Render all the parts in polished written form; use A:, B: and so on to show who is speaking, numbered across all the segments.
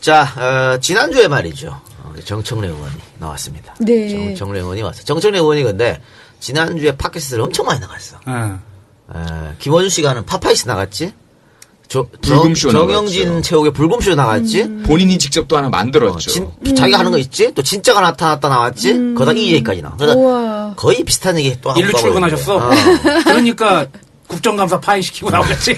A: 자, 지난주에 말이죠. 정청래 의원이 나왔습니다.
B: 네.
A: 정청래 의원이 왔어요. 정청래 의원이 근데 지난주에 팟캐스트를 엄청 많이 나갔어. 김원준 씨가 하는 파파이스 나갔지?
C: 불금쇼
A: 정영진
C: 나갔죠.
A: 체육의 불금쇼 나갔지?
C: 본인이 직접 또 하나 만들었죠.
A: 자기가 하는 거 있지? 또 진짜가 나타났다 나왔지? 거기다 이 얘기까지 나와. 그러니까
B: 우와.
A: 거의 비슷한 얘기 또 하고
D: 일로 출근하셨어? 그러니까 국정감사 파행시키고 나오겠지.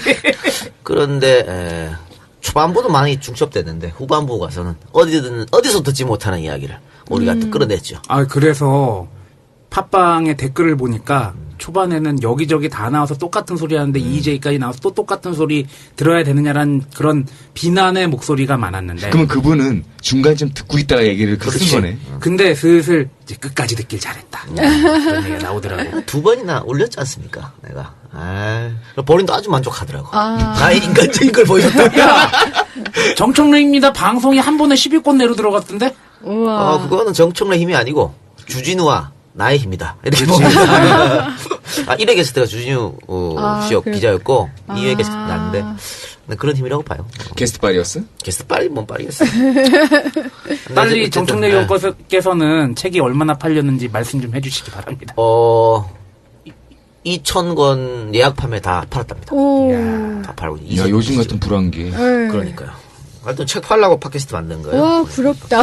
A: 그런데 초반부도 많이 중첩됐는데 후반부 가서는 어디서 듣지 못하는 이야기를 우리가 또 끌어냈죠.
D: 아, 그래서 팟빵의 댓글을 보니까 초반에는 여기저기 다 나와서 똑같은 소리 하는데 EJ까지 나와서 또 똑같은 소리 들어야 되느냐라는 그런 비난의 목소리가 많았는데.
C: 그러면 그분은 중간쯤 듣고 있다가 얘기를 쓴 거네.
D: 근데 슬슬 이제 끝까지 듣길 잘했다. 그런 얘기가 나오더라고.
A: 두 번이나 올렸지 않습니까? 내가. 본인도 아주 만족하더라고.
B: 아.
A: 나의 인간적인 걸 보여줬다.
D: 정청래입니다. 방송이 한 번에 10위권 내로 들어갔던데?
B: 우와.
A: 그거는 정청래 힘이 아니고 주진우와 나의 힘이다. 이렇게 봅니다. 1회 게스트가 주진우 씨였 기자였고 2회 게스트 나는데 그런 힘이라고 봐요.
C: 게스트 빨이었어?
A: 게스트 빨리 뭔 빨리겠어.
D: 빨리 정청래 의원께서는 책이 얼마나 팔렸는지 말씀 좀 해주시기 바랍니다.
A: 2,000권 예약 판매 다 팔았답니다. 다 팔고.
C: 야, 요즘 같은 불황기.
A: 그러니까요. 하여튼 책 팔라고 팟캐스트 만든 거예요.
B: 와, 부럽다.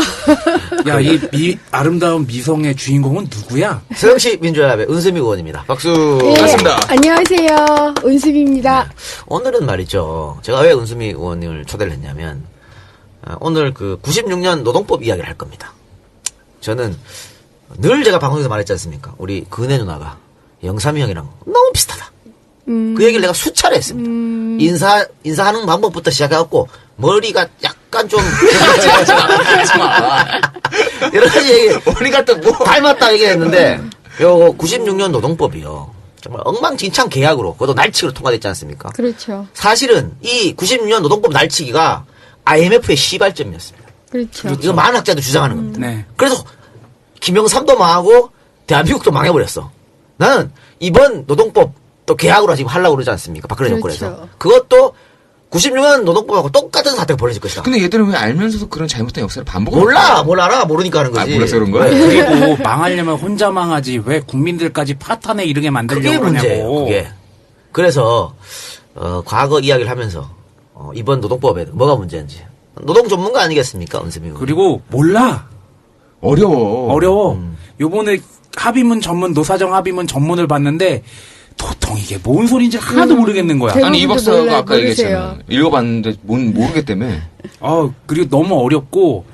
D: 야, 이 아름다운 미성의 주인공은 누구야?
A: 서영시 민주연합의 은수미 의원입니다. 박수.
B: 네,
C: 반갑습니다.
B: 안녕하세요. 은수미입니다.
A: 오늘은 말이죠. 제가 왜 은수미 의원님을 초대를 했냐면, 오늘 96년 노동법 이야기를 할 겁니다. 저는 늘 제가 방송에서 말했지 않습니까? 우리 근혜 누나가 영삼이 형이랑 너무 비슷하다. 그 얘기를 내가 수차례 했습니다. 인사하는 방법부터 시작해갖고, 머리가 약간 좀, 여러 가지 얘기, 머리가 또 뭐, 닮았다 얘기했는데, 요 96년 노동법이요. 정말 엉망진창 계약으로, 그것도 날치기로 통과됐지 않습니까?
B: 그렇죠.
A: 사실은 이 96년 노동법 날치기가 IMF의 시발점이었습니다.
B: 그렇죠.
A: 이거 많은 학자도 주장하는 겁니다.
D: 네.
A: 그래서 김영삼도 망하고 대한민국도 망해버렸어. 나는 이번 노동법 또 계약으로 지금 하려고 그러지 않습니까? 박근혜
B: 그렇죠.
A: 정권에서. 그것도 96년 노동법하고 똑같은 사태가 벌어질 것이다.
C: 근데 얘들은 왜 알면서도 그런 잘못된 역사를 반복을
A: 뭘 알아? 모르니까 하는 거지.
C: 몰라서 그런 거야?
D: 그리고 망하려면 혼자 망하지 왜 국민들까지 파탄에 이르게
A: 그게
D: 만들려고
A: 문제예요.
D: 그러냐고.
A: 그게. 그래서 과거 이야기를 하면서 이번 노동법에 뭐가 문제인지. 노동 전문가 아니겠습니까? 은수미 의원.
D: 그리고 몰라.
C: 어려워.
D: 요번에 합의문 전문 노사정 합의문 전문을 봤는데 도통 이게 뭔 소리인지 하나도 모르겠는 거야.
B: 대부분도
C: 아니, 이 박사가
B: 몰라,
C: 아까 얘기했잖아.
B: 모르세요.
C: 읽어봤는데 모르겠다며.
D: 그리고 너무 어렵고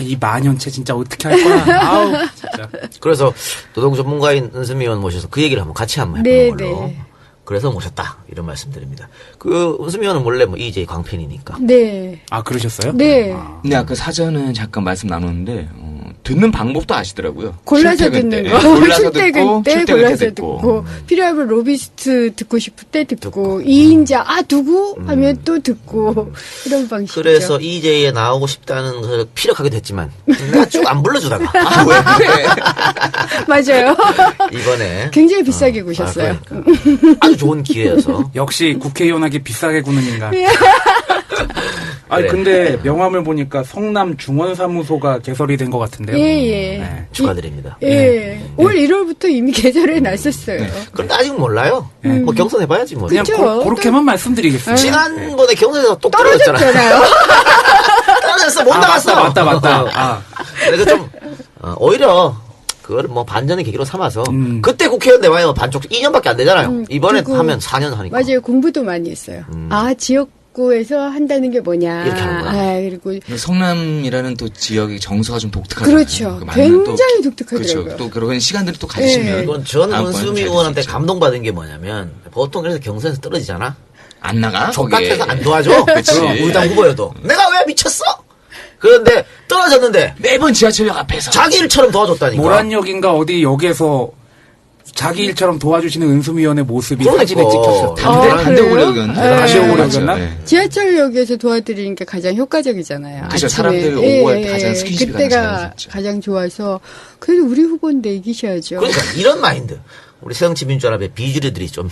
D: 이 만연체 진짜 어떻게 할 거야. 아우 진짜.
A: 그래서 노동 전문가인 은수미 의원 모셔서 그 얘기를 같이 한번
B: 네,
A: 해보는 걸로.
B: 네.
A: 그래서 모셨다. 이런 말씀드립니다. 은수미 의원은 원래 EJ 광팬이니까.
B: 네.
D: 그러셨어요?
B: 네.
C: 근데 아까 사전에 잠깐 말씀 나눴는데 듣는 방법도 아시더라고요.
B: 골라서
C: 출퇴근
B: 듣는
C: 때.
B: 거.
C: 골라서
B: 출퇴근
C: 듣고
B: 때
C: 출퇴근
B: 골라서
C: 때
B: 듣고. 필요하면 로비스트 듣고 싶을 때 듣고. 2인자, 누구? 하면 또 듣고. 이런 방식이죠.
A: 그래서 EJ에 나오고 싶다는 걸 피력하기도 했지만 내가 쭉 안 불러주다가
C: 왜 그래?
B: 맞아요.
A: 이번에
B: 굉장히 비싸게 구셨어요.
A: 그러니까. 아주 좋은 기회여서
D: 역시 국회의원에게 비싸게 구는 인간.
A: 그래.
D: 근데 명함을 보니까 성남 중원사무소가 개설이 된 것 같은데요.
B: 예.
D: 네.
A: 축하드립니다.
B: 예. 올 1월부터 이미 계절에 났었어요.
A: 그런데 아직 몰라요. 뭐 경선해봐야지 뭐.
D: 그냥
B: 그쵸.
D: 그렇게만 말씀드리겠습니다.
A: 지난번에 경선에서 똑 떨어졌잖아.
B: 떨어졌잖아요.
A: 떨어졌어. 못 나갔어.
D: 맞다.
A: 그래서 좀 오히려 그거를 뭐 반전의 계기로 삼아서 그때 국회의원 내와요 반쪽 2년밖에 안 되잖아요. 이번에
B: 그리고
A: 하면 4년 하니까.
B: 맞아요. 공부도 많이 했어요. 지역구에서 한다는 게 뭐냐.
A: 이렇게 하는구나.
B: 그리고
C: 성남이라는 또 지역의 정서가 좀 독특하잖아요.
B: 그렇죠.
C: 많은
B: 굉장히 독특하더라고요.
C: 그렇죠. 또 그런 시간들을 또 가지시면
A: 이건 전
C: 다음번에
A: 은수미
C: 잘
A: 의원한테
C: 되시죠.
A: 감동받은 게 뭐냐면 보통 그래서 경선에서 떨어지잖아.
C: 안 나가?
A: 족같아서
C: 거기에.
A: 안 도와줘.
C: 그치.
A: 우리 당 후보여도. 내가 왜 미쳤어? 그런데 떨어졌는데
C: 매번 지하철역 앞에서
A: 자기 일처럼 도와줬다니까.
D: 모란역인가 어디 역에서 자기 일처럼 도와주시는 은수미 의원의 모습이
A: 그러니까.
D: 사진에 찍혔어요.
C: 반대
B: 그래요?
C: 오려면
D: 다시 오려나?
B: 지하철역에서 도와드리는 게 가장 효과적이잖아요.
C: 그죠.
B: 아침에.
C: 사람들 오고 할 때 가장 스킨십이 가장
B: 그때가
C: 자연스럽죠.
B: 가장 좋아서 그래도 우리 후보인데 이기셔야죠.
A: 그러니까 이런 마인드. 우리 새정치민주연합의 비주류들이 좀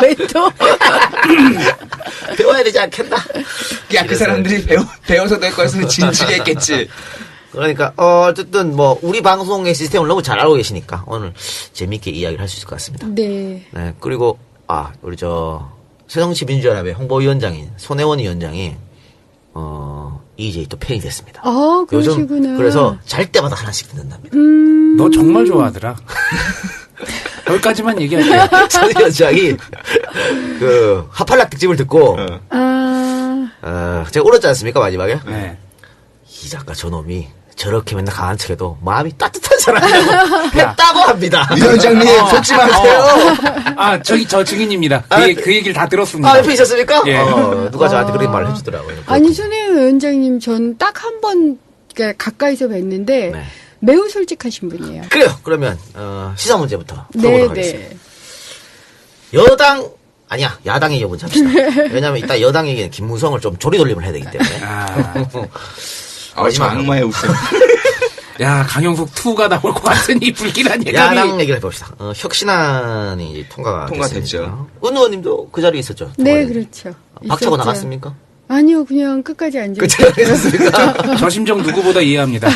B: 왜 또?
A: 배워야 되지 않겠나?
C: 야, 그 사람들이 배워서 될 거였으면 진지게 했겠지.
A: 그러니까 어쨌든 뭐 우리 방송의 시스템을 너무 잘 알고 계시니까 오늘 재미있게 이야기를 할 수 있을 것 같습니다.
B: 네.
A: 네, 그리고 우리 새정치민주연합의 홍보위원장인 손혜원 위원장이 EJ 또 팬이 됐습니다.
B: 그러시구나.
A: 그래서 잘 때마다 하나씩 듣는답니다.
D: 너 정말 좋아하더라. 여기까지만 얘기할게요.
A: 손 위원장이 그 하팔락 특집을 듣고 제가 울었지 않습니까 마지막에?
D: 네.
A: 이 작가 저놈이 저렇게 맨날 강한 척해도 마음이 따뜻한 사람이라고 했다고 합니다.
C: 위원장님, 속지 마세요.
D: 저 증인입니다. 그 얘기를 다 들었습니다.
A: 옆에 있었습니까?
D: 예.
A: 누가 저한테 그렇게 말을 해주더라고요.
B: 아니, 손혜원 위원장님 전 딱 한 번 가까이서 뵀는데
A: 네.
B: 매우 솔직하신 분이에요.
A: 그래요. 그러면 시사 문제부터
B: 네,
A: 풀어보도록 하겠습니다. 야당 얘기 먼저 합시다. 왜냐면 이따 여당 얘기는 김무성을 좀 조리돌림을 해야 되기 때문에.
C: 저 악마의 웃음.
D: 야, 강영석 2가 나올 것 같으니 불길한 예감이.
A: 야당 얘기를 해봅시다. 혁신안이 이제
C: 통과됐죠.
A: 됐습니다. 은 의원님도 그 자리에 있었죠?
B: 네, 그렇죠.
A: 박차고
B: 있었죠.
A: 나갔습니까?
B: 아니요, 그냥 끝까지 앉아.
A: 그 자리에 있었습니까?
D: 저 심정 누구보다 이해합니다.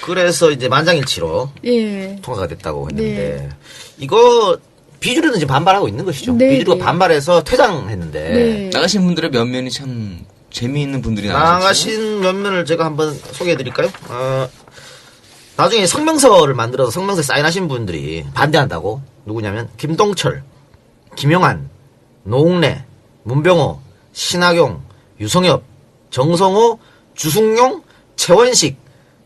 A: 그래서 이제 만장일치로
B: 예.
A: 통과가 됐다고 했는데 이거 비주류는 지금 반발하고 있는 것이죠.
B: 네,
A: 비주류가
B: 네.
A: 반발해서 퇴장했는데
B: 네.
C: 나가신 분들의 면면이 참 재미있는 분들이 나가셨죠.
A: 나가신 면면을 제가 한번 소개해드릴까요? 나중에 성명서를 만들어서 성명서에 사인하신 분들이 반대한다고 누구냐면 김동철, 김영한, 노웅래, 문병호, 신하경, 유성엽, 정성호, 주승용, 최원식,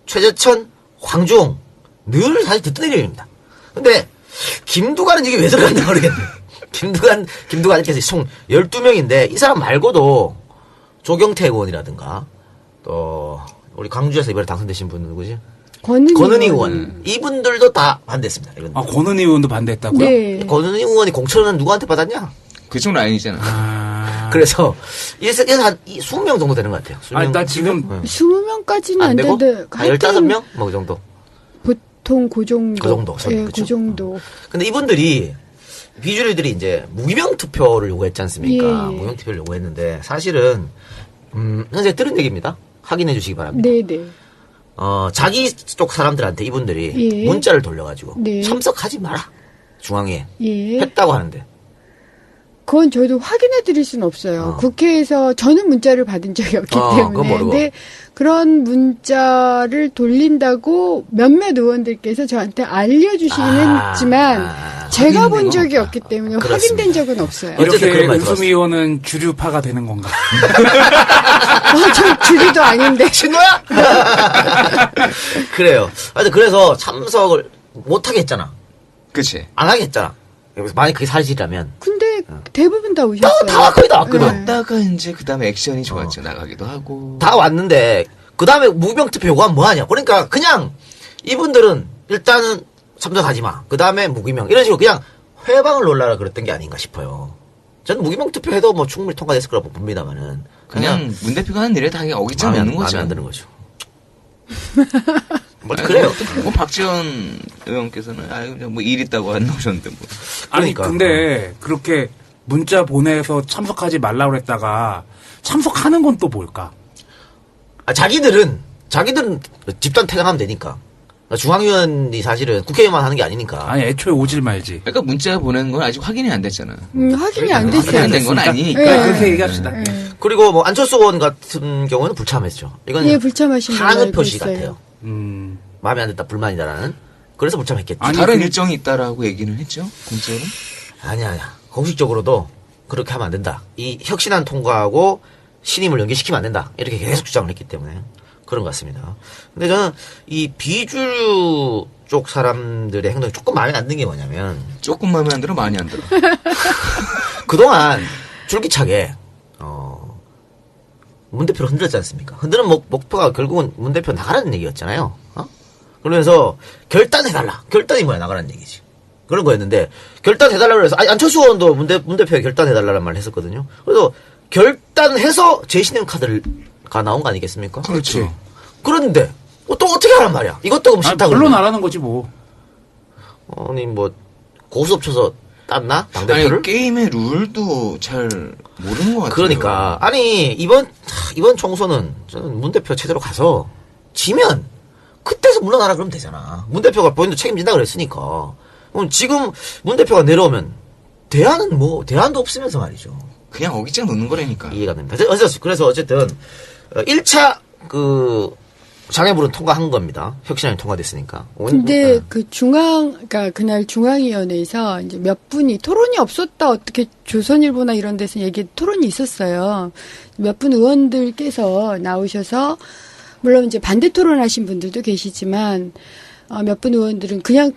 A: 최재천, 황주홍 늘 사실 듣던 이름입니다. 근데 김두관은 이게 왜 들어갔나 모르겠네. 김두관 이렇게 해서 총 12명인데 이 사람 말고도 조경태 의원이라든가 또 우리 광주에서 이번에 당선되신 분 누구지? 권은희 의원. 이분들도 다 반대했습니다. 이건.
D: 권은희 의원도 반대했다고요?
B: 네.
A: 권은희 의원이 공천은 누구한테 받았냐?
C: 그쪽 라인이잖아.
A: 그래서 이래서 한 20명 정도 되는 것 같아요. 20명.
D: 나 지금
B: 20명까지는
A: 안
B: 안
A: 되고?
B: 되는데
A: 한 15명? 뭐 그 정도.
B: 보통 그 정도.
A: 그 정도.
B: 예,
A: 그쵸.
B: 그 정도.
A: 근데 이분들이 비주류들이 이제 무기명 투표를 요구했지 않습니까?
B: 예.
A: 무기명 투표를 요구했는데 사실은 현재 들은 얘기입니다. 확인해 주시기 바랍니다.
B: 네, 네.
A: 자기 쪽 사람들한테 이분들이
B: 예.
A: 문자를 돌려가지고
B: 네.
A: 참석하지 마라. 중앙에
B: 예.
A: 했다고 하는데
B: 그건 저도 확인해 드릴 수는 없어요. 국회에서 저는 문자를 받은 적이 없기
A: 그건
B: 때문에.
A: 모르고.
B: 근데 그런 문자를 돌린다고 몇몇 의원들께서 저한테 알려주시기는 했지만 제가 본 적이 없기 때문에
A: 그렇습니다.
B: 확인된 적은 없어요.
A: 어쨌든
D: 이렇게
A: 그런 말
D: 은수미 의원은 주류파가 되는 건가?
B: 저 주류도 아닌데.
A: 신노야? 그래요. 하여튼 그래서 참석을 못하게 했잖아.
C: 그치.
A: 안 하게 했잖아. 그래서 만약 그게 사실이라면
B: 근데 대부분 다 오셨어요.
A: 다 거의 다 왔거든.
B: 네.
C: 왔다가 이제 그 다음에 액션이 좋았죠. 나가기도 하고.
A: 다 왔는데 그 다음에 무기명 투표 요구하면 뭐하냐. 그러니까 그냥 이분들은 일단은 참석하지 마. 그 다음에 무기명 이런 식으로 그냥 회방을 놀라라 그랬던 게 아닌가 싶어요. 저는 무기명 투표해도 뭐 충분히 통과됐을 거라고 봅니다만은
C: 그냥 문 대표가 하는 일에 다 어깃장이 없는 거죠.
A: 마음에 안 드는 거죠. 뭐 그래요.
C: 뭐 박지원 의원께서는 뭐 일 있다고 안 나오셨는데 뭐.
D: 아니
A: 그러니까.
D: 근데 그렇게 문자 보내서 참석하지 말라고 그랬다가 참석하는 건 또 뭘까?
A: 자기들은 집단 퇴장하면 되니까. 중앙위원이 사실은 국회의원만 하는 게 아니니까.
D: 아니 애초에 오질 말지.
C: 그러니까 문자 보내는 건 아직 확인이 안 됐잖아.
B: 확인이 안
C: 확인이
B: 됐어요.
C: 안 된 건 아니니까.
B: 예.
D: 그렇게 얘기합시다.
A: 그리고 뭐 안철수 의원 같은 경우는 불참했죠. 이건
B: 예, 불참하신 걸로
A: 하는
B: 알고
A: 표시
B: 있어요.
A: 같아요.
D: 음.
A: 마음에 안 든다, 불만이다라는. 그래서 불참했겠죠.
D: 아니,
C: 다른
D: 그-
C: 일정이 있다라고 얘기는 했죠. 공짜로.
A: 아니야. 공식적으로도 그렇게 하면 안 된다. 이 혁신안 통과하고 신임을 연계시키면 안 된다. 이렇게 계속 주장을 했기 때문에 그런 것 같습니다. 근데 저는 이 비주류 쪽 사람들의 행동이 조금 마음에 안 드는 게 뭐냐면
C: 조금 마음에 안 들어, 많이 안 들어.
A: 그동안 줄기차게 문 대표를 흔들었지 않습니까? 흔드는 목표가 결국은 문 대표 나가라는 얘기였잖아요. 그러면서 결단해달라. 결단이 뭐야? 나가라는 얘기지. 그런 거였는데 결단해달라고 해서 안철수 의원도 문 대표에 결단해달라는 말을 했었거든요. 그래서 결단해서 재신임 카드가 나온 거 아니겠습니까?
D: 그렇지.
A: 그런데 또 어떻게 하란 말이야? 이것도 그럼 싫다
D: 물론
A: 그러면.
D: 나라는 거지 뭐.
A: 아니 뭐 고수업 쳐서 땄나 당대표를?
C: 아니, 게임의 룰도 잘 모르는 것 같아요.
A: 그러니까 아니 이번 총선은 저는 문 대표 제대로 가서 지면 그때서 물러나라 그러면 되잖아. 문 대표가 본인도 책임진다 그랬으니까. 그럼 지금 문 대표가 내려오면 대안도 없으면서 말이죠.
C: 그냥 어깃장 놓는 거라니까.
A: 이해가 됩니다. 그래서 어쨌든 1차 그 장애물은 통과한 겁니다. 혁신안이 통과됐으니까.
B: 근데 그러니까 그날 중앙위원회에서 이제 몇 분이 토론이 없었다 어떻게 조선일보나 이런 데서 토론이 있었어요. 몇 분 의원들께서 나오셔서 물론 이제 반대 토론하신 분들도 계시지만 몇 분 의원들은 그냥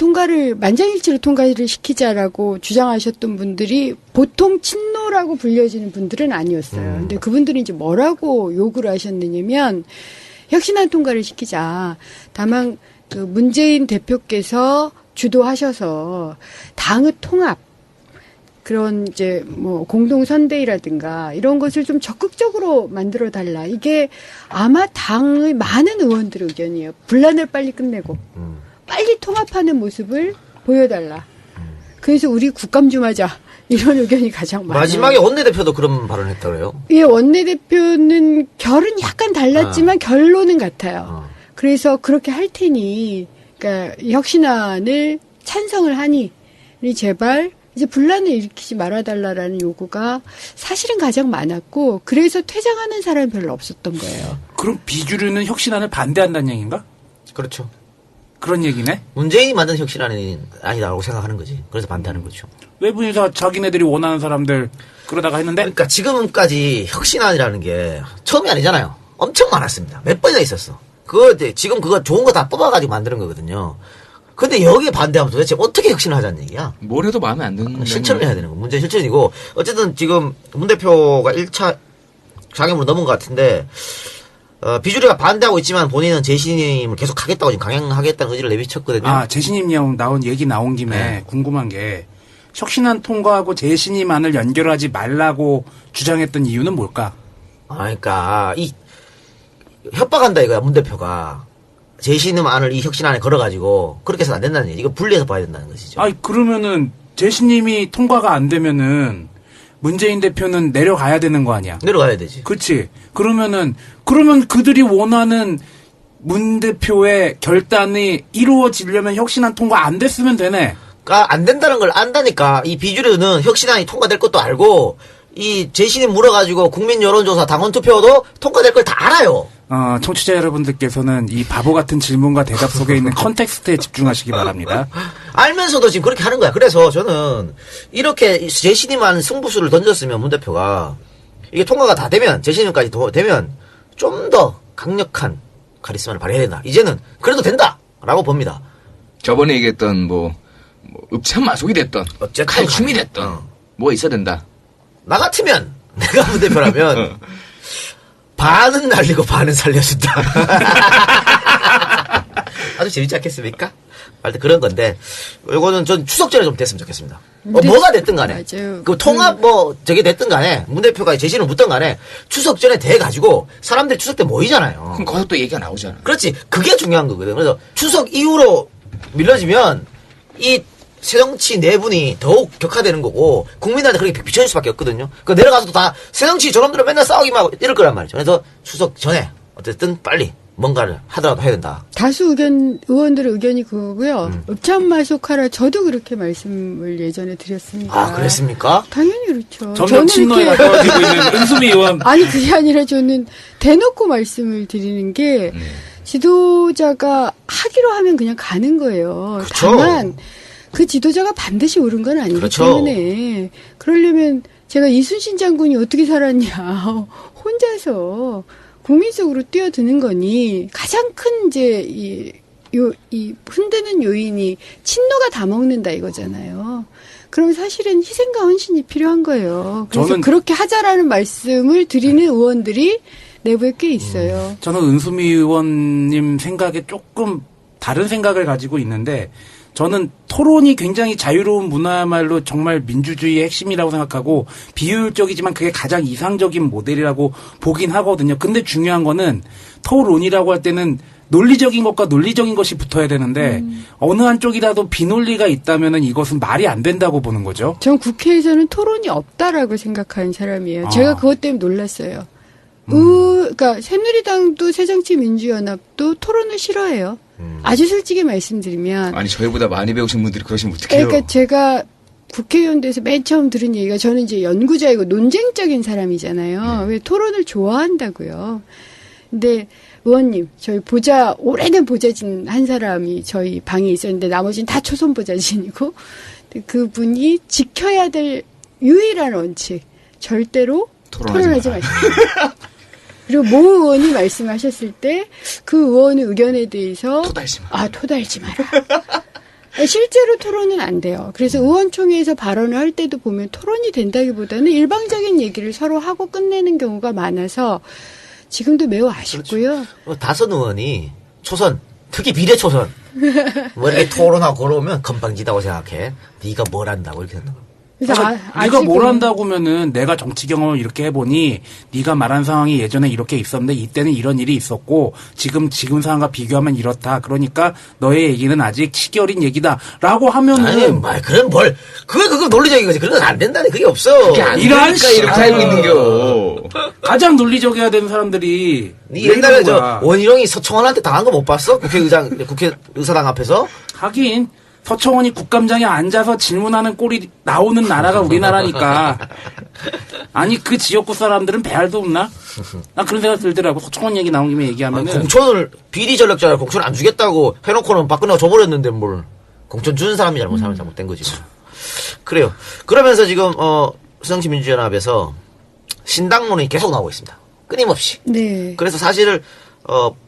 B: 만장일치로 통과를 시키자라고 주장하셨던 분들이 보통 친노라고 불려지는 분들은 아니었어요. 근데 그분들이 이제 뭐라고 요구를 하셨느냐면 혁신안 통과를 시키자. 다만 그 문재인 대표께서 주도하셔서 당의 통합 그런 이제 뭐 공동 선대위라든가 이런 것을 좀 적극적으로 만들어 달라. 이게 아마 당의 많은 의원들의 의견이에요. 분란을 빨리 끝내고 빨리 통합하는 모습을 보여달라. 그래서 우리 국감 좀 하자. 이런 의견이 가장 많아요.
A: 마지막에 원내대표도 그런 발언을 했다 그래요?
B: 예, 원내대표는 결은 약간 달랐지만 결론은 같아요. 그래서 그렇게 할 테니, 그러니까 혁신안을 찬성을 하니 제발 이제 분란을 일으키지 말아달라라는 요구가 사실은 가장 많았고, 그래서 퇴장하는 사람이 별로 없었던 거예요.
D: 그럼 비주류는 혁신안을 반대한다는 얘기인가?
A: 그렇죠.
D: 그런 얘기네?
A: 문재인이 만든 혁신안이 아니다라고 생각하는 거지. 그래서 반대하는 거죠.
D: 외부인사 자기네들이 원하는 사람들 그러다가 했는데?
A: 그러니까 지금까지 혁신안이라는 게 처음이 아니잖아요. 엄청 많았습니다. 몇 번이나 있었어. 지금 그거 좋은 거 다 뽑아가지고 만드는 거거든요. 근데 여기에 반대하면 도대체 어떻게 혁신을 하자는 얘기야?
C: 뭘 해도 마음에 안 드는
A: 실천을 해야 되는 거. 문제 실천이고. 어쨌든 지금 문 대표가 1차 장애물로 넘은 것 같은데, 비주류가 반대하고 있지만 본인은 재신임을 계속 하겠다고 지금 강행하겠다는 의지를 내비쳤거든요.
D: 아, 재신임 나온 얘기 나온 김에 궁금한 게 혁신안 통과하고 재신임안을 연결하지 말라고 주장했던 이유는 뭘까?
A: 그러니까 협박한다 이거야 문 대표가. 재신임안을 이 혁신안에 걸어가지고 그렇게 해서는 안 된다는 얘기. 이거 분리해서 봐야 된다는 것이죠.
D: 아니, 그러면은 재신임이 통과가 안 되면은 문재인 대표는 내려가야 되는 거 아니야?
A: 내려가야 되지.
D: 그치? 그러면 그들이 원하는 문 대표의 결단이 이루어지려면 혁신안 통과 안 됐으면 되네.
A: 그러니까 안 된다는 걸 안다니까. 이 비주류는 혁신안이 통과될 것도 알고 이 재신임 물어가지고 국민 여론조사 당원 투표도 통과될 걸 다 알아요.
D: 청취자 여러분들께서는 이 바보 같은 질문과 대답 속에 있는 컨텍스트에 집중하시기 바랍니다.
A: 알면서도 지금 그렇게 하는 거야. 그래서 저는 이렇게 재신임한 승부수를 던졌으면 문 대표가 이게 통과가 다 되면 재신임까지 되면 좀 더 강력한 카리스마를 발휘해야 된다. 이제는 그래도 된다라고 봅니다.
C: 저번에 얘기했던 뭐 읍참마속이 됐던
A: 어쨌든
C: 칼춤이 됐던 뭐가 있어야 된다.
A: 나 같으면 내가 문 대표라면 반은 날리고 반은 살려준다. 아주 재밌지 않겠습니까? 하여튼 그런 건데 요거는 전 추석 전에 좀 됐으면 좋겠습니다. 뭐가 됐든 간에
B: 맞아요.
A: 그 통합 저게 됐든 간에 문 대표가 제시를 묻든 간에 추석 전에 돼 가지고 사람들이 추석 때 모이잖아요.
C: 그럼 거기서 또 얘기가 나오잖아.
A: 그렇지. 그게 중요한 거거든. 그래서 추석 이후로 밀려지면 이 새정치 내분이 더욱 격화되는 거고 국민한테 그렇게 비춰질 수밖에 없거든요. 그 내려가서도 다 새정치 저놈들은 맨날 싸우기만 하고 이럴 거란 말이죠. 그래서 추석 전에 어쨌든 빨리 뭔가를 하더라도 해야 된다.
B: 다수 의원들의 의견이 그거고요. 읍참마속하라 저도 그렇게 말씀을 예전에 드렸습니다.
A: 아, 그랬습니까?
B: 당연히 그렇죠.
D: 점점 친노에 가까워지고 있는 은수미 의원.
B: 아니 그게 아니라 저는 대놓고 말씀을 드리는 게 지도자가 하기로 하면 그냥 가는 거예요.
A: 그렇죠.
B: 다만 그 지도자가 반드시 옳은 건 아니기
A: 그렇죠.
B: 때문에 그러려면 제가 이순신 장군이 어떻게 살았냐 혼자서 국민 속으로 뛰어드는 거니 가장 큰 이제 이 흔드는 요인이 친노가 다 먹는다 이거잖아요. 그럼 사실은 희생과 헌신이 필요한 거예요. 그래서
D: 저는
B: 그렇게 하자라는 말씀을 드리는 의원들이 내부에 꽤 있어요.
D: 저는 은수미 의원님 생각에 조금 다른 생각을 가지고 있는데 저는 토론이 굉장히 자유로운 문화야말로 정말 민주주의의 핵심이라고 생각하고 비효율적이지만 그게 가장 이상적인 모델이라고 보긴 하거든요. 근데 중요한 거는 토론이라고 할 때는 논리적인 것과 논리적인 것이 붙어야 되는데 어느 한쪽이라도 비논리가 있다면은 이것은 말이 안 된다고 보는 거죠.
B: 전 국회에서는 토론이 없다라고 생각하는 사람이에요.
D: 아.
B: 제가 그것 때문에 놀랐어요. 그러니까 새누리당도 새정치민주연합도 토론을 싫어해요. 아주 솔직히 말씀드리면.
C: 아니 저희보다 많이 배우신 분들이 그러시면 어떡해요?
B: 그러니까 제가 국회의원 돼서 맨 처음 들은 얘기가 저는 이제 연구자이고 논쟁적인 사람이잖아요. 왜 토론을 좋아한다고요. 근데 의원님, 저희 오래된 보좌진 한 사람이 저희 방에 있었는데 나머지는 다 초선 보좌진이고 그분이 지켜야 될 유일한 원칙, 절대로 토론하지 마십시오. 그리고 모 의원이 말씀하셨을 때 그 의원의 의견에 대해서
C: 토달지 마.
B: 토달지 마라. 실제로 토론은 안 돼요. 그래서 의원총회에서 발언을 할 때도 보면 토론이 된다기보다는 일방적인 얘기를 서로 하고 끝내는 경우가 많아서 지금도 매우 아쉽고요.
A: 다선 의원이 초선, 특히 비례초선, 뭐 이렇게 토론하고 걸어오면 건방지다고 생각해. 네가 뭘 한다고 이렇게 생각하고.
B: 그래서
D: 네가 뭘 한다고 하면은 내가 정치 경험을 이렇게 해보니 네가 말한 상황이 예전에 이렇게 있었는데 이때는 이런 일이 있었고 지금 상황과 비교하면 이렇다. 그러니까 너의 얘기는 아직 시기어린 얘기다라고 하면은
A: 아니, 그건 그거 논리적인 거지. 그런 건 안 된다니. 그게 없어.
C: 그게 안 되니까 이렇게 살고 있는겨.
D: 가장 논리적이어야 되는 사람들이
A: 네
D: 왜
A: 옛날에
D: 이러는 거야.
A: 원희룡이 서청원한테 당한 거 못 봤어? 국회의사당 앞에서?
D: 하긴 서청원이 국감장에 앉아서 질문하는 꼴이 나오는 나라가 우리나라니까. 아니 그 지역구 사람들은 배알도 없나? 나 그런 생각 들더라고. 서청원 얘기 나온 김에 얘기하면은
A: 공천을 비리 전략자라 공천 안 주겠다고 해놓고는 박근혜가 줘버렸는데 뭘 공천 주는 사람이 잘못된 거지. 뭐. 그래요. 그러면서 지금 새정치민주연합에서 신당론이 계속 나오고 있습니다. 끊임없이.
B: 네.
A: 그래서 사실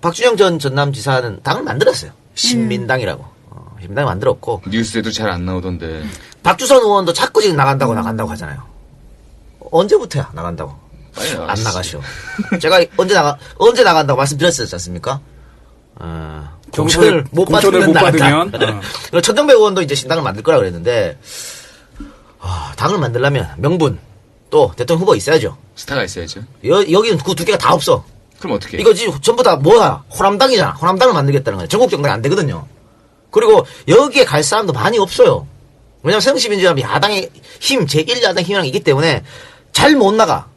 A: 박준영 전 전남지사는 당을 만들었어요. 신민당이라고. 신민당을 만들었고
C: 뉴스에도 잘 안 나오던데.
A: 박주선 의원도 자꾸 지금 나간다고 하잖아요. 언제부터야 나간다고?
C: 빨리
A: 안
C: 나가시죠.
A: 나가시오. 제가 언제 나간다고 말씀드렸었지 않습니까? 공천을 못 받으면 나간다. 천정배 의원도 이제 신당을 만들 거라 그랬는데 당을 만들려면 명분 또 대통령 후보 있어야죠.
C: 스타가 있어야죠.
A: 여기는 그 두 개가 다 없어.
C: 그럼 어떻게?
A: 이거 지금 전부 다 뭐야? 호남당이잖아. 호남당을 만들겠다는 거야. 전국 정당이 안 되거든요. 그리고 여기에 갈 사람도 많이 없어요. 왜냐면 새정치민주연합이 야당의 힘, 제1야당 힘이랑 있기 때문에 잘 못 나가.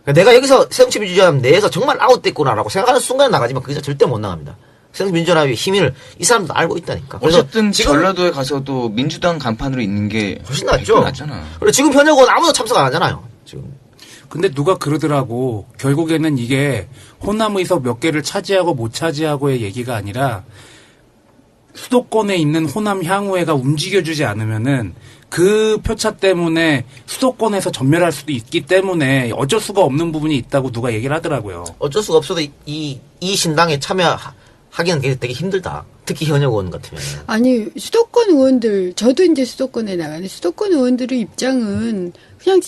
A: 그러니까 내가 여기서 새정치민주연합 내에서 정말 아웃됐구나라고 생각하는 순간에 나가지만 거기서 절대 못 나갑니다. 새정치민주연합의 힘을 이 사람도 알고 있다니까. 그래서
C: 어쨌든
A: 지금
C: 전라도에 가서도 민주당 간판으로 있는 게
A: 훨씬 낫죠.
C: 낫잖아.
A: 그리고 지금 현역은 아무도 참석 안 하잖아요. 지금.
D: 근데 누가 그러더라고. 결국에는 이게 호남 의석 몇 개를 차지하고 못 차지하고의 얘기가 아니라 수도권에 있는 호남 향후회가 움직여주지 않으면은 그 표차 때문에 수도권에서 전멸할 수도 있기 때문에 어쩔 수가 없는 부분이 있다고 누가 얘기를 하더라고요.
A: 어쩔 수가 없어도 이 신당에 참여하기는 되게 힘들다. 특히 현역 의원 같으면.
B: 아니 수도권 의원들 저도 이제 수도권에 나가는데 수도권 의원들의 입장은 그냥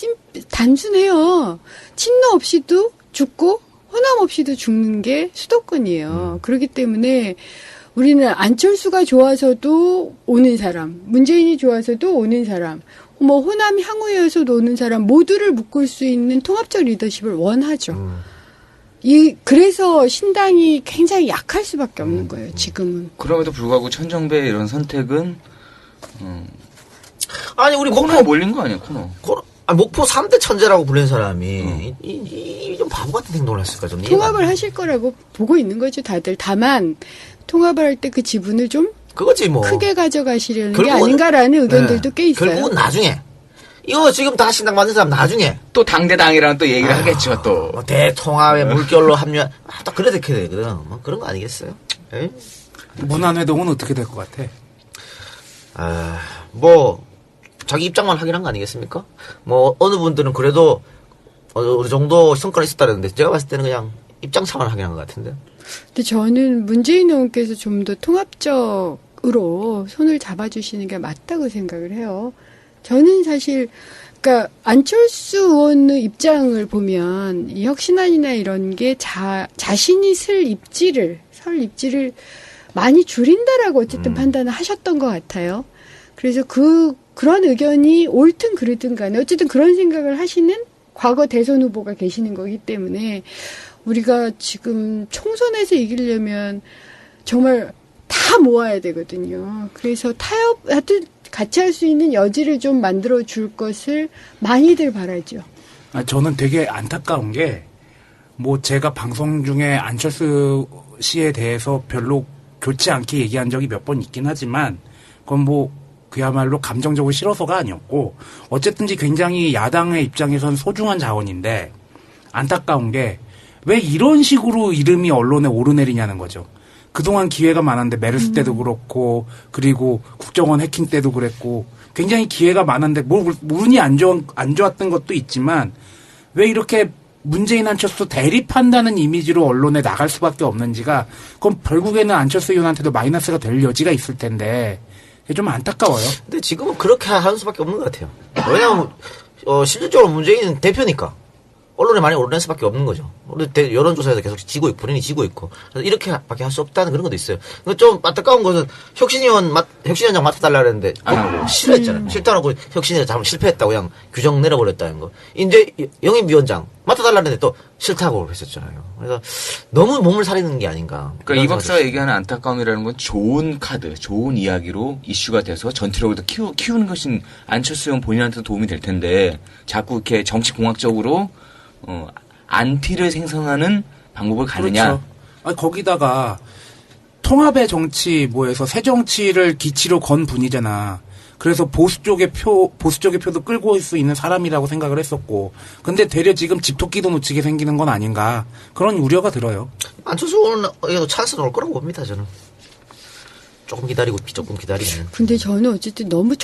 B: 단순해요. 친노 없이도 죽고 호남 없이도 죽는 게 수도권이에요. 그렇기 때문에 우리는 안철수가 좋아서도 오는 사람, 문재인이 좋아서도 오는 사람, 뭐 호남 향후여서도 오는 사람 모두를 묶을 수 있는 통합적 리더십을 원하죠. 그래서 신당이 굉장히 약할 수밖에 없는 거예요. 지금은.
C: 그럼에도 불구하고 천정배 이런 선택은
A: 아니 우리
C: 코너에 몰린 거 아니야 코너.
A: 목포 3대 천재라고 불리는 사람이 좀 바보 같은 행동을 했을까 좀
B: 통합을 하실 거라고 보고 있는 거죠, 다들. 다만 통합을 할 때 그 지분을 좀
A: 그거지 뭐
B: 크게 가져가시려는 게 아닌가라는 의견들도 꽤 있어요.
A: 결국은 나중에 이거 지금 다 신당 만든 사람 나중에
C: 또 당대당이랑 또 얘기를 하겠죠 또.
A: 뭐 대통합의 물결로 합류한 딱 그래 되게 되거든. 뭐 그런 거 아니겠어요? 에이?
D: 문안회동은 어떻게 될 것 같아?
A: 뭐 자기 입장만 확인한 거 아니겠습니까? 뭐 어느 분들은 그래도 어느 정도 성과가 있었다는데 제가 봤을 때는 그냥 입장차만 확인한 것 같은데.
B: 근데 저는 문재인 의원께서 좀 더 통합적으로 손을 잡아주시는 게 맞다고 생각을 해요. 저는 사실 그러니까 안철수 의원의 입장을 보면 이 혁신안이나 이런 게 자신이 설 입지를 많이 줄인다라고 어쨌든 판단을 하셨던 것 같아요. 그래서 그런 의견이 옳든 그르든 간에 어쨌든 그런 생각을 하시는 과거 대선 후보가 계시는 거기 때문에 우리가 지금 총선에서 이기려면 정말 다 모아야 되거든요. 그래서 하여튼 같이 할 수 있는 여지를 좀 만들어 줄 것을 많이들 바라죠.
D: 저는 되게 안타까운 게, 뭐 제가 방송 중에 안철수 씨에 대해서 별로 좋지 않게 얘기한 적이 몇 번 있긴 하지만, 그건 뭐 그야말로 감정적으로 싫어서가 아니었고, 어쨌든지 굉장히 야당의 입장에선 소중한 자원인데, 안타까운 게 왜 이런 식으로 이름이 언론에 오르내리냐는 거죠. 그동안 기회가 많았는데 메르스 때도 그렇고, 그리고 국정원 해킹 때도 그랬고, 굉장히 기회가 많았는데 뭐 운이 안 좋았던 것도 있지만, 왜 이렇게 문재인 안철수 대립한다는 이미지로 언론에 나갈 수밖에 없는지가, 그건 결국에는 안철수 의원한테도 마이너스가 될 여지가 있을 텐데, 이게 좀 안타까워요.
A: 근데 지금은 그렇게 하는 수밖에 없는 것 같아요. 왜냐하면 실질적으로 문재인은 대표니까 언론에 많이 오르낼 수밖에 없는 거죠. 여론조사에서 계속 본인이 지고 있고. 그래서 이렇게밖에 할 수 없다는 그런 것도 있어요. 근데 좀 안타까운 것은 혁신위원장 맡아달라 그랬는데 싫어했잖아요. 싫다고 혁신위원장 잘못 실패했다고 그냥 규정 내려버렸다는 거. 이제 영입위원장 맡아달라 했는데 또 싫다고 했었잖아요. 그래서 너무 몸을 사리는 게 아닌가.
C: 그러니까 이 박사가 얘기하는 안타까움이라는 건 좋은 카드, 좋은 이야기로 이슈가 돼서 전투력을 더 키우는 것이 안철수 의원 본인한테도 도움이 될 텐데 자꾸 이렇게 정치공학적으로 안티를 생성하는 방법을 가느냐.
D: 그렇죠. 아니, 거기다가 통합의 정치 뭐에서 새 정치를 기치로 건 분이잖아. 그래서 보수 쪽의 표도 끌고 올 수 있는 사람이라고 생각을 했었고, 근데 되려 지금 집토끼도 놓치게 생기는 건 아닌가, 그런 우려가 들어요.
A: 안철수 의원에도 찬스는 올 거라고 봅니다, 저는. 조금 기다리면.
B: 근데 저는 어쨌든 너무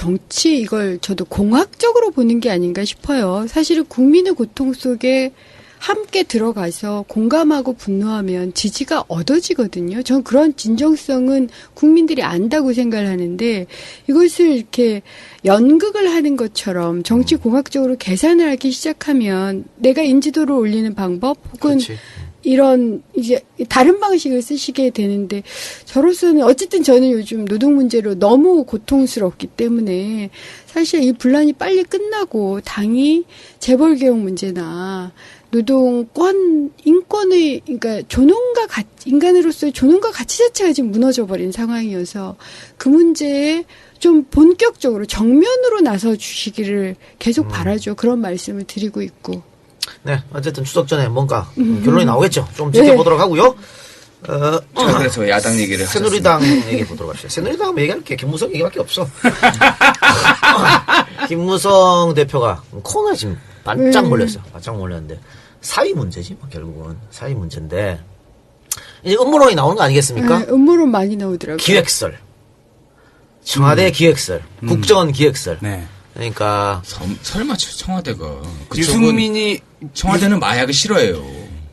B: 이걸 저도 공학적으로 보는 게 아닌가 싶어요. 사실은 국민의 고통 속에 함께 들어가서 공감하고 분노하면 지지가 얻어지거든요. 전 그런 진정성은 국민들이 안다고 생각을 하는데 이것을 이렇게 연극을 하는 것처럼 정치공학적으로 계산을 하기 시작하면 내가 인지도를 올리는 방법 혹은
A: 그렇지.
B: 이런 이제 다른 방식을 쓰시게 되는데 저로서는 어쨌든 저는 요즘 노동 문제로 너무 고통스럽기 때문에 사실 이 분란이 빨리 끝나고 당이 재벌 개혁 문제나 노동권, 인권의, 그러니까 인간으로서의 존엄과 가치 자체가 지금 무너져 버린 상황이어서 그 문제에 좀 본격적으로 정면으로 나서 주시기를 계속 바라죠. 그런 말씀을 드리고 있고.
A: 네, 어쨌든 추석 전에 뭔가 결론이 나오겠죠. 좀 지켜보도록 하고요.
C: 그래서 야당 얘기를
A: 새누리당 얘기 보도록 합시다. 새누리당 얘기할 게 김무성 얘기밖에 없어. 김무성 대표가 코너에 지금 반짝 몰렸어요. 반짝 몰렸는데 사위 문제지, 뭐 결국은 사위 문제인데 이제 음모론이 나오는 거 아니겠습니까?
B: 네, 음모론 많이 나오더라고요.
A: 기획설, 청와대 기획설, 국정원 기획설.
D: 네.
A: 그러니까
C: 설마 청와대가
D: 유승민이
C: 청와대는 마약을 싫어해요.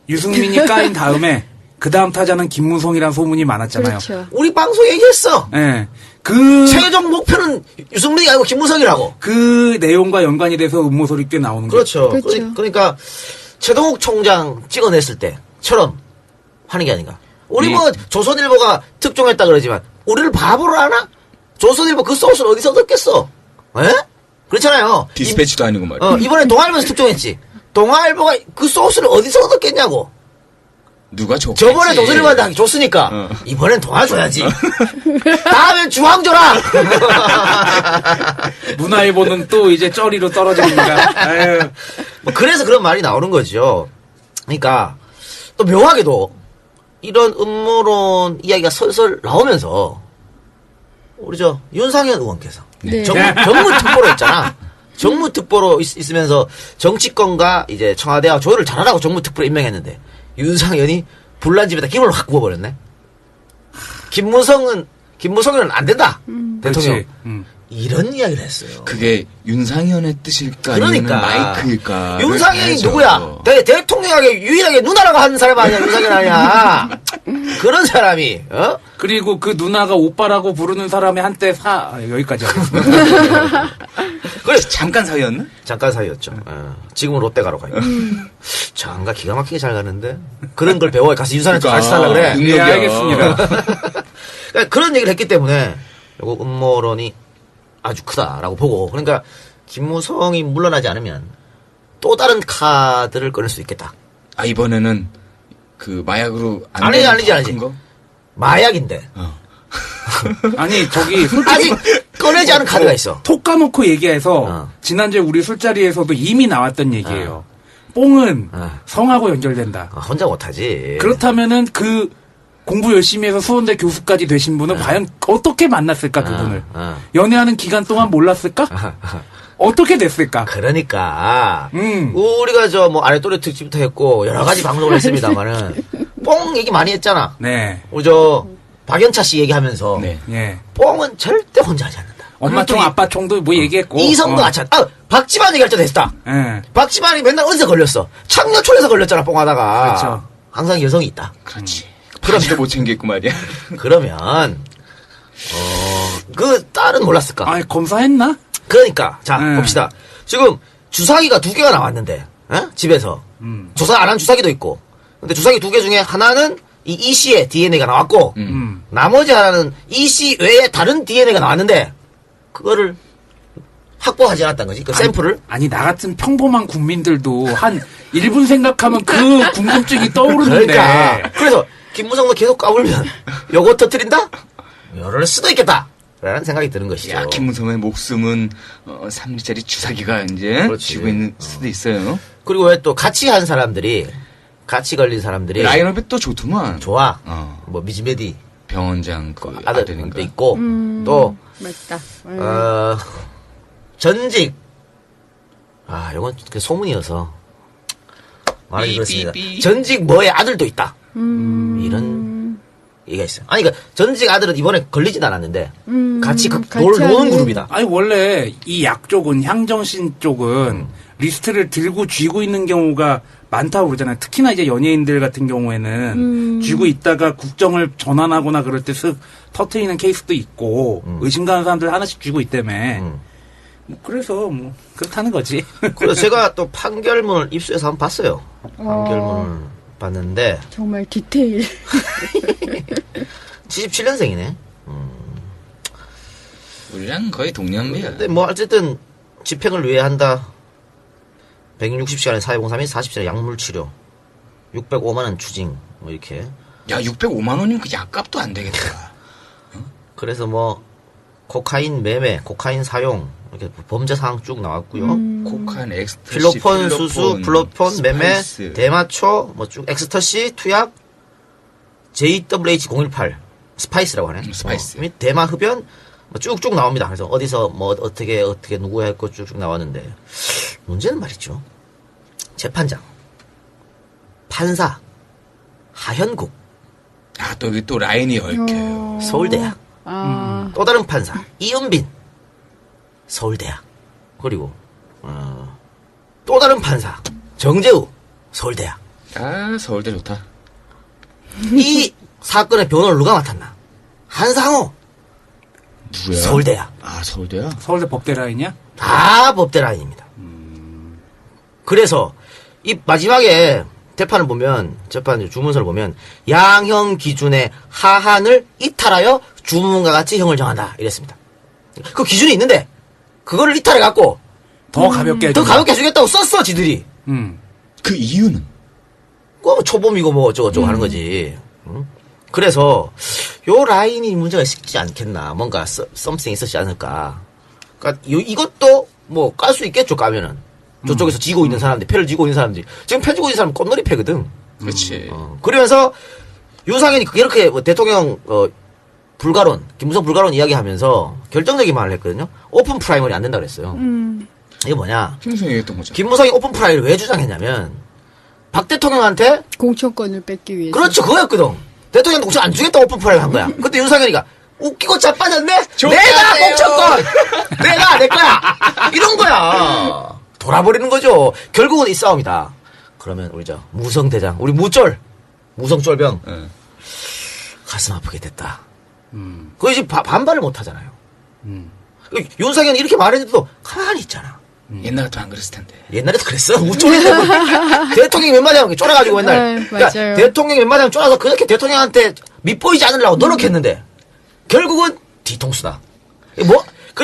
D: 유승민이 까인 다음에 그 다음 타자는 김무성이라는 소문이 많았잖아요.
B: 그렇죠.
A: 우리 방송 얘기했어.
D: 네.
A: 최종 목표는 유승민이 아니고 김무성이라고.
D: 그 내용과 연관이 돼서 음모설이 꽤 나오는 거죠.
A: 그렇죠.
B: 그렇죠.
A: 그러니까 최동욱 총장 찍어냈을 때처럼 하는 게 아닌가. 우리 뭐 조선일보가 특종했다 그러지만 우리를 바보로 하나? 조선일보 그 소스를 어디서 얻었겠어? 에? 그렇잖아요.
C: 디스패치도 아니고 말이야.
A: 이번에 동아일보에서 특종했지. 동아일보가 그 소스를 어디서 얻었겠냐고.
C: 누가 줬겠지.
A: 저번에 조선일보한테 줬으니까 이번엔 동아 줘야지. 다음엔 중앙 줘라.
D: 문화일보는 또 이제 쩌리로 떨어집니다. 아유.
A: 뭐 그래서 그런 말이 나오는 거죠. 그러니까 또 묘하게도 이런 음모론 이야기가 설설 나오면서 우리 윤상현 의원께서
B: 네.
A: 정무특보로 있잖아. 정무특보로 있으면서 정치권과 이제 청와대와 조율을 잘하라고 정무특보로 임명했는데 윤상현이 불난집에다 김을 확 구워버렸네. 김무성은 안 된다. 대통령. 이런 이야기를 했어요.
C: 그게 윤상현의 뜻일까?
A: 그러니까.
C: 아니면 마이크일까?
A: 윤상현이 누구야? 대통령에게 유일하게 누나라고 하는 사람 아니야? 윤상현 아니야? 그런 사람이,
D: 그리고 그 누나가 오빠라고 부르는 사람이 한때 여기까지 하겠습니다.
A: 그래,
C: 잠깐 사이였나?
A: 잠깐 사이였죠. 지금은 롯데가로 가요. 장가 기가 막히게 잘 가는데? 그런 걸 배워야 가서 윤상현 좀 같이 살라 그래.
C: 능력이야.
D: 네, 알겠습니다.
A: 그러니까 그런 얘기를 했기 때문에 이거 음모론이 아주 크다라고 보고 그러니까 김무성이 물러나지 않으면 또 다른 카드를 꺼낼 수 있겠다.
C: 아, 이번에는 그 마약으로
A: 아니지.
C: 거?
A: 마약인데
D: 아니 저기
A: 아직 꺼내지 않은 카드가 있어.
D: 톡 까놓고 얘기해서 지난주에 우리 술자리에서도 이미 나왔던 얘기예요. 뽕은 성하고 연결된다.
A: 혼자 못하지.
D: 그렇다면은 그 공부 열심히 해서 수원대 교수까지 되신 분은 과연 어떻게 만났을까 그분을? 연애하는 기간 동안 몰랐을까? 어떻게 됐을까?
A: 그러니까 우리가 저 뭐 아래또래 특집부터 했고 여러 가지 방송을 했습니다만은 뽕 얘기 많이 했잖아.
D: 네.
A: 우리 저 박연차 씨 얘기하면서
C: 네.
D: 예.
A: 뽕은 절대 혼자 하지 않는다.
D: 엄마 총 아빠 총도 뭐 얘기했고.
A: 이성도 같이 박지만 얘기할 때도 했다.
D: 예.
A: 박지만이 맨날 어디서 걸렸어? 창녀촌에서 걸렸잖아 뽕하다가.
D: 그렇죠.
A: 항상 여성이 있다.
C: 그렇지. 그럼도 못 챙겼고 말이야.
A: 그러면 그 딸은 몰랐을까?
D: 아니 검사했나?
A: 그러니까 자 봅시다. 지금 주사기가 2개가 나왔는데 집에서 조사 안 한 주사기도 있고 근데 주사기 2개 중에 하나는 이 씨의 DNA가 나왔고 나머지 하나는 이 씨 외에 다른 DNA가 나왔는데 그거를 확보하지 않았다는 거지 그 샘플을.
D: 아니 나 같은 평범한 국민들도 한 1분 생각하면 그 궁금증이 떠오르는데.
A: 그러니까 그래서 김무성도 계속 까불면 요거 터뜨린다? 요럴 수도 있겠다 라는 생각이 드는 것이죠.
C: 야, 김무성의 목숨은 3리짜리 주사기가 이제
A: 그렇지.
C: 쥐고 있을 수도 있어요.
A: 그리고 왜 또 같이 한 사람들이 같이 걸린 사람들이
C: 라인업이 또 좋더만.
A: 좋아.
C: 어.
A: 뭐 미즈메디
C: 병원장 그
A: 아들도
C: 아들인가.
A: 있고 또
B: 맞다.
A: 전직 요건 그 소문이어서 말하기 그렇습니다.
C: 삐삐삐.
A: 전직 뭐의 아들도 있다. 이런 얘기가 있어요. 아니 그러니까 전직 아들은 이번에 걸리진 않았는데 같이 노는
B: 하는-
A: 그룹이다.
D: 아니 원래 이 약 쪽은 향정신 쪽은 리스트를 들고 쥐고 있는 경우가 많다고 그러잖아요. 특히나 이제 연예인들 같은 경우에는 쥐고 있다가 국정을 전환하거나 그럴 때 쓱 터트리는 케이스도 있고 의심 가는 사람들 하나씩 쥐고 있다며. 뭐 그래서 뭐 그렇다는 거지.
A: 그래서 제가 또 판결문을 입수해서 한번 봤어요. 판결문을 봤는데
B: 정말 디테일.
A: 77년생이네.
C: 우리랑 거의 동년배야.
A: 근데 뭐 어쨌든 집행을 위해 한다. 160시간의 사회봉사 및 40시간의 약물치료 605만 원 추징 뭐 이렇게.
C: 야, 605만 원이면 그 약값도 안 되겠다.
A: 그래서 뭐 코카인 매매, 코카인 사용 이렇게 범죄 사항 쭉 나왔고요.
C: 코카인, 엑스터시,
A: 필로폰 수수, 플로폰 매매,
C: 스파이스.
A: 대마초 뭐 쭉 엑스터시 투약 JWH018 스파이스라고 하네.
C: 스파이스.
A: 및 대마 흡연 뭐 쭉쭉 나옵니다. 그래서 어디서 뭐 어떻게 누구 했고 쭉쭉 나왔는데 문제는 말이죠. 재판장, 판사, 하현국,
C: 아, 또 여기 또 라인이 얽혀요.
A: 서울대학,
B: 아,
A: 또 다른 판사 이은빈, 서울대학, 그리고 또 다른 판사 정재우, 서울대학.
C: 아, 서울대 좋다.
A: 이 사건의 변호를 누가 맡았나? 한상호,
C: 누구야?
A: 서울대학.
C: 아, 서울대야?
D: 서울대 법대 라인이야?
A: 다 법대 라인입니다. 그래서 이 마지막에 재판을 보면 재판 주문서를 보면 양형 기준의 하한을 이탈하여 주문과 같이 형을 정한다 이랬습니다. 그 기준이 있는데 그거를 이탈해 갖고
D: 더 가볍게
A: 더
D: 해준다.
A: 가볍게 해주겠다고 썼어 지들이.
C: 그 이유는?
A: 뭐 초범이고 뭐 어쩌고 하는 거지. 응? 그래서 요 라인이 문제가 있지 않겠나. 뭔가 썸씽 있었지 않을까. 그러니까 이것도 뭐 깔 수 있겠죠 까면은. 저쪽에서 지고 있는 사람들, 패를 지고 있는 사람들이 지금 패 지고 있는 사람은 꽃놀이 패거든.
C: 그렇지.
A: 그러면서 윤상현이 이렇게 뭐 대통령 불가론, 김무성 불가론 이야기하면서 결정적인 말을 했거든요. 오픈 프라이머리 안 된다 그랬어요. 이게 뭐냐?
C: 김무성이 얘기했던 거죠.
A: 김무성이 오픈 프라이머리를 왜 주장했냐면 박 대통령한테
B: 공천권을 뺏기 위해서.
A: 그렇죠 그거였거든. 대통령 공천 안 주겠다 오픈 프라이머리 한 거야. 그때 윤상현이가 웃기고 자빠졌네. 내가 공천권, 내가 내 거야. 이런 거야. 돌아버리는 거죠. 결국은 이 싸움이다. 그러면 우리 저 무성 대장, 우리 무성 쫄병
C: 네.
A: 가슴 아프게 됐다. 그거 이제 반발을 못 하잖아요. 윤상현이 이렇게 말했는데도 가만히 있잖아.
C: 옛날 같으면 안 그랬을 텐데.
A: 옛날에도 그랬어. 쫄인데 대통령이 웬만하면 하면 쫄아가지고 맨날.
B: 네, 맞아요.
A: 대통령이 웬만하면 쫄아서 그렇게 대통령한테 밑보이지 않으려고 노력했는데 결국은 뒤통수다.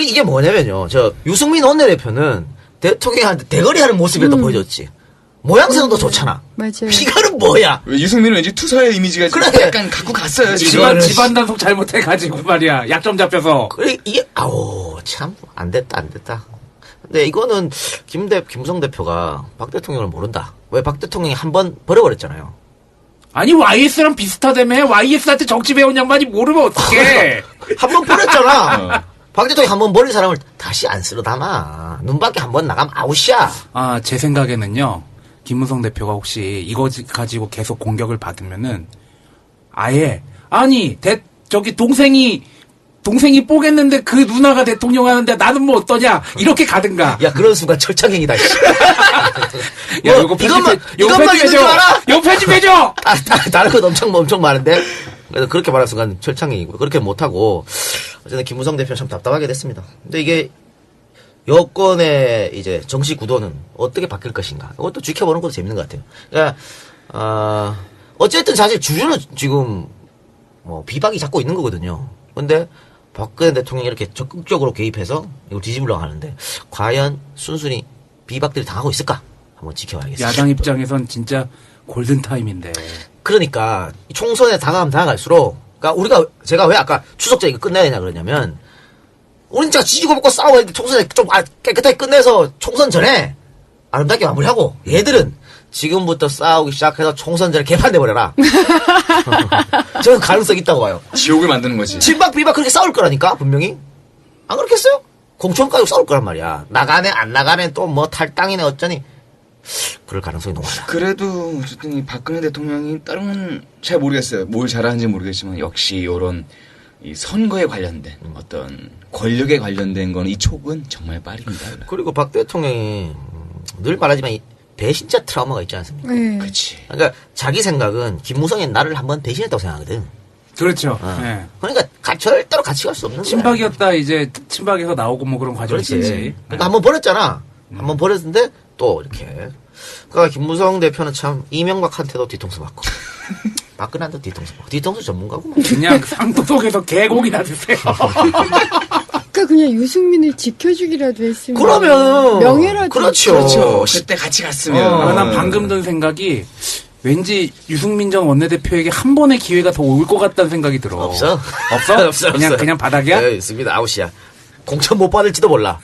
A: 이게 뭐냐면요. 유승민 원내대표는 대통령한테 대거리하는 모습을 또 보여줬지. 모양새도 좋잖아.
B: 맞아요.
A: 이거는 뭐야?
C: 왜 유승민은 왠지 투사의 이미지가 좀
A: 그래.
C: 약간 갖고 갔어요. 지금.
D: 집안 단속 잘못해가지고 말이야. 약점 잡혀서.
A: 그래, 참, 안 됐다. 근데 이거는 김무성 대표가 박 대통령을 모른다. 왜 박 대통령이 한 번 버려버렸잖아요.
D: 아니, YS랑 비슷하다며? YS한테 정치 배운 양반이 모르면 어떡해.
A: 한 번 버렸잖아. 박 대통령이 한 번 버린 사람을 다시 안 쓸어 담아. 눈 밖에 한 번 나가면 아웃이야.
D: 아, 제 생각에는요. 김무성 대표가 혹시 이거 가지고 계속 공격을 받으면은 아예 아니 동생이 뽀겠는데 그 누나가 대통령 하는데 나는 뭐 어떠냐 이렇게 가든가.
A: 야, 그런 순간 철창행이다. 씨.
D: 야,
A: 뭐, 이것만 있는 줄 알아?
D: 이거 편집해줘.
A: 다른 건 엄청 많은데. 그래서 그렇게 말할 순간 철창행이고 그렇게 못하고 어쨌든 김무성 대표는 참 답답하게 됐습니다. 근데 이게 여권의 이제 정치 구도는 어떻게 바뀔 것인가. 이것도 지켜보는 것도 재밌는 것 같아요. 그러니까, 어쨌든 사실 주류는 지금, 비박이 잡고 있는 거거든요. 근데 박근혜 대통령이 이렇게 적극적으로 개입해서 이걸 뒤집으려고 하는데, 과연 순순히 비박들이 당하고 있을까? 한번 지켜봐야겠습니다.
D: 야당 입장에선 진짜 골든타임인데.
A: 그러니까, 총선에 다가갈수록, 그러니까 제가 왜 아까 추석 때 이거 끝내야 되냐 그러냐면, 우린 진짜 지지고 먹고 싸워야 되는데 총선에 좀 깨끗하게 끝내서 총선 전에 아름답게 마무리하고 얘들은 지금부터 싸우기 시작해서 총선 전에 개판돼버려라. 저는 가능성이 있다고 봐요.
C: 지옥을 만드는 거지.
A: 친박 비박 그렇게 싸울 거라니까 분명히. 안 그렇겠어요? 공천까지 싸울 거란 말이야. 나가네 안 나가네 또 뭐 탈당이네 어쩌니. 그럴 가능성이 높아요.
C: 그래도 어쨌든 이 박근혜 대통령이 다른 건 잘 모르겠어요. 뭘 잘하는지 모르겠지만 역시 이런 이 선거에 관련된 어떤 권력에 관련된 거는 이 촉은 정말 빠릅니다.
A: 그리고 박 대통령이 늘 말하지만 이 배신자 트라우마가 있지 않습니까?
B: 네.
C: 그렇지.
A: 그러니까 자기 생각은 김무성이 나를 한번 배신했다고 생각하거든.
D: 그렇죠.
A: 어.
D: 예.
A: 그러니까 절대로 같이 갈 수 없는 거야.
D: 친박이었다 이제 친박에서 나오고 뭐 그런 과정이
A: 그렇지.
D: 있지.
A: 그러니까 한번 버렸잖아. 한번 버렸는데 또 이렇게. 그러니까 김무성 대표는 참 이명박한테도 뒤통수 맞고 박근혜한테도 뒤통수 맞고 뒤통수 전문가고.
D: 그냥 상도동에서 개고기나 드세요.
B: 아까 그냥 유승민을 지켜주기라도 했으면
A: 그러면
B: 명예라도
A: 그렇죠.
C: 그렇죠. 그때 같이 갔으면.
D: 아, 난 방금 든 생각이 왠지 유승민 전 원내대표에게 한 번의 기회가 더 올 것 같다는 생각이 들어.
A: 없어.
D: 없어?
A: 없어.
D: 그냥 바닥이야?
A: 네, 있습니다. 아웃이야. 공천 못 받을지도 몰라.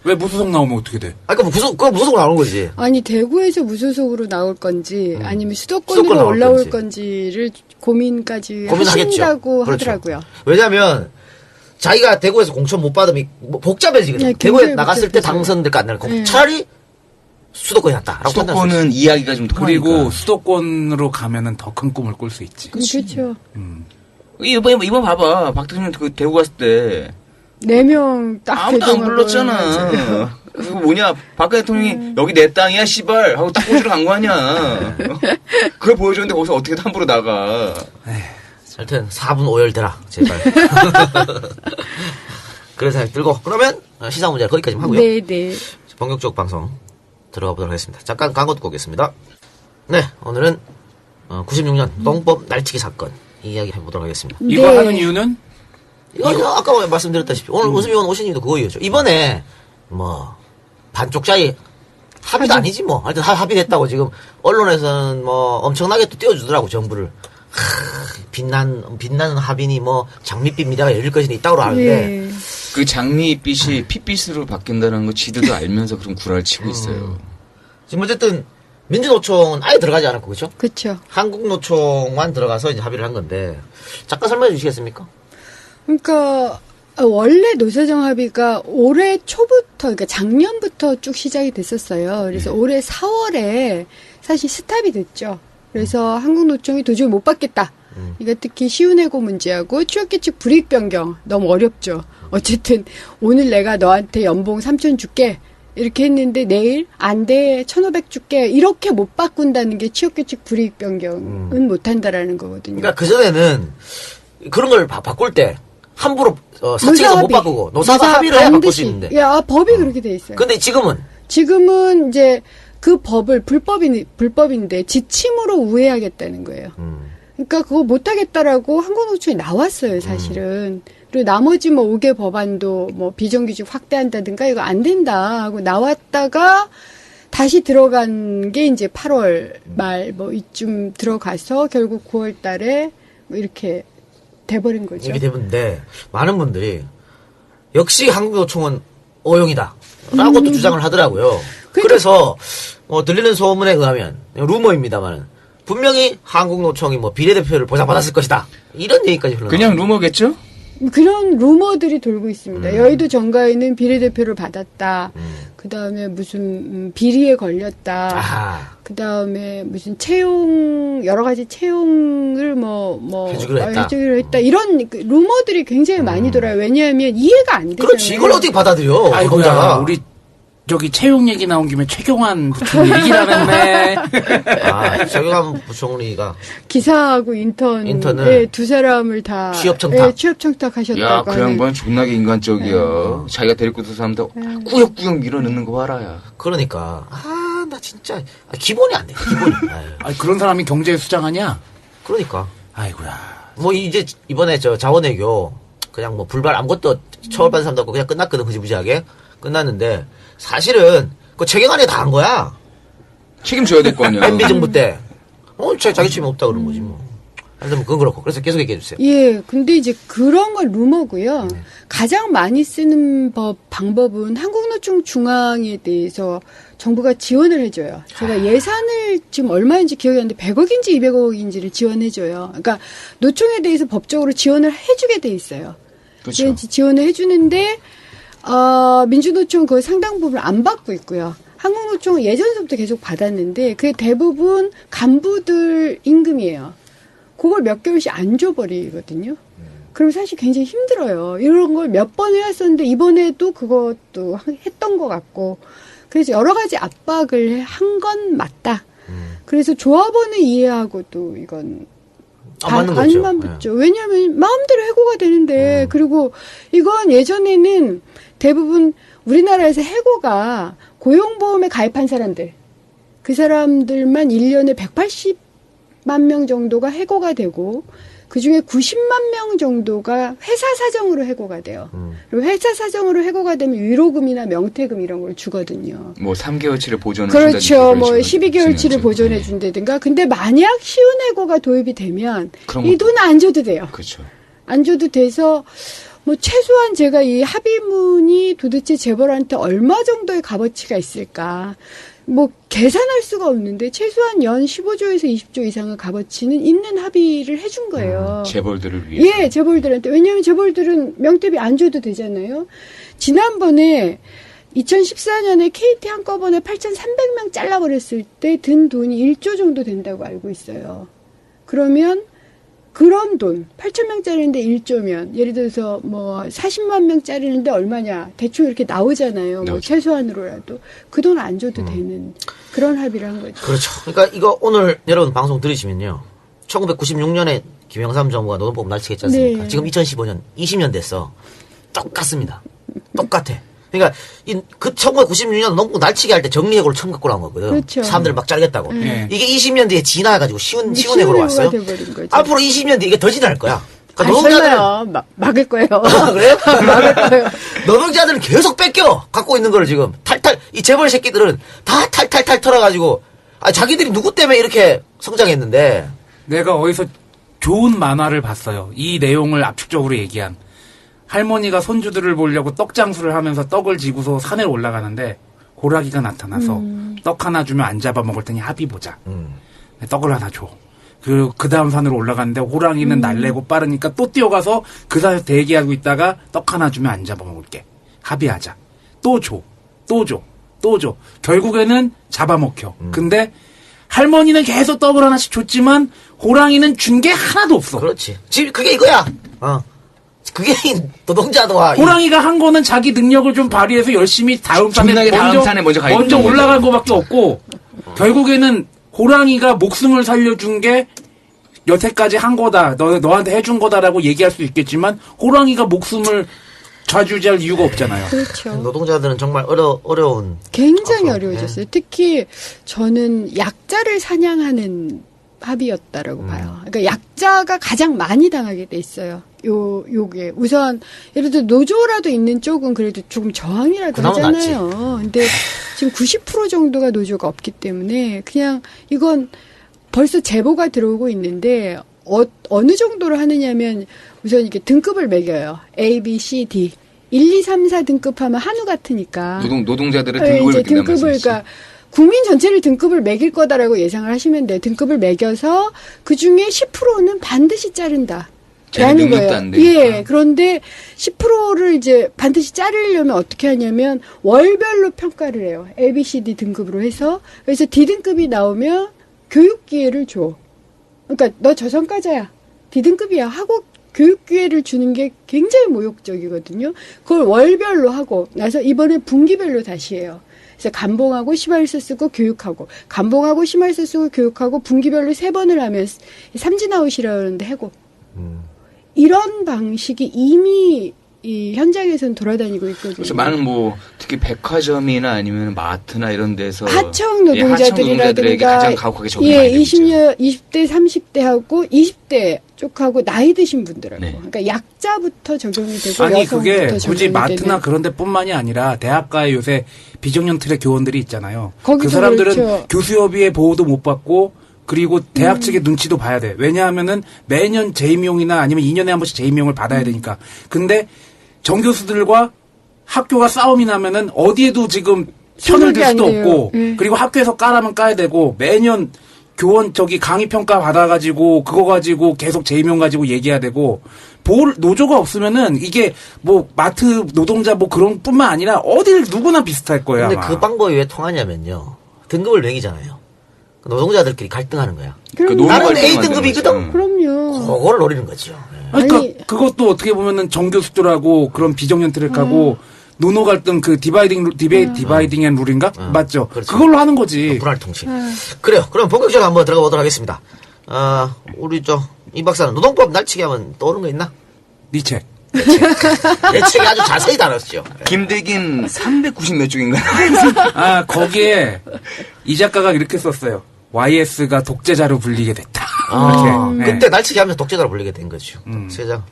D: 왜 무소속 나오면 어떻게 돼?
A: 그거 무소속으로 나오는 거지.
B: 아니 대구에서 무소속으로 나올 건지 아니면
A: 수도권
B: 수도권으로
A: 나올
B: 올라올
A: 건지.
B: 건지를 고민까지
A: 고민하겠죠.
B: 하신다고
A: 그렇죠.
B: 하더라고요.
A: 왜냐면 자기가 대구에서 공천 못 받으면 복잡해지거든.
B: 네,
A: 대구에
B: 굉장히
A: 나갔을 때
B: 복잡해져요.
A: 당선될까 안 될까.
B: 네.
A: 차라리 수도권이 낫다라고 판단할 수 있어요.
C: 수도권은 이야기가 좀 통하니까.
D: 그리고 수도권으로 가면은 더 큰 꿈을 꿀 수 있지.
B: 그렇죠.
C: 이번 봐봐. 박 대통령 그 대구 갔을 때
B: 4명 딱
C: 아무도 안
B: 개정하고
C: 불렀잖아. 그리고 뭐냐, 박 대통령이 여기 내 땅이야, 씨발 하고 딱 꼬주러 간 거 아니야. 그걸 보여줬는데 거기서 어떻게 함부로 나가.
A: 하여튼 4분 오열되라 제발. 그런 생각이 들고 그러면 시사 문제 거기까지만 하고요.
B: 네네.
A: 본격적 방송 들어가 보도록 하겠습니다. 잠깐 광고 듣고 오겠습니다. 네, 오늘은 96년 똥법 날치기 사건 이 이야기 해보도록 하겠습니다.
D: 이거
B: 네.
D: 하는 이유는
A: 이거 아까 말씀드렸다시피 오늘 웃음이 온 오신 이유도 그거였죠. 이번에 뭐 반쪽짜리 합의도 아니지 뭐. 하여튼 합의됐다고 지금 언론에서는 뭐 엄청나게 또 띄워주더라고 정부를. 빛나는 합의니 뭐 장밋빛 미래가 열릴 것이 있다고 하는데
B: 네.
C: 그 장미빛이 핏빛으로 바뀐다는 거 지들도 알면서 그런 구라를 치고 있어요.
A: 지금 어쨌든 민주노총은 아예 들어가지 않았고 그렇죠?
B: 그렇죠.
A: 한국노총만 들어가서 이제 합의를 한 건데 잠깐 설명해 주시겠습니까?
B: 그러니까 원래 노사정 합의가 올해 초부터 그러니까 작년부터 쭉 시작이 됐었어요. 그래서 올해 4월에 사실 스탑이 됐죠. 그래서 한국노총이 도저히 못 받겠다. 이거 특히 시운해고 문제하고 취업계측 불이익 변경 너무 어렵죠. 어쨌든 오늘 내가 너한테 연봉 3천 줄게 이렇게 했는데 내일 안 돼 1,500 줄게 이렇게 못 바꾼다는 게 취업계측 불이익 변경은 못 한다라는 거거든요.
A: 그러니까 그전에는 그런 걸 바꿀 때 함부로 사측에서 못 바꾸고 노사가 합의를 해야 바꿀 수 있는데
B: 야, 법이 그렇게 돼 있어요.
A: 근데 지금은
B: 이제 그 법을 불법인데 지침으로 우회하겠다는 거예요. 그러니까 그거 못하겠다라고 한국노총이 나왔어요, 사실은. 그리고 나머지 뭐 5개 법안도 뭐 비정규직 확대한다든가 이거 안 된다 하고 나왔다가 다시 들어간 게 이제 8월 말 뭐 이쯤 들어가서 결국 9월 달에 뭐 이렇게 돼버린 거죠.
A: 이게 대부분인데 많은 분들이 역시 한국노총은 오용이다 라고 또 주장을 하더라고요. 그래서 뭐 들리는 소문에 의하면 루머입니다만 분명히 한국노총이 뭐 비례대표를 보장받았을 것이다 이런 얘기까지 흘러나와요.
C: 그냥 루머겠죠?
B: 그런 루머들이 돌고 있습니다. 여의도 정가에는 비례대표를 받았다. 그 다음에 무슨 비리에 걸렸다.
A: 아하.
B: 그 다음에 무슨 채용 여러 가지 채용을 해주기로 했다. 이런 그 루머들이 굉장히 많이 돌아요. 왜냐하면 이해가 안 되잖아요.
A: 그렇지. 이걸 어떻게 받아들여?
D: 아이고야,
A: 노동자가.
D: 우리 저기 채용 얘기 나온 김에 최경환 부총 얘기라는데.
A: 최경환 부총리가
B: 기사하고 인턴
A: 인턴을
B: 예, 두 사람을 다
A: 취업 청탁.
B: 예, 취업 청탁하셨다고
C: 야, 그
B: 하는.
C: 양반 존나게 인간적이야. 자기가 데리고 있는 사람들 꾸역꾸역 밀어넣는 거 봐라야.
A: 그러니까 나 진짜 기본이 안 돼. 기본이. 아유,
D: 그런 사람이 경제에 수장하냐?
A: 그러니까
D: 아이고야.
A: 뭐 이제 이번에 저 자원외교 그냥 뭐 불발 아무것도 처벌받은 사람도 없고 그냥 끝났거든. 흐지부지하게 끝났는데 사실은 그 최경환이 다 한 거야.
C: 책임져야 될 거 아니야.
A: MB 정부 때 자기 책임 없다 그런 거지 뭐. 하여튼 뭐 그건 그렇고. 그래서 계속 얘기해 주세요.
B: 예, 근데 이제 그런 건 루머고요. 가장 많이 쓰는 방법은 한국노총 중앙에 대해서 정부가 지원을 해줘요. 제가 예산을 지금 얼마인지 기억이 안 나는데 100억인지 200억인지를 지원해줘요. 그러니까 노총에 대해서 법적으로 지원을 해주게 돼 있어요.
C: 그렇죠.
B: 지원을 해주는데 민주노총 그 상당 부분 안 받고 있고요. 한국노총은 예전부터 계속 받았는데 그게 대부분 간부들 임금이에요. 그걸 몇 개월씩 안 줘버리거든요. 그럼 사실 굉장히 힘들어요. 이런 걸 몇 번 해왔었는데 이번에도 그것도 했던 것 같고 그래서 여러 가지 압박을 한 건 맞다. 그래서 조합원을 이해하고 또 이건
A: 안 맞는 거죠.
B: 안 맞죠. 왜냐하면 마음대로 해고가 되는데 그리고 이건 예전에는 대부분 우리나라에서 해고가 고용보험에 가입한 사람들 그 사람들만 1년에 180만 명 정도가 해고가 되고 그중에 90만 명 정도가 회사 사정으로 해고가 돼요. 그리고 회사 사정으로 해고가 되면 위로금이나 명퇴금 이런 걸 주거든요.
C: 뭐 3개월치를 보존해
B: 그렇죠. 뭐 12개월치를 보존해 준다든가. 근데 만약 쉬운 해고가 도입이 되면 이 돈 안 줘도 돼요.
C: 그렇죠.
B: 안 줘도 돼서 뭐 최소한 제가 이 합의문이 도대체 재벌한테 얼마 정도의 값어치가 있을까? 뭐 계산할 수가 없는데 최소한 연 15조에서 20조 이상의 값어치는 있는 합의를 해준 거예요.
C: 재벌들을 위해서.
B: 예, 재벌들한테. 왜냐하면 재벌들은 명태비 안 줘도 되잖아요. 지난번에 2014년에 KT 한꺼번에 8,300명 잘라버렸을 때 든 돈이 1조 정도 된다고 알고 있어요. 그러면 그런 돈, 8,000명짜리인데 1조면, 예를 들어서 뭐 40만 명짜리인데 얼마냐, 대충 이렇게 나오잖아요. 뭐 최소한으로라도. 그 돈 안 줘도 되는 그런 합의를 한 거죠.
A: 그렇죠. 그러니까 이거 오늘 여러분 방송 들으시면요. 1996년에 김영삼 정부가 노동법 날치겠지 않습니까?
B: 네.
A: 지금 2015년, 20년 됐어. 똑같습니다. 똑같아. 그러니까 그 1996년 노동법 날치기 할 때 정리해고를 처음 갖고 나온 거거든.
B: 그렇죠.
A: 사람들을 막 자르겠다고.
D: 네.
A: 이게 20년 뒤에 진화해가지고 쉬운 해고로 왔어요.
B: 돼버린 거죠.
A: 앞으로 20년 뒤에 이게 더 진화할 거야. 그러니까
B: 설마요. 막을 거예요.
A: 그래요?
B: 막을 거예요.
A: 노동자들은 계속 뺏겨 갖고 있는 거를 지금 탈탈 이 재벌 새끼들은 다 탈탈탈 털어가지고 자기들이 누구 때문에 이렇게 성장했는데
D: 내가 어디서 좋은 만화를 봤어요. 이 내용을 압축적으로 얘기한. 할머니가 손주들을 보려고 떡장수를 하면서 떡을 지고서 산에 올라가는데 호랑이가 나타나서 떡 하나 주면 안 잡아먹을 테니 합의 보자. 떡을 하나 줘. 그 다음 산으로 올라갔는데 호랑이는 날래고 빠르니까 또 뛰어가서 그 산에서 대기하고 있다가 떡 하나 주면 안 잡아먹을게. 합의하자. 또 줘. 또 줘. 또 줘. 결국에는 잡아먹혀. 근데 할머니는 계속 떡을 하나씩 줬지만 호랑이는 준 게 하나도 없어.
A: 그렇지. 지금 그게 이거야. 그게 노동자도와
D: 호랑이가 한 거는 자기 능력을 좀 발휘해서 열심히 다음 산에 먼저 올라간 거밖에 없고 결국에는 호랑이가 목숨을 살려준 게 여태까지 한 거다. 너한테 해준 거다라고 얘기할 수 있겠지만 호랑이가 목숨을 좌지우지할 이유가 없잖아요.
B: 그렇죠.
A: 노동자들은 정말 어려운
B: 굉장히 어려워졌어요. 특히 저는 약자를 사냥하는 합의였다라고 봐요. 그러니까 약자가 가장 많이 당하게 돼 있어요. 요게 우선 예를 들어 노조라도 있는 쪽은 그래도 조금 저항이라도
A: 그나마
B: 하잖아요. 근데 지금 90% 정도가 노조가 없기 때문에 그냥 이건 벌써 제보가 들어오고 있는데 어느 정도로 하느냐면 우선 이렇게 등급을 매겨요. A, B, C, D. 1, 2, 3, 4 등급하면 한우 같으니까.
C: 노동자들의
B: 네,
C: 등급을
B: 이제
C: 매긴다는
B: 등급을
C: 말씀이시죠?
B: 그러니까 국민 전체를 등급을 매길 거다라고 예상을 하시면 돼요. 등급을 매겨서 그 중에 10%는 반드시 자른다.
C: 자기
B: 라는
C: 능력도
B: 거예요.
C: 안 되니까.
B: 예. 그런데 10%를 이제 반드시 자르려면 어떻게 하냐면 월별로 평가를 해요. A, B, C, D 등급으로 해서. 그래서 D 등급이 나오면 교육 기회를 줘. 그러니까 너 저성과자야. D 등급이야 하고 교육 기회를 주는 게 굉장히 모욕적이거든요. 그걸 월별로 하고 나서 이번에 분기별로 다시 해요. 그래서 감봉하고 심할서 쓰고 교육하고 감봉하고 심할서 쓰고 교육하고 분기별로 3번을 하면 삼진아웃이라는데 해고. 이런 방식이 이미 이 현장에서는 돌아다니고 있거든요.
C: 그래서 많은 특히 백화점이나 아니면 마트나 이런 데서
B: 하청
C: 하청 노동자들에게
B: 노동자들이라든가
C: 가장 가혹하게 적용이 많이 되고 있죠.
B: 20대, 30대하고 20대 쪽하고 나이 드신 분들하고
C: 네.
B: 그러니까 약자부터 적용이 되고
D: 아니
B: 여성부터
D: 그게
B: 적용이
D: 굳이 마트나
B: 되는.
D: 그런 데뿐만이 아니라 대학가에 요새 비정년 트랙 교원들이 있잖아요.
B: 거기도
D: 그 사람들은
B: 그렇죠.
D: 교수협의회 보호도 못 받고 그리고 대학 측의 눈치도 봐야 돼. 왜냐하면은 매년 재임용이나 아니면 2년에 한 번씩 재임용을 받아야 되니까. 근데 정교수들과 학교가 싸움이 나면은 어디에도 지금 편을 들
B: 소속이 안
D: 수도
B: 돼요.
D: 없고
B: 네.
D: 그리고 학교에서 까라면 까야 되고 매년 교원 강의 평가 받아가지고 그거 가지고 계속 재임용 가지고 얘기해야 되고 노조가 없으면은 이게 마트 노동자 그런 뿐만 아니라 어딜 누구나 비슷할 거예요.
A: 근데
D: 아마.
A: 그 방법이 왜 통하냐면요. 등급을 매기잖아요. 노동자들끼리 갈등하는 거야.
B: 그럼요.
A: 나는
C: 노무가
A: A
C: 만드는
A: 등급이거든.
C: 거죠.
B: 그럼요.
A: 그거를 노리는 거죠. 네.
D: 아니,
B: 아니-
D: 그것도 어떻게 보면은 정교수들하고 그런 비정년 트랙하고 노노 갈등 그 디바이딩 앤 룰인가? 맞죠?
A: 그렇지.
D: 그걸로 하는 거지.
A: 분할 통신. 그래요. 그럼 본격적으로 한번 들어가 보도록 하겠습니다. 우리 이 박사는 노동법 날치기 하면 떠오르는 거 있나?
D: 네 책.
A: 내 책에 아주 자세히 다뤘죠.
C: 김대긴 390몇 쪽인가요?
D: 거기에 이 작가가 이렇게 썼어요. YS가 독재자로 불리게 됐다. 이렇게. 네.
A: 그때 날치기 하면서 독재자로 불리게 된 거죠. 세상.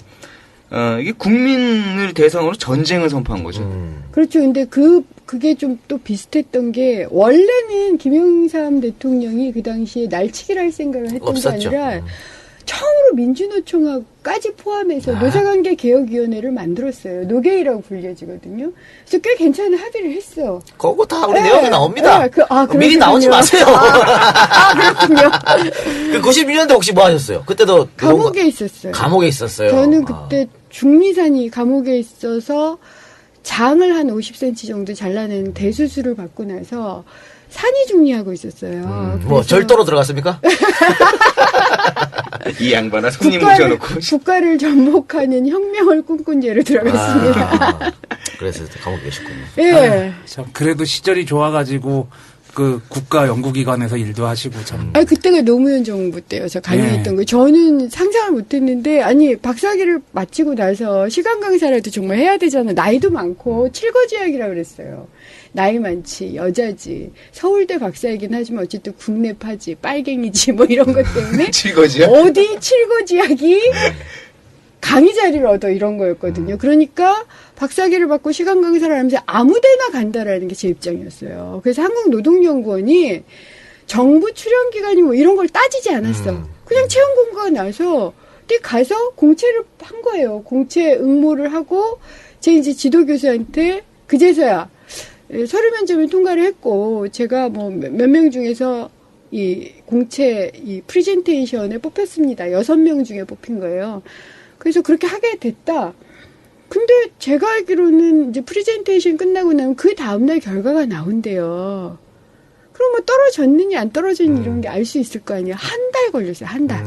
C: 이게 국민을 대상으로 전쟁을 선포한 거죠.
B: 그렇죠. 근데 그게 좀 또 비슷했던 게 원래는 김영삼 대통령이 그 당시에 날치기를 할 생각을 했던
A: 없었죠.
B: 게 아니라 처음으로 민주노총까지 포함해서 노사관계 개혁위원회를 만들었어요. 노개이라고 불려지거든요. 그래서 꽤 괜찮은 합의를 했어.
A: 그거 다 우리
B: 네.
A: 내용에 나옵니다.
B: 네,
A: 미리
B: 그렇군요.
A: 나오지 마세요.
B: 그렇군요.
A: 그 92년대 혹시 뭐 하셨어요? 그때도
B: 감옥에 있었어요.
A: 감옥에 있었어요.
B: 저는 그때 중미산이 감옥에 있어서 장을 한 50cm 정도 잘라낸 대수술을 받고 나서 산이 중리하고 있었어요.
A: 뭐
B: 그래서
A: 절도로 들어갔습니까?
C: 이 양반아 손님 모셔놓고.
B: 국가를 전복하는 혁명을 꿈꾼 죄로 들어갔습니다.
A: 그래서 감옥에 계셨군요.
B: 예.
D: 참 그래도 시절이 좋아가지고 그 국가 연구기관에서 일도 하시고 참.
B: 그때가 노무현 정부 때요. 저 강의했던 거. 저는 상상을 못했는데, 박사학위를 마치고 나서 시간 강사라도 정말 해야 되잖아. 나이도 많고, 칠거지학이라고 그랬어요. 나이 많지, 여자지, 서울대 박사이긴 하지만 어쨌든 국내파지, 빨갱이지, 이런 것 때문에.
C: 칠거지요?
B: 어디 칠거지학이 강의 자리를 얻어 이런 거였거든요. 그러니까 박사학위를 받고 시간 강사를 하면서 아무데나 간다라는 게 제 입장이었어요. 그래서 한국노동연구원이 정부 출연기관이 이런 걸 따지지 않았어. 그냥 채용 공고가 나서 가서 공채를 한 거예요. 공채 응모를 하고 제 이제 지도교수한테 그제서야 서류 면접을 통과를 했고 제가 몇 명 중에서 이 공채 이 프리젠테이션에 뽑혔습니다. 6명 중에 뽑힌 거예요. 그래서 그렇게 하게 됐다. 근데 제가 알기로는 이제 프리젠테이션 끝나고 나면 그 다음날 결과가 나온대요. 그럼 떨어졌느냐 안 떨어졌느냐 이런 게 알 수 있을 거 아니에요. 한 달 걸렸어요. 한 달.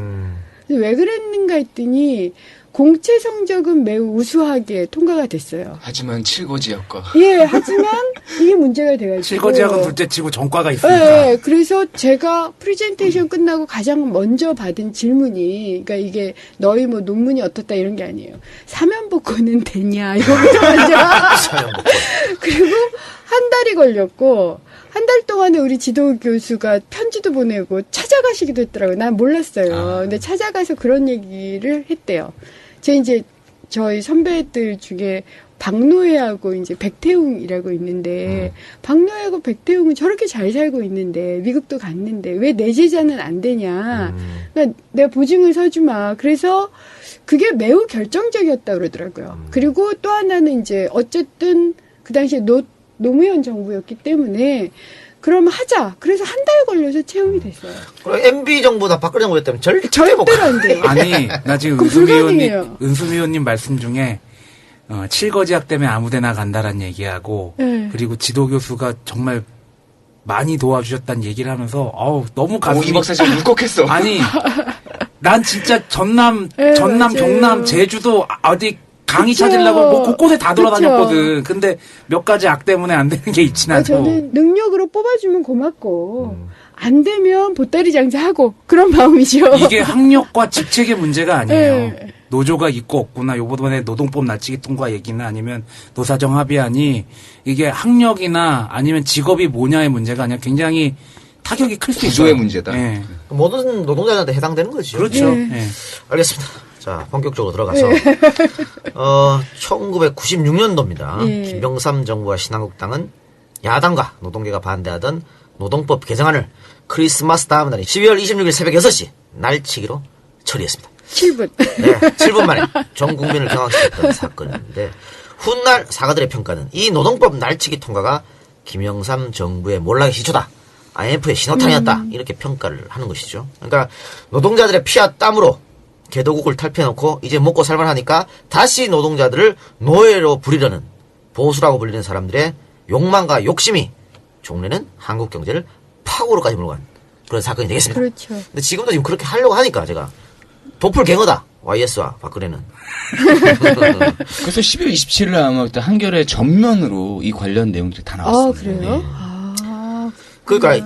B: 그래서 왜 그랬는가 했더니 공채 성적은 매우 우수하게 통과가 됐어요.
C: 하지만 칠거지역과.
B: 예, 하지만 이게 문제가 돼가지고.
D: 칠거지학은 둘째치고 전과가 있으니까.
B: 예, 그래서 제가 프리젠테이션 끝나고 가장 먼저 받은 질문이, 그러니까 이게 너희 논문이 어떻다 이런 게 아니에요. 사면복권은 됐냐 이거부터 먼저. 그리고 한 달이 걸렸고 한 달 동안에 우리 지도 교수가 편지도 보내고 찾아가시기도 했더라고요. 난 몰랐어요. 근데 찾아가서 그런 얘기를 했대요. 제 이제 저희 선배들 중에 박노해하고 이제 백태웅이라고 있는데 박노해하고 백태웅은 저렇게 잘 살고 있는데 미국도 갔는데 왜 내 제자는 안 되냐. 그러니까 내가 보증을 서주마. 그래서 그게 매우 결정적이었다 그러더라고요. 그리고 또 하나는 이제 어쨌든 그 당시에 노무현 정부였기 때문에 그럼 하자. 그래서 한 달 걸려서 채용이 됐어요.
A: 그리고 MB 정부나 박근혜 정부였다면 절대 못
B: 절대로 안 돼요.
D: 아니, 나 지금
B: 그거 불가능해요.
D: 은수미 의원님 말씀 중에, 칠거지학 때문에 아무데나 간다란 얘기하고,
B: 네.
D: 그리고 지도교수가 정말 많이 도와주셨다는 얘기를 하면서, 너무 가슴이.
C: 이 박사 지금 울컥했어.
D: 아니, 난 진짜 전남,
B: 네, 맞아요.
D: 경남, 제주도, 어디 강의
B: 그쵸.
D: 찾으려고 뭐 곳곳에 다
B: 그쵸.
D: 돌아다녔거든. 근데 몇 가지 악 때문에 안 되는 게 있진 않고.
B: 저는 능력으로 뽑아주면 고맙고 안 되면 보따리 장사하고 그런 마음이죠.
D: 이게 학력과 직책의 문제가 아니에요.
B: 네.
D: 노조가 있고 없구나. 요번에 노동법 날치기 통과 얘기나 아니면 노사정 합의안이 이게 학력이나 아니면 직업이 뭐냐의 문제가 아니라 굉장히 타격이 클 수 있어요.
C: 구조의 문제다.
D: 예.
A: 모든 노동자들한테 해당되는 거죠.
D: 그렇죠.
B: 네.
D: 예.
A: 알겠습니다. 자, 본격적으로 들어가서 1996년도입니다.
B: 예.
A: 김영삼 정부와 신한국당은 야당과 노동계가 반대하던 노동법 개정안을 크리스마스 다음 날인 12월 26일 새벽 6시 날치기로 처리했습니다.
B: 7분.
A: 네, 7분 만에 전 국민을 경악시켰던 사건인데 훗날 사가들의 평가는 이 노동법 날치기 통과가 김영삼 정부의 몰락의 시초다. IMF의 신호탄이었다. 이렇게 평가를 하는 것이죠. 그러니까 노동자들의 피와 땀으로 개도국을 탈피해놓고 이제 먹고 살만하니까 다시 노동자들을 노예로 부리려는 보수라고 불리는 사람들의 욕망과 욕심이 종래는 한국 경제를 파고로까지 몰고 간 그런 사건이 되겠습니다.
B: 그렇죠.
A: 근데 지금도 지금 그렇게 하려고 하니까 제가 도플갱어다. YS와 박근혜는.
C: 그래서 12월 27일 아마 그때 한겨레 전면으로 이 관련 내용들이 다
B: 아,
C: 나왔습니다.
B: 그래요?
C: 네.
B: 아,
A: 그러니까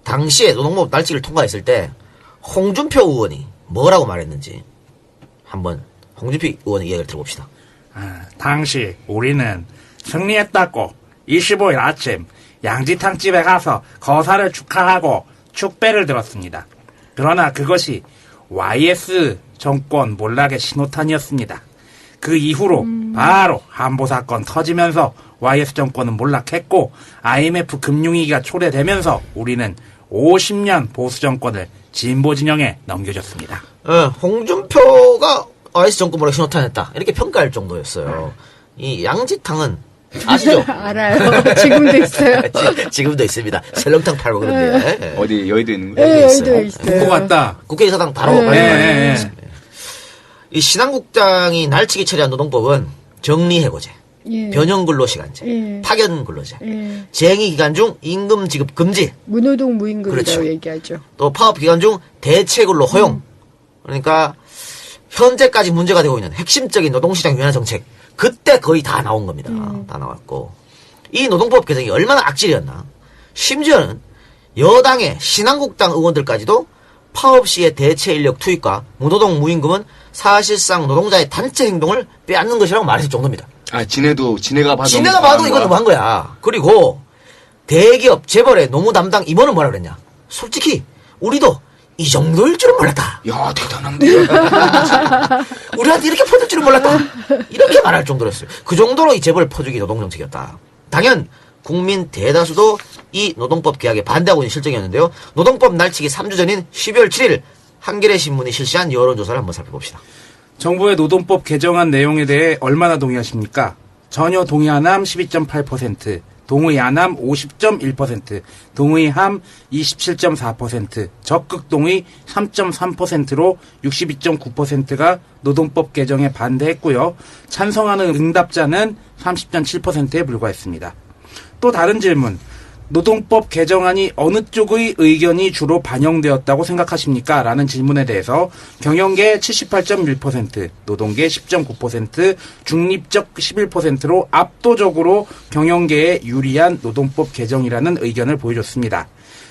A: 당시에 노동법 날치기를 통과했을 때 홍준표 의원이 뭐라고 말했는지 한번 홍준표 의원의 이야기를 들어봅시다.
D: 당시 우리는 승리했다고 25일 아침 양지탕집에 가서 거사를 축하하고 축배를 들었습니다. 그러나 그것이 YS 정권 몰락의 신호탄이었습니다. 그 이후로 바로 한보사건 터지면서 YS 정권은 몰락했고 IMF 금융위기가 초래되면서 우리는 50년 보수 정권을 진보 진영에 넘겨줬습니다.
A: 홍준표가 YS 정권 몰락 신호탄이었다. 이렇게 평가할 정도였어요. 이 양지탕은 아시죠?
B: 알아요. 지금도 있어요.
A: 지금도 있습니다. 설렁탕 팔고 그런데.
C: 어디 여의도 있는 거예요?
B: 네,
A: 있어요.
B: 여기도 있어요.
D: 듣고 왔다.
A: 국회의사당 바로
B: 네.
A: 말씀하셨습니다. 이 신한국당이 날치기 처리한 노동법은 정리해고제,
B: 예.
A: 변형근로시간제,
B: 예.
A: 파견근로제,
B: 예.
A: 쟁의기간 중 임금 지급 금지,
B: 무노동 무임금이라고
A: 그렇죠.
B: 얘기하죠.
A: 또 파업기간 중 대체근로 허용. 그러니까 현재까지 문제가 되고 있는 핵심적인 노동시장 유연화 정책, 그때 거의 다 나온 겁니다. 다 나왔고 이 노동법 개정이 얼마나 악질이었나. 심지어는 여당의 신한국당 의원들까지도 파업 시의 대체 인력 투입과 무노동 무임금은 사실상 노동자의 단체 행동을 빼앗는 것이라고 말했을 정도입니다.
C: 지네가 봐도
A: 지네가 봐도 이건 너무한 거야. 그리고 대기업 재벌의 노무 담당 임원은 뭐라 그랬냐. 솔직히 우리도 이 정도일 줄은 몰랐다.
C: 야, 대단한데.
A: 우리한테 이렇게 퍼질 줄은 몰랐다. 이렇게 말할 정도였어요. 그 정도로 이 재벌 퍼주기 노동정책이었다. 당연 국민 대다수도 이 노동법 개혁에 반대하고 있는 실정이었는데요. 노동법 날치기 3주 전인 12월 7일 한겨레 신문이 실시한 여론조사를 한번 살펴봅시다.
D: 정부의 노동법 개정안 내용에 대해 얼마나 동의하십니까? 전혀 동의하남 12.8%, 동의하남 50.1%, 동의함 27.4%, 적극 동의 3.3%로 62.9%가 노동법 개정에 반대했고요. 찬성하는 응답자는 30.7%에 불과했습니다. 또 다른 질문. 노동법 개정안이 어느 쪽의 의견이 주로 반영되었다고 생각하십니까? 라는 질문에 대해서 경영계 78.1%, 노동계 10.9%, 중립적 11%로 압도적으로 경영계에 유리한 노동법 개정이라는 의견을 보여줬습니다.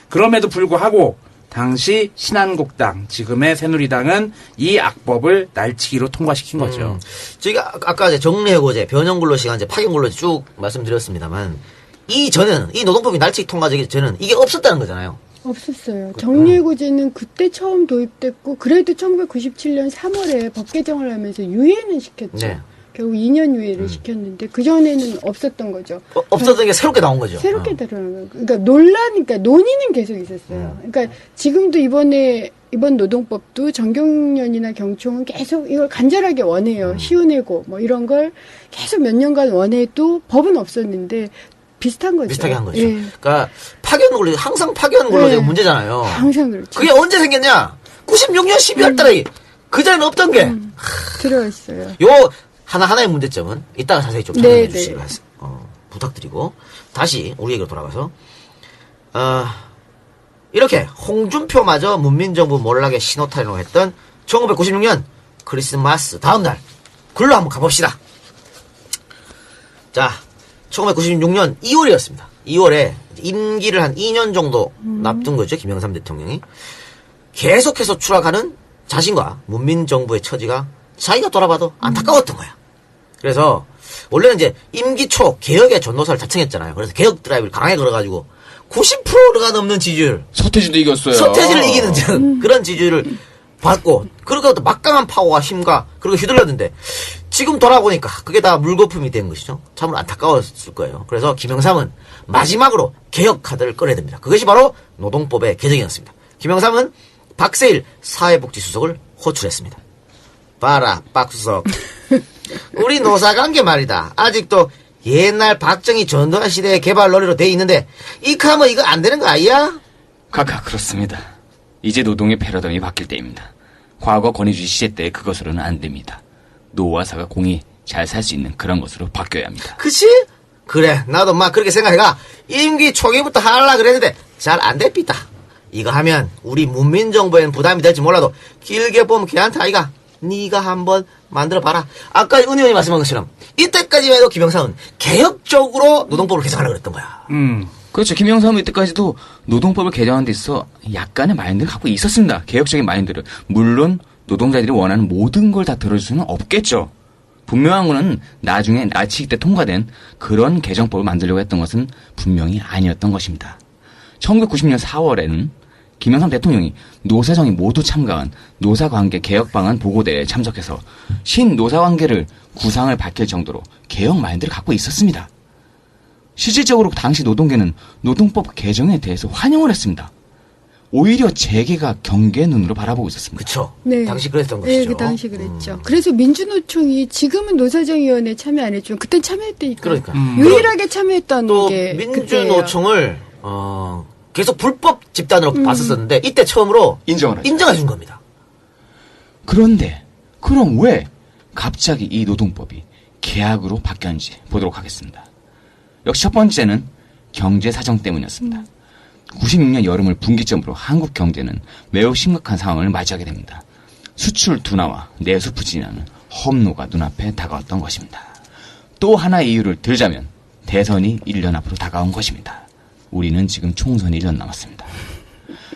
D: 그럼에도 불구하고 당시 신한국당, 지금의 새누리당은 이 악법을 날치기로 통과시킨 거죠.
A: 저희가 아까 이제 정리해고제, 변형근로시간제, 파견근로제 쭉 말씀드렸습니다만 이전에는, 이 노동법이 날치기 통과되기 전에는 이게 없었다는 거잖아요.
B: 없었어요. 정리해고제는 그때 처음 도입됐고 그래도 1997년 3월에 법 개정을 하면서 유예는 시켰죠.
A: 네.
B: 결국 2년 유예를 시켰는데 그 전에는 없었던 거죠.
A: 없었던 게 새롭게 나온 거죠.
B: 새롭게 들어오는 거예요. 그러니까 그러니까 논의는 계속 있었어요. 그러니까 지금도 이번 노동법도 정경련이나 경총은 계속 이걸 간절하게 원해요. 시운해고 뭐 이런 걸 계속 몇 년간 원해도 법은 없었는데 비슷한 거죠.
A: 비슷하게 한 거죠.
B: 예.
A: 그러니까 파견 근로제, 항상 파견 근로제가
B: 네.
A: 문제잖아요.
B: 항상 그렇죠.
A: 그게 언제 생겼냐? 96년 12월 달에 그전에는 없던 게.
B: 들어있어요.
A: 요 하나하나의 문제점은 이따가 자세히 좀
B: 네,
A: 설명해
B: 네.
A: 주시기 부탁드리고 다시 우리 얘기로 돌아가서 이렇게 홍준표마저 문민정부 몰락의 신호탄이라고 했던 1996년 크리스마스 다음 날 글로 한번 가봅시다. 자, 1996년 2월이었습니다. 2월에 임기를 한 2년 정도 납둔 거죠. 김영삼 대통령이. 계속해서 추락하는 자신과 문민정부의 처지가 자기가 돌아봐도 안타까웠던 거야. 그래서 원래는 이제 임기 초 개혁의 전도사를 자청했잖아요. 그래서 개혁 드라이브를 강하게 걸어가지고 90%가 넘는 지지율,
C: 서태지도 이겼어요.
A: 서태지를 이기는 그런 지지율을 받고, 그리고 또 막강한 파워와 힘과 그리고 휘둘렀는데 지금 돌아보니까 그게 다 물거품이 된 것이죠. 참으로 안타까웠을 거예요. 그래서 김영삼은 마지막으로 개혁 카드를 꺼내야 됩니다. 그것이 바로 노동법의 개정이었습니다. 김영삼은 박세일 사회복지수석을 호출했습니다. 봐라, 박수석. 우리 노사관계 말이다. 아직도 옛날 박정희 전두환 시대의 개발 논리로 돼 있는데 이카면 이거 안 되는 거 아니야?
C: 각하 그렇습니다. 이제 노동의 패러다임이 바뀔 때입니다. 과거 권위주의 시대 때 그것으로는 안 됩니다. 노와 사가 공이 잘 살 수 있는 그런 것으로 바뀌어야 합니다.
A: 그치? 그래, 나도 막 그렇게 생각해가 임기 초기부터 하려고 그랬는데 잘 안 됐비다. 이거 하면 우리 문민정부에는 부담이 될지 몰라도 길게 보면 걔한테 아이가 네가 한번 만들어봐라. 아까 은 의원이 말씀한 것처럼 이때까지만 해도 김영삼은 개혁적으로 노동법을 개정하려고 그랬던 거야.
C: 그렇죠. 김영삼은 이때까지도 노동법을 개정하는 데 있어 약간의 마인드를 갖고 있었습니다. 개혁적인 마인드를. 물론 노동자들이 원하는 모든 걸 다 들어줄 수는 없겠죠. 분명한 거는 나중에 나치기 때 통과된 그런 개정법을 만들려고 했던 것은 분명히 아니었던 것입니다. 1990년 4월에는 김영삼 대통령이 노사정이 모두 참가한 노사관계 개혁방안 보고대회에 참석해서 신노사관계를 구상을 밝힐 정도로 개혁 마인드를 갖고 있었습니다. 실질적으로 당시 노동계는 노동법 개정에 대해서 환영을 했습니다. 오히려 재계가 경계의 눈으로 바라보고 있었습니다.
A: 그쵸?
B: 네.
A: 당시 그랬던
B: 네,
A: 것이죠.
B: 그 당시 그랬죠. 그래서 민주노총이 지금은 노사정위원회 참여 안 했지만 그땐 참여했다니까.
A: 그러니까.
B: 유일하게 참여했던
A: 또
B: 게
A: 민주노총을 계속 불법 집단으로 봤었었는데 이때 처음으로
C: 인정을 하죠.
A: 인정해 준 겁니다.
C: 그런데 그럼 왜 갑자기 이 노동법이 계약으로 바뀌었는지 보도록 하겠습니다. 역시 첫 번째는 경제 사정 때문이었습니다. 96년 여름을 분기점으로 한국 경제는 매우 심각한 상황을 맞이하게 됩니다. 수출 둔화와 내수 부진이라는 험로가 눈앞에 다가왔던 것입니다. 또 하나의 이유를 들자면 대선이 1년 앞으로 다가온 것입니다. 우리는 지금 총선이 1년 남았습니다.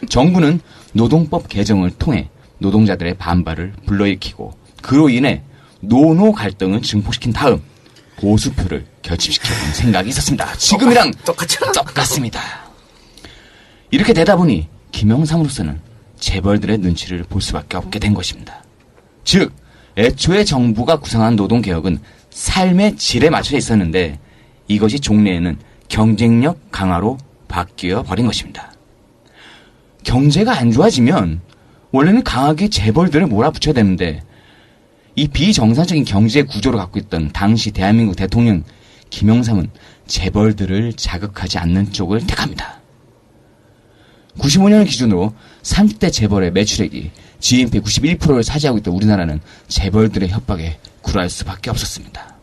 C: 정부는 노동법 개정을 통해 노동자들의 반발을 불러일으키고 그로 인해 노노 갈등을 증폭시킨 다음 보수표를 결집시키는 생각이 있었습니다. 지금이랑 똑같습니다. 이렇게 되다 보니 김영삼으로서는 재벌들의 눈치를 볼 수밖에 없게 된 것입니다. 즉 애초에 정부가 구상한 노동개혁은 삶의 질에 맞춰져 있었는데 이것이 종래에는 경쟁력 강화로 바뀌어 버린 것입니다. 경제가 안 좋아지면 원래는 강하게 재벌들을 몰아붙여야 되는데 이 비정상적인 경제 구조를 갖고 있던 당시 대한민국 대통령 김영삼은 재벌들을 자극하지 않는 쪽을 택합니다. 95년을 기준으로 30대 재벌의 매출액이 GNP 91%를 차지하고 있던 우리나라는 재벌들의 협박에 굴할 수밖에 없었습니다.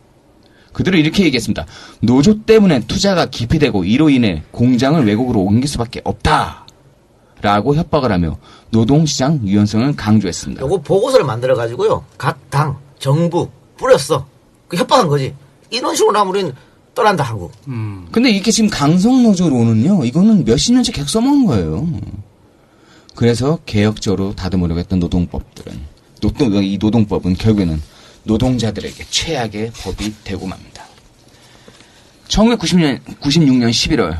C: 그들은 이렇게 얘기했습니다. 노조 때문에 투자가 기피되고 이로 인해 공장을 외국으로 옮길 수밖에 없다. 라고 협박을 하며 노동시장 유연성을 강조했습니다.
A: 요거 보고서를 만들어가지고요. 각 당, 정부 뿌렸어. 그 협박한 거지. 이런 식으로 하면 우리는 떠난다, 한국.
C: 근데 이게 지금 강성노조로는요, 이거는 몇십 년째 계속 써먹는 거예요. 그래서 개혁적으로 다듬으려고 했던 노동법들은, 이 노동법은 결국에는 노동자들에게 최악의 법이 되고 맙니다. 1996년 11월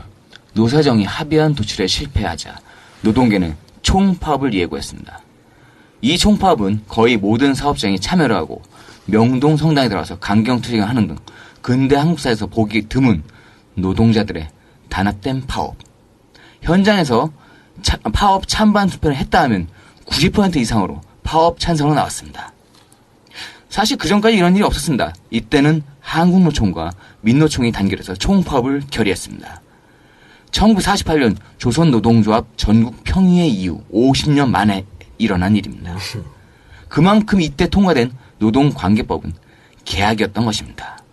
C: 노사정이 합의안 도출에 실패하자 노동계는 총파업을 예고했습니다. 이 총파업은 거의 모든 사업장이 참여를 하고 명동 성당에 들어가서 강경투쟁을 하는 등 근대 한국사에서 보기 드문 노동자들의 단합된 파업. 현장에서 파업 찬반 투표를 했다 하면 90% 이상으로 파업 찬성으로 나왔습니다. 사실 그전까지 이런 일이 없었습니다. 이때는 한국노총과 민노총이 단결해서 총파업을 결의했습니다. 1948년 조선노동조합 전국 평의회 이후 50년 만에 일어난 일입니다. 그만큼 이때 통과된 노동관계법은 계약이었던 것입니다.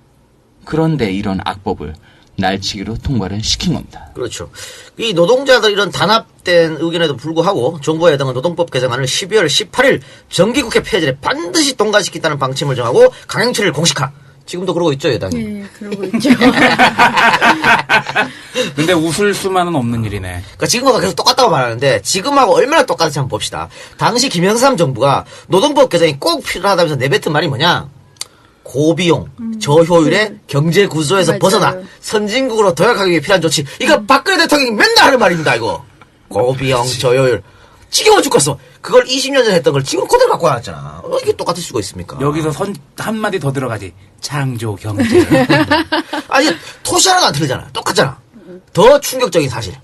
C: 그런데 이런 악법을 날치기로 통과를 시킨 겁니다.
A: 그렇죠. 이 노동자들 이런 단합된 의견에도 불구하고 정부와 여당은 노동법 개정안을 12월 18일 정기국회 폐지에 반드시 통과시키겠다는 방침을 정하고 강행처리를 공식화. 지금도 그러고 있죠, 여당이.
B: 네, 그러고 있죠.
D: 근데 웃을 수만은 없는 일이네.
A: 그러니까 지금과 계속 똑같다고 말하는데 지금하고 얼마나 똑같은지 한번 봅시다. 당시 김영삼 정부가 노동법 개정이 꼭 필요하다면서 내뱉은 말이 뭐냐? 고비용, 저효율의 경제 구조에서
B: 맞아요.
A: 벗어나 선진국으로 도약하기 위해 필요한 조치. 이거 박근혜 대통령이 맨날 하는 말입니다, 이거. 고비용, 저효율. 지겨워 죽겠어. 그걸 20년 전에 했던 걸 지금 그대로 갖고 와놨잖아. 이게 똑같을 수가 있습니까?
D: 여기서 한마디 더 들어가지. 창조 경제.
A: 아니, 토시 하나도 안 틀리잖아. 똑같잖아. 더 충격적인 사실.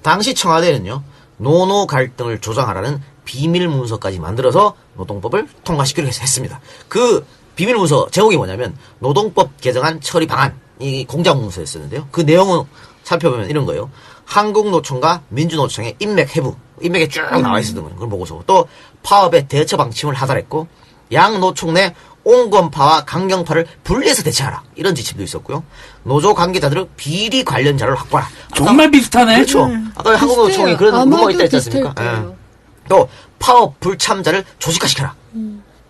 A: 당시 청와대는요, 노노 갈등을 조장하라는 비밀 문서까지 만들어서 노동법을 통과시키기로 했습니다. 그 비밀 문서 제목이 뭐냐면 노동법 개정안 처리 방안. 이 공작 문서였었는데요. 그 내용을 살펴보면 이런 거예요. 한국노총과 민주노총의 인맥 해부. 인맥에 쭉 나와 있었던 거예요. 그걸 보고서. 또 파업의 대처 방침을 하달했고 양 노총 내 온건파와 강경파를 분리해서 대처하라. 이런 지침도 있었고요. 노조 관계자들의 비리 관련 자료를 확보하라.
D: 정말 비슷하네.
A: 그렇죠. 아까 한국노총이 그런
B: 아마도
A: 루머가 있다 했지
B: 비슷할
A: 않습니까?
B: 거예요.
A: 예. 또 파업 불참자를 조직화시켜라.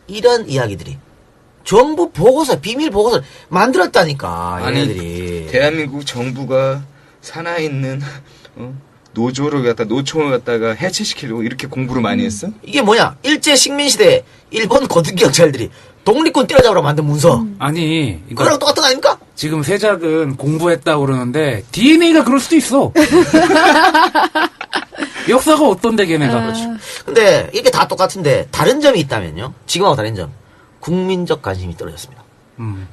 A: 이런 이야기들이 정부 보고서, 비밀 보고서 만들었다니까. 얘네들이.
C: 대한민국 정부가 살아있는 노조를 갖다 노총을 갖다가 해체시키려고 이렇게 공부를 많이 했어?
A: 이게 뭐냐? 일제 식민시대 일본 고등 경찰들이 독립군 때려잡으러 만든 문서.
D: 아니, 그러니까
A: 그거랑 똑같은 거 아닙니까?
D: 지금 세작은 공부했다고 그러는데 DNA가 그럴 수도 있어. 역사가 어떤데 걔네가.
A: 근데 이게 다 똑같은데 다른 점이 있다면요. 지금하고 다른 점. 국민적 관심이 떨어졌습니다.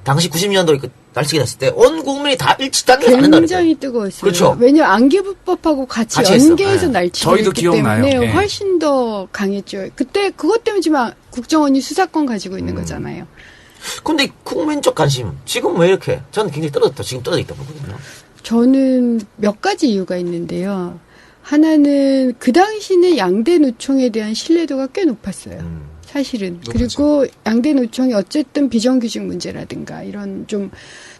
A: 당시 90년도에 그 날치기 됐을 때 온 국민이 다 일치단계로 안 된다
B: 굉장히 뜨거웠어요.
A: 그렇죠.
B: 왜냐면 안개부법하고 같이
A: 같이 했어.
B: 연계해서
A: 네.
B: 날치기
D: 저희도
B: 했기
D: 기억나요.
B: 때문에
D: 네.
B: 훨씬 더 강했죠. 그때 그것 때문에 지금 국정원이 수사권 가지고 있는 거잖아요.
A: 근데 이 국민적 관심 지금 왜 이렇게 저는 굉장히 떨어졌다. 지금 떨어져 있다 보거든요.
B: 저는 몇 가지 이유가 있는데요. 하나는 그 당시는 양대 노총에 대한 신뢰도가 꽤 높았어요. 사실은. 그리고 양대 노총이 어쨌든 비정규직 문제라든가 이런 좀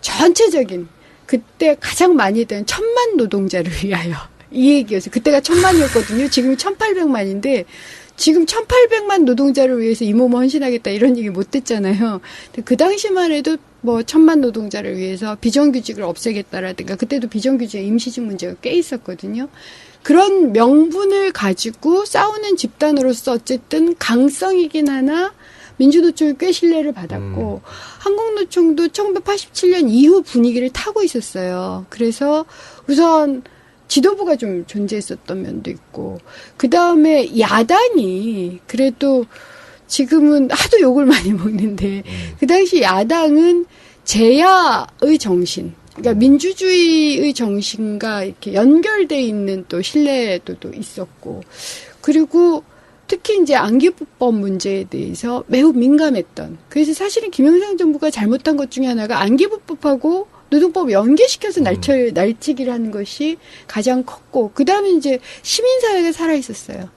B: 전체적인 그때 가장 많이 했던 1000만 노동자를 위하여 이 얘기였어요. 그때가 1000만이었거든요. 지금 1800만인데 지금 1800만 노동자를 위해서 이 몸을 헌신하겠다 이런 얘기 못 했잖아요. 근데 그 당시만 해도 뭐 1000만 노동자를 위해서 비정규직을 없애겠다라든가 그때도 비정규직 임시직 문제가 꽤 있었거든요. 그런 명분을 가지고 싸우는 집단으로서 어쨌든 강성이긴 하나 민주노총이 꽤 신뢰를 받았고 한국노총도 1987년 이후 분위기를 타고 있었어요. 그래서 우선 지도부가 좀 존재했었던 면도 있고 그 다음에 야당이 그래도 지금은 하도 욕을 많이 먹는데 그 당시 야당은 제야의 정신 그러니까 민주주의의 정신과 이렇게 연결돼 있는 또 신뢰도도 있었고 그리고 특히 이제 안기부법 문제에 대해서 매우 민감했던 그래서 사실은 김영삼 정부가 잘못한 것 중에 하나가 안기부법하고 노동법 연계시켜서 날치기를 하는 것이 가장 컸고 그다음에 이제 시민사회가 살아 있었어요.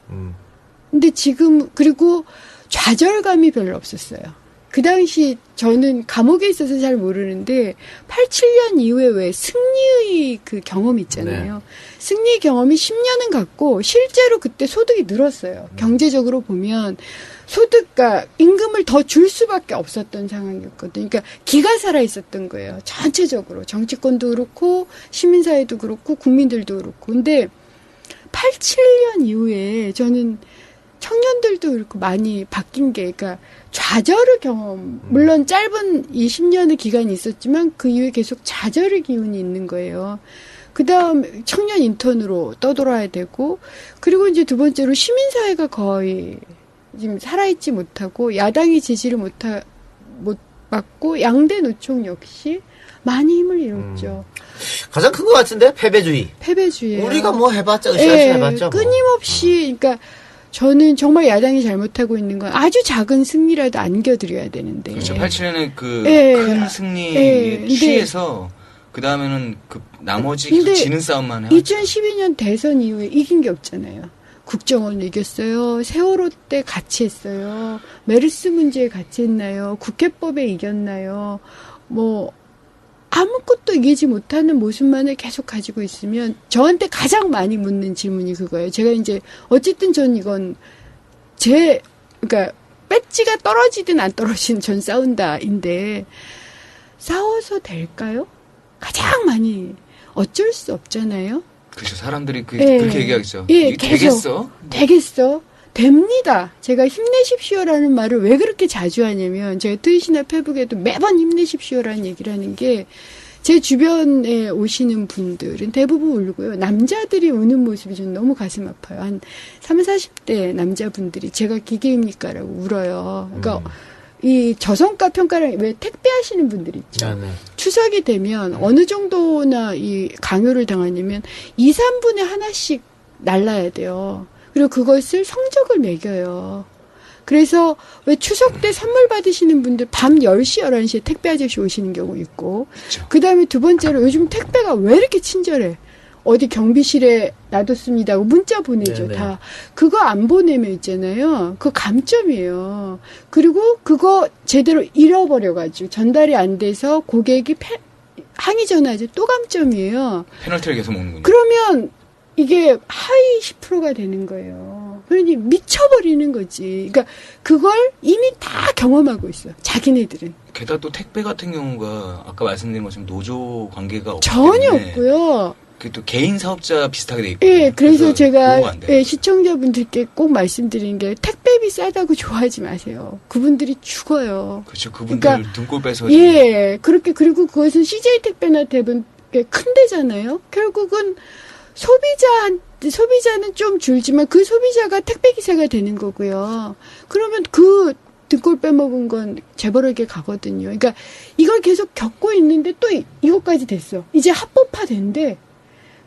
B: 근데 지금 그리고 좌절감이 별로 없었어요. 그 당시 저는 감옥에 있어서 잘 모르는데 87년 이후에 왜 승리의 그 경험 있잖아요.
A: 네.
B: 승리 경험이 10년은 갔고 실제로 그때 소득이 늘었어요. 경제적으로 보면 소득과 임금을 더 줄 수밖에 없었던 상황이었거든요. 그러니까 기가 살아 있었던 거예요. 전체적으로 정치권도 그렇고 시민사회도 그렇고 국민들도 그렇고. 근데 87년 이후에 저는 청년들도 그렇고 많이 바뀐 게, 그러니까 좌절의 경험, 물론 짧은 이 10년의 기간이 있었지만 그 이후에 계속 좌절의 기운이 있는 거예요. 그 다음 청년 인턴으로 떠돌아야 되고, 그리고 이제 두 번째로 시민사회가 거의 지금 살아있지 못하고, 야당이 지지를 못 받고, 양대 노총 역시 많이 힘을 잃었죠.
A: 가장 큰 것 같은데 패배주의.
B: 패배주의예요.
A: 우리가 뭐 해봤자 으쌰으쌰 해봤자 뭐.
B: 끊임없이, 그러니까 저는 정말 야당이 잘못하고 있는 건 아주 작은 승리라도 안겨드려야 되는데.
C: 그렇죠. 87년에 그
B: 예.
C: 큰 승리에
B: 예.
C: 취해서 그 다음에는 그 나머지
B: 근데
C: 계속 지는 싸움만 해요.
B: 2012년 대선 이후에 이긴 게 없잖아요. 국정원 이겼어요. 세월호 때 같이 했어요. 메르스 문제에 같이 했나요? 국회법에 이겼나요? 뭐 아무것도 이기지 못하는 모습만을 계속 가지고 있으면 저한테 가장 많이 묻는 질문이 그거예요. 제가 이제 어쨌든 전 이건 그러니까 배지가 떨어지든 안 떨어지든 전 싸운다인데 싸워서 될까요? 가장 많이 어쩔 수 없잖아요.
C: 그렇죠. 사람들이
B: 예.
C: 그렇게 얘기하겠죠.
B: 예,
C: 이게
B: 계속.
C: 되겠어?
B: 되겠어? 됩니다. 제가 힘내십시오라는 말을 왜 그렇게 자주 하냐면 제가 트윗이나 페북에도 매번 힘내십시오라는 얘기를 하는 게 제 주변에 오시는 분들은 대부분 울고요. 남자들이 우는 모습이 저는 너무 가슴 아파요. 한 30, 40대 남자분들이 제가 기계입니까라고 울어요. 그러니까 이 저성과 평가를 왜 택배하시는 분들 있죠.
A: 네.
B: 추석이 되면 어느 정도나 이 강요를 당하냐면 2, 3분에 하나씩 날라야 돼요. 그리고 그것을 성적을 매겨요. 그래서 왜 추석 때 선물 받으시는 분들 밤 10시, 11시에 택배 아저씨 오시는 경우 있고, 그 다음에 두 번째로 요즘 택배가 왜 이렇게 친절해? 어디 경비실에 놔뒀습니다 하고 문자 보내죠.
A: 네네.
B: 다. 그거 안 보내면 있잖아요. 그거 감점이에요. 그리고 그거 제대로 잃어버려가지고 전달이 안 돼서 고객이 항의 전화하죠. 또 감점이에요.
C: 페널티를 계속 먹는군요.
B: 그러면 이게 하위 10%가 되는 거예요. 그러니 미쳐버리는 거지. 그러니까 그걸 이미 다 경험하고 있어. 자기네들은.
C: 게다가 또 택배 같은 경우가 아까 말씀드린 것처럼 노조 관계가 없기
B: 전혀
C: 때문에
B: 없고요.
C: 그게 또 개인 사업자 비슷하게 돼 있고.
B: 예, 그래서
C: 보호가
B: 제가
C: 안 돼요.
B: 시청자분들께 꼭 말씀드리는 게 택배비 싸다고 좋아하지 마세요. 그분들이 죽어요.
C: 그렇죠. 그분들
B: 그러니까,
C: 등골 빼서
B: 예, 그렇게 그리고 그것은 CJ 택배나 대부분 큰 데잖아요. 결국은 소비자는 좀 줄지만 그 소비자가 택배 기사가 되는 거고요. 그러면 그 등골 빼먹은 건 재벌에게 가거든요. 그러니까 이걸 계속 겪고 있는데 또 이것까지 됐어. 이제 합법화된대.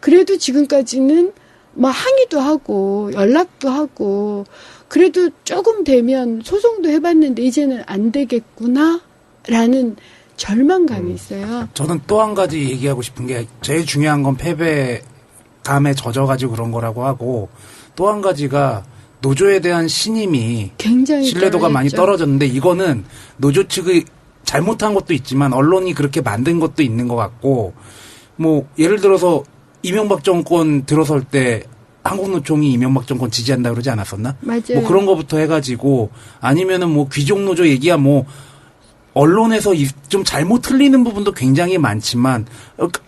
B: 그래도 지금까지는 막 항의도 하고 연락도 하고 그래도 조금 되면 소송도 해봤는데 이제는 안 되겠구나라는 절망감이 있어요.
D: 저는 또 한 가지 얘기하고 싶은 게 제일 중요한 건 패배감에 젖어가지고 그런 거라고 하고 또 한 가지가 노조에 대한 신임이
B: 굉장히
D: 신뢰도가 많이
B: 떨어졌죠.
D: 떨어졌는데 이거는 노조 측의 잘못한 것도 있지만 언론이 그렇게 만든 것도 있는 것 같고 뭐 예를 들어서 이명박 정권 들어설 때 한국노총이 이명박 정권 지지한다 그러지 않았었나?
B: 맞아요.
D: 뭐 그런 거부터 해가지고 아니면은 뭐 귀족노조 얘기야 뭐 언론에서 좀 잘못 틀리는 부분도 굉장히 많지만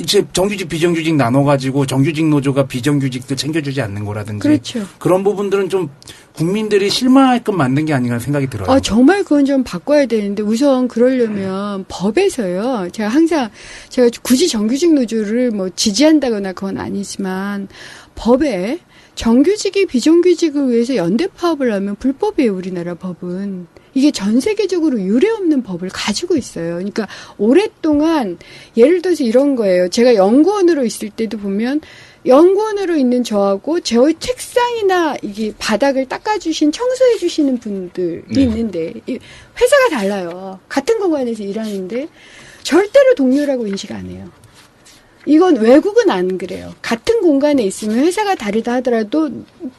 D: 이제 정규직 비정규직 나눠가지고 정규직 노조가 비정규직들 챙겨주지 않는 거라든지
B: 그렇죠.
D: 그런 부분들은 좀 국민들이 실망할끔 만든 게 아닌가 생각이 들어요.
B: 정말 그건 좀 바꿔야 되는데 우선 그러려면 법에서요. 제가 굳이 정규직 노조를 뭐 지지한다거나 그건 아니지만 법에 정규직이 비정규직을 위해서 연대 파업을 하면 불법이에요. 우리나라 법은. 이게 전 세계적으로 유례 없는 법을 가지고 있어요. 그러니까 오랫동안 예를 들어서 이런 거예요. 제가 연구원으로 있을 때도 보면 연구원으로 있는 저하고 저희 책상이나 이게 바닥을 닦아주신 청소해주시는 분들이 있는데 회사가 달라요. 같은 공간에서 일하는데 절대로 동료라고 인식 안 해요. 이건 외국은 안 그래요. 같은 공간에 있으면 회사가 다르다 하더라도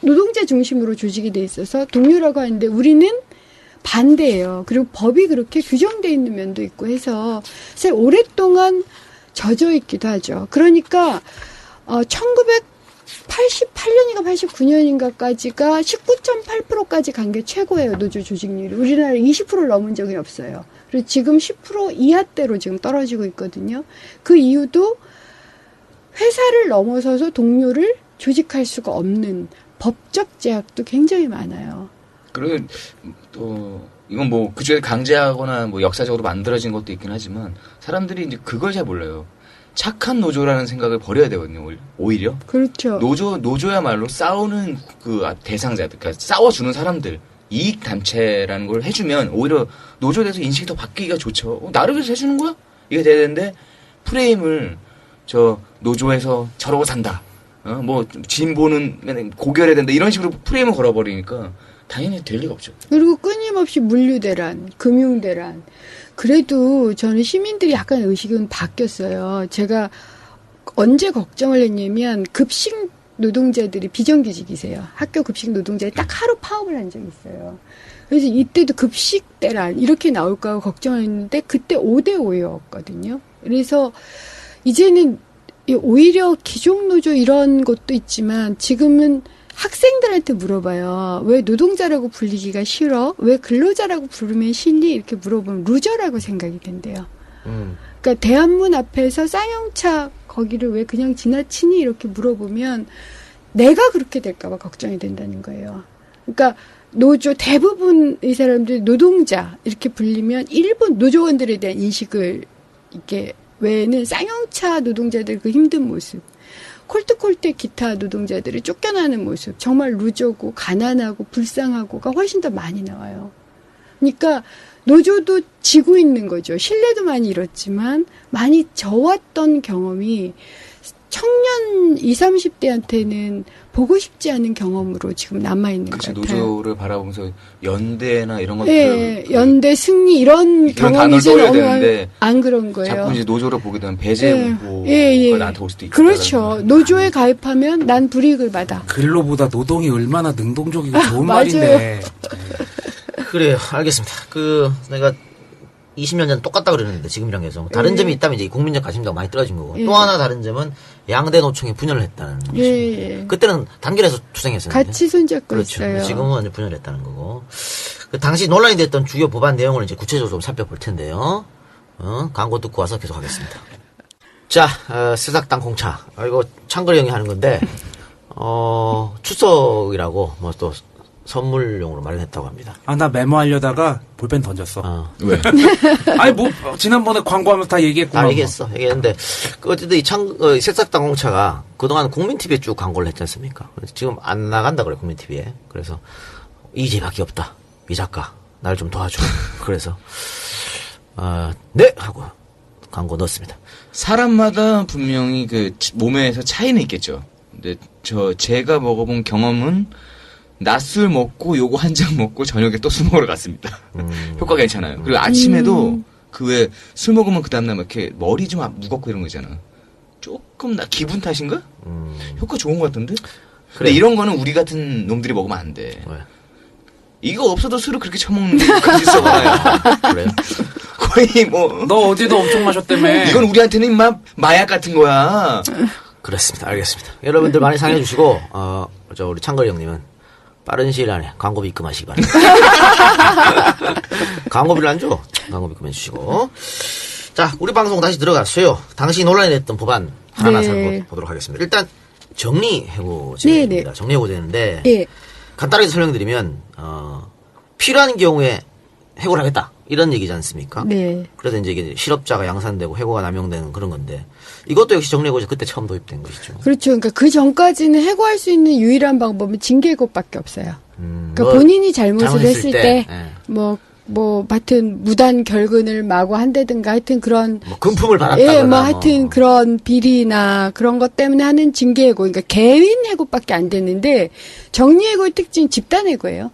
B: 노동자 중심으로 조직이 돼 있어서 동료라고 하는데 우리는 반대예요. 그리고 법이 그렇게 규정돼 있는 면도 있고 해서 사실 오랫동안 젖어 있기도 하죠. 그러니까 1988년인가 89년인가까지가 19.8%까지 간 게 최고예요. 노조 조직률이. 우리나라 20%를 넘은 적이 없어요. 그리고 지금 10% 이하대로 지금 떨어지고 있거든요. 그 이유도 회사를 넘어서서 동료를 조직할 수가 없는 법적 제약도 굉장히 많아요.
C: 그리고 또 이건 뭐 그중에 강제하거나 뭐 역사적으로 만들어진 것도 있긴 하지만 사람들이 이제 그걸 잘 몰라요. 착한 노조라는 생각을 버려야 되거든요. 오히려
B: 그렇죠.
C: 노조야말로 싸우는 그 대상자들, 그러니까 싸워주는 사람들, 이익 단체라는 걸 해주면 오히려 노조에 대해서 인식이 더 바뀌기가 좋죠. 나를 위해서 해주는 거야? 이게 돼야 되는데 프레임을 저 노조에서 저러고 산다. 뭐 진보는 고결해야 된다. 이런 식으로 프레임을 걸어버리니까 당연히 될 리가 없죠.
B: 그리고 끊임없이 물류대란, 금융대란. 그래도 저는 시민들이 약간 의식은 바뀌었어요. 제가 언제 걱정을 했냐면 급식 노동자들이 비정규직이세요. 학교 급식 노동자들이 딱 하루 파업을 한 적이 있어요. 그래서 이때도 급식 대란 이렇게 나올까 하고 걱정했는데 그때 5대5였거든요. 그래서 이제는 오히려 기종노조 이런 것도 있지만 지금은 학생들한테 물어봐요. 왜 노동자라고 불리기가 싫어? 왜 근로자라고 부르면 싫니? 이렇게 물어보면 루저라고 생각이 된대요. 그러니까 대한문 앞에서 쌍용차 거기를 왜 그냥 지나치니? 이렇게 물어보면 내가 그렇게 될까봐 걱정이 된다는 거예요. 그러니까 노조 대부분의 사람들이 노동자 이렇게 불리면 일본 노조원들에 대한 인식을 이렇게 외에는 쌍용차 노동자들 그 힘든 모습, 콜트콜트 기타 노동자들이 쫓겨나는 모습, 정말 루저고 가난하고 불쌍하고가 훨씬 더 많이 나와요. 그러니까 노조도 지고 있는 거죠. 신뢰도 많이 잃었지만 많이 져왔던 경험이 청년 20, 30대한테는 보고 싶지 않은 경험으로 지금 남아있는 것 같아요.
C: 노조를 바라보면서 연대나 이런 것들.
B: 예, 연대, 승리 이런 경험이
C: 떠올려야 되는데
B: 안 그런 거예요.
C: 자꾸 이제 노조를 보게 되면 배제무고가
B: 예.
C: 나한테 올 수도 있다.
B: 그렇죠. 노조에 가입하면 난 불이익을 받아.
D: 근로보다 노동이 얼마나 능동적이고 좋은
B: 맞아요.
D: 말인데.
A: 그래요. 알겠습니다. 내가 20년 전 똑같다 그랬는데 지금이랑 계속 다른 점이 있다면 이제 국민적 관심도가 많이 떨어진 거고 또 하나 다른 점은 양대 노총이 분열을 했다는 거죠.
B: 예.
A: 그때는 단결해서 투쟁했었는데
B: 같이 손잡고
A: 그렇죠.
B: 있어요.
A: 지금은 완전 분열했다는 거고. 그 당시 논란이 됐던 주요 법안 내용을 이제 구체적으로 좀 살펴볼 텐데요. 광고 듣고 와서 계속하겠습니다. 자, 새싹당 공차. 이거 창거리 형이 하는 건데 추석이라고 뭐 또 선물용으로 마련했다고 합니다.
D: 나 메모하려다가 볼펜 던졌어.
C: 왜?
D: 아니, 뭐, 지난번에 광고하면서 다 얘기했구나.
A: 다 얘기했는데, 어쨌든 새싹당 공차가 그동안 국민TV에 쭉 광고를 했지 않습니까? 지금 안 나간다 그래, 국민TV에. 그래서, 이제밖에 없다. 이 작가, 날 좀 도와줘. 그래서, 네! 하고 광고 넣었습니다.
C: 사람마다 분명히 그 몸에서 차이는 있겠죠. 근데 제가 먹어본 경험은 낮술 먹고 요거 한 잔 먹고 저녁에 또 술 먹으러 갔습니다. 효과 괜찮아요. 그리고 아침에도 그 왜 술 먹으면 그 다음날 막 이렇게 머리 좀 무겁고 이런 거 있잖아. 조금 기분 탓인가? 효과 좋은 것 같던데? 근데 이런 거는 우리 같은 놈들이 먹으면 안 돼.
A: 왜?
C: 이거 없어도 술을 그렇게 처먹는 게 끝까지 써봐요.
A: 그래요?
C: 거의 뭐.
D: 너 어제도 엄청 마셨다며.
C: 이건 우리한테는 인마 마약 같은 거야.
A: 그렇습니다. 알겠습니다. 여러분들 많이 상해주시고, 우리 창거리 형님은 빠른 시일 안에 광고비 입금하시기 바랍니다. 광고비를 안 줘. 광고비 입금해주시고. 자, 우리 방송 다시 들어갔어요. 당시 논란이 됐던 법안 하나 살펴보도록 하겠습니다. 일단 정리해고제입니다. 정리해고제인데
B: 예.
A: 간단하게 설명드리면 필요한 경우에 해고를 하겠다 이런 얘기지 않습니까?
B: 네.
A: 그래서 이제 이게 실업자가 양산되고 해고가 남용되는 그런 건데 이것도 역시 정리해고제 그때 처음 도입된 것이죠.
B: 그렇죠. 그러니까 그 전까지는 해고할 수 있는 유일한 방법은 징계해고밖에 없어요. 그러니까
A: 뭐
B: 본인이 잘못을
A: 잘못했을
B: 했을
A: 때,
B: 때, 하여튼 무단 결근을 마구 한다든가 하여튼 그런
A: 뭐 금품을 받았다거나
B: 예, 하여튼 그런 비리나 그런 것 때문에 하는 징계해고, 그러니까 개인 해고밖에 안 되는데 정리해고의 특징은 집단해고예요.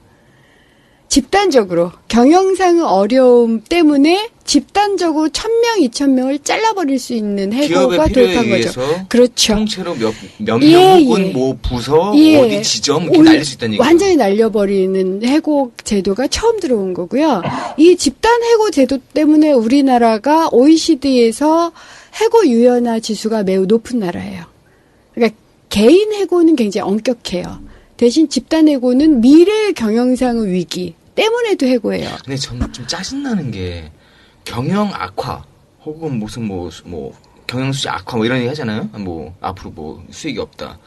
B: 집단적으로 경영상의 어려움 때문에 집단적으로 1,000명, 2,000명을 잘라버릴 수 있는 해고가 도입한 거죠. 그렇죠.
C: 통째로 몇 명 혹은 뭐 부서 어디 지점 이렇게 날릴 수 있다는 얘기죠.
B: 완전히 날려버리는 해고 제도가 처음 들어온 거고요. 이 집단 해고 제도 때문에 우리나라가 OECD에서 해고 유연화 지수가 매우 높은 나라예요. 그러니까 개인 해고는 굉장히 엄격해요. 대신 집단 해고는 미래의 경영상의 위기 때문에도 해고해요.
C: 근데 전 좀 짜증나는 게 경영 악화 혹은 무슨 뭐 경영 수지 악화 뭐 이런 얘기 하잖아요. 뭐 앞으로 뭐 수익이 없다.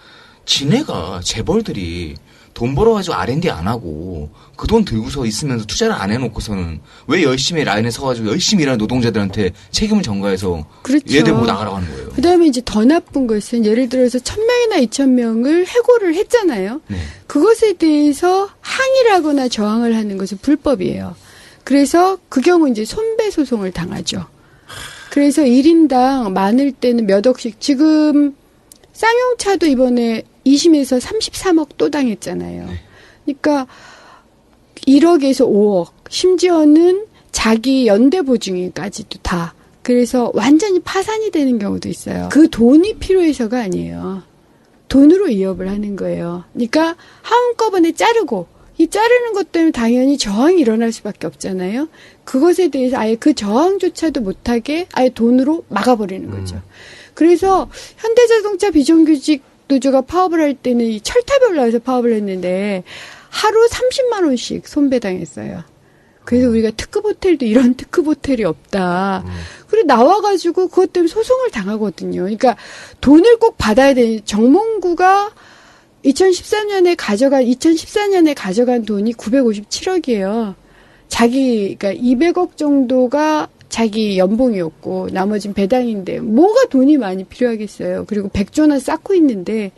C: 지네가 재벌들이 돈 벌어가지고 R&D 안 하고 그 돈 들고서 있으면서 투자를 안 해놓고서는 왜 열심히 라인에 서가지고 열심히 일하는 노동자들한테 책임을 전가해서
B: 그렇죠.
C: 얘들 보고 나가라고 하는 거예요.
B: 그다음에 이제 더 나쁜 것은 예를 들어서 1,000명이나 2,000명을 해고를 했잖아요.
C: 네.
B: 그것에 대해서 항의를 하거나 저항을 하는 것은 불법이에요. 그래서 그 경우 이제 손배소송을 당하죠. 그래서 1인당 많을 때는 몇 억씩, 지금 쌍용차도 이번에 2심에서 33억 또 당했잖아요. 그러니까 1억에서 5억, 심지어는 자기 연대보증인까지도 다. 그래서 완전히 파산이 되는 경우도 있어요. 그 돈이 필요해서가 아니에요. 돈으로 이업을 하는 거예요. 그러니까 한꺼번에 자르고, 이 자르는 것 때문에 당연히 저항이 일어날 수밖에 없잖아요. 그것에 대해서 아예 그 저항조차도 못하게 아예 돈으로 막아버리는 거죠. 그래서 현대자동차 비정규직 노조가 파업을 할 때는 이 철탑에 올라와서 파업을 했는데 하루 30만 원씩 손배당했어요. 그래서 우리가 특급 호텔도 이런 특급 호텔이 없다. 그리고 나와가지고 그것 때문에 소송을 당하거든요. 그러니까 돈을 꼭 받아야 되는, 정몽구가 2014년에 가져간 돈이 957억이에요. 그러니까 200억 정도가 자기 연봉이었고, 나머지는 배당인데, 뭐가 돈이 많이 필요하겠어요. 그리고 100조나 쌓고 있는데,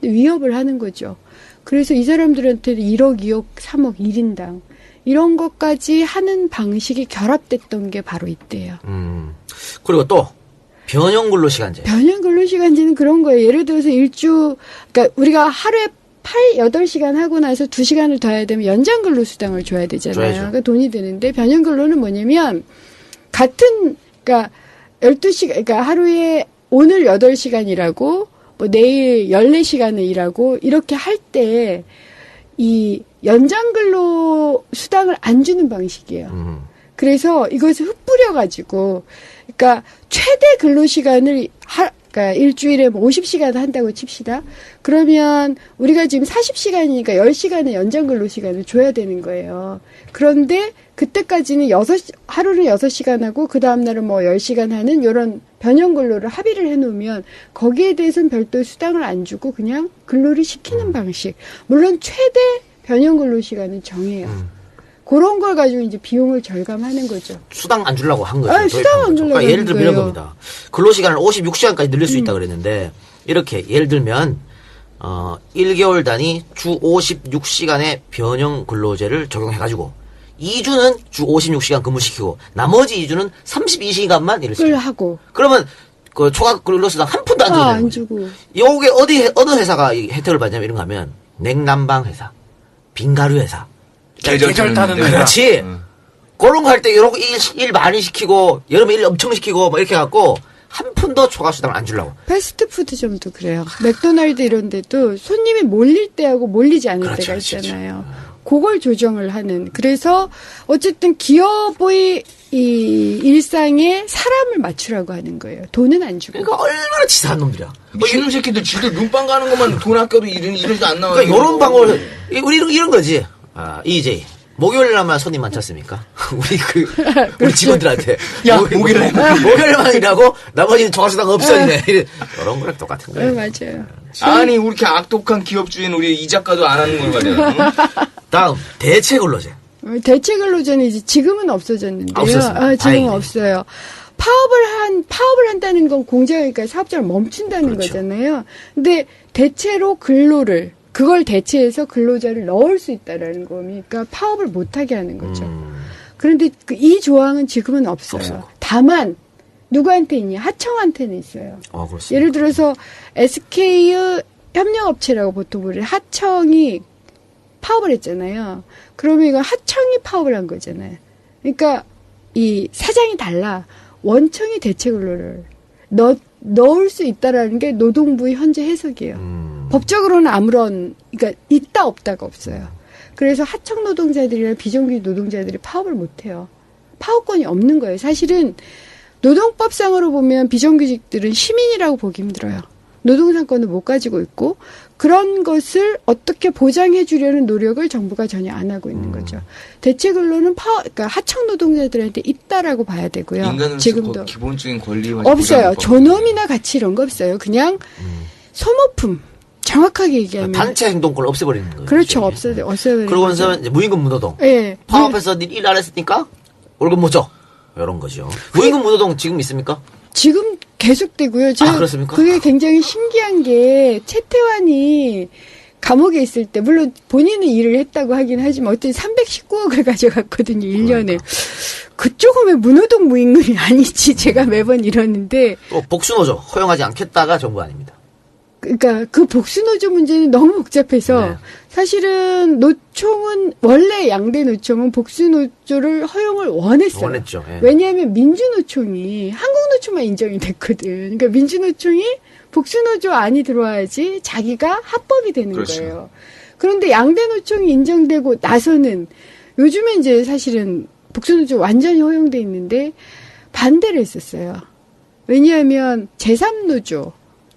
B: 위협을 하는 거죠. 그래서 이 사람들한테는 1억, 2억, 3억, 1인당. 이런 것까지 하는 방식이 결합됐던 게 바로 이때예요.
A: 그리고 또 변형 근로 시간제.
B: 변형 근로시간제는 그런 거예요. 예를 들어서 그러니까 우리가 하루에 8시간 하고 나서 2시간을 더 해야 되면 연장 근로수당을 줘야 되잖아요.
A: 줘야죠.
B: 그러니까 돈이 드는데 변형 근로는 뭐냐면 그러니까 12시간, 그러니까 하루에 오늘 8시간 일하고 뭐 내일 14시간을 일하고 이렇게 할 때 이 연장 근로 수당을 안 주는 방식이에요. 그래서 이것을 흩뿌려가지고, 그러니까 최대 근로 시간을 그러니까 일주일에 뭐 50시간 한다고 칩시다. 그러면 우리가 지금 40시간이니까 10시간의 연장 근로 시간을 줘야 되는 거예요. 그런데 그때까지는 하루는 6시간 하고 그 다음 날은 뭐 10시간 하는 이런 변형 근로를 합의를 해놓으면 거기에 대해서는 별도의 수당을 안 주고 그냥 근로를 시키는 방식. 물론 최대 변형 근로 시간은 정해요. 그런 걸 가지고 이제 비용을 절감하는 거죠.
A: 수당 안 주려고 한 거죠.
B: 아, 수당 안 주려고
A: 그러니까 예를
B: 한
A: 들면 이런
B: 거예요.
A: 겁니다. 근로시간을 56시간까지 늘릴 수 있다 그랬는데 이렇게 예를 들면 1개월 단위 주 56시간의 변형 근로제를 적용해가지고 2주는 주 56시간 근무시키고 나머지 2주는 32시간만 일을
B: 그걸
A: 시켜요.
B: 하고.
A: 그러면 그 초과 근로수당 한 푼도 안 주는
B: 안
A: 거예요.
B: 주고.
A: 요게 어느 회사가 이 혜택을 받냐면 이런 거 하면 냉난방 회사, 빙가루 회사,
D: 계절 타는 회사.
A: 그렇지. 그런 거 할 때 이런 거 일 많이 시키고 여름에 일 엄청 시키고 뭐 이렇게 해갖고 한 푼도 초과 수당을 안 주려고.
B: 패스트푸드점도 그래요. 맥도날드 이런 데도 손님이 몰릴 때하고 몰리지 않을
A: 그렇죠,
B: 때가
A: 그렇죠.
B: 있잖아요. 그걸 조정을 하는. 그래서 어쨌든 기업의 이 일상에 사람을 맞추라고 하는 거예요. 돈은 안 주고.
A: 그러니까 얼마나 치사한 놈들이야.
C: 미친놈 새끼들 지들 눈빵 가는 것만 돈 아껴도 이러지도 안 나와.
A: 그러니까 요런 방법을 우리 이런 거지. EJ. 목요일날만 손님 많잖습니까? 우리 직원들한테.
C: 야,
A: 목요일만 일하고 나머지는 초과수당 없어지네. 그런 거랑 똑같은
B: 네,
A: 거예요.
B: 맞아요.
C: 아니 우리 이렇게 악독한 기업주인 우리 이 작가도 안 하는 걸 말이야.
A: 다음, 대체 근로제.
B: 대체 근로제는 이제 지금은 없어졌는데요.
A: 없었습니다.
B: 지금은
A: 다행이네요.
B: 없어요. 파업을 한다는 건 공장이니까 사업자를 멈춘다는
A: 그렇죠.
B: 거잖아요. 근데 대체로 그걸 대체해서 근로자를 넣을 수 있다라는 거니까 파업을 못하게 하는 거죠. 그런데 이 조항은 지금은 없어요. 다만 누구한테 있냐? 하청한테는 있어요.
A: 그렇습니다.
B: 예를 들어서 SK의 협력업체라고 보통 우리 하청이 파업을 했잖아요. 그러면 이건 하청이 파업을 한 거잖아요. 그러니까 이 사장이 달라. 원청이 대체 근로를 넣을 수 있다라는 게 노동부의 현재 해석이에요. 법적으로는 그러니까 있다 없다가 없어요. 그래서 하청 노동자들이나 비정규직 노동자들이 파업을 못 해요. 파업권이 없는 거예요. 사실은 노동법상으로 보면 비정규직들은 시민이라고 보기 힘들어요. 노동상권을 못 가지고 있고 그런 것을 어떻게 보장해 주려는 노력을 정부가 전혀 안 하고 있는 거죠. 대체 근로는 그러니까 하청 노동자들한테 있다라고 봐야 되고요.
C: 인간으로서
B: 지금도
C: 기본적인 권리
B: 없어요. 존엄이나 가치 이런 거 없어요. 그냥 소모품, 정확하게 얘기하면.
A: 단체 행동권을 없애버리는 거예요.
B: 그렇죠.
A: 일종의.
B: 없애버리는
A: 그러고서
B: 거죠.
A: 이제 무임금 무노동.
B: 예.
A: 파업해서 일 안 했으니까 월급 못 줘. 이런 거죠. 무임금 무노동 지금 있습니까?
B: 지금 계속되고요.
A: 아, 그렇습니까?
B: 그게 굉장히 신기한 게 최태환이 감옥에 있을 때 물론 본인은 일을 했다고 하긴 하지만 어떤 319억을 가져갔거든요. 1년에. 그쪽은 왜 무노동 무임금이 아니지 제가 매번 이러는데
A: 또 복수노조 허용하지 않겠다가 정부 아닙니다.
B: 그러니까 그 복수노조 문제는 너무 복잡해서
A: 네.
B: 사실은 노총은 원래 양대 노총은 복수노조를 허용을 원했어요.
A: 원했죠. 예.
B: 왜냐하면 민주노총이 한국노총만 인정이 됐거든. 그러니까 민주노총이 복수노조 안이 들어와야지 자기가 합법이 되는
C: 그렇죠.
B: 거예요. 그런데 양대 노총이 인정되고 나서는 요즘에 이제 사실은 복수노조 완전히 허용돼 있는데 반대를 했었어요. 왜냐하면 제3노조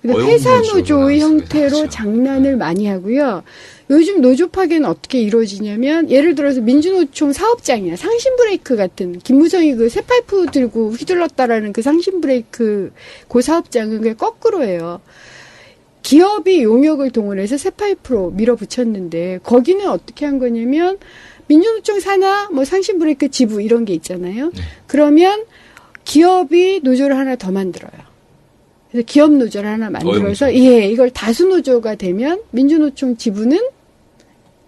C: 어용노조
B: 회사노조의
C: 나왔습니다.
B: 형태로
C: 그렇죠.
B: 장난을 많이 하고요. 요즘 노조 파괴는 어떻게 이루어지냐면 예를 들어서 민주노총 사업장이나 상신브레이크 같은 김무성이 그 쇠파이프 들고 휘둘렀다라는 그 상신브레이크 그 사업장은 그게 거꾸로 해요. 기업이 용역을 동원해서 쇠파이프로 밀어붙였는데 거기는 어떻게 한 거냐면 민주노총 산하 뭐 상신브레이크 지부 이런 게 있잖아요. 그러면 기업이 노조를 하나 더 만들어요. 그래서 기업 노조를 하나 만들어서
C: 어용노조.
B: 예, 이걸 다수 노조가 되면 민주노총 지부는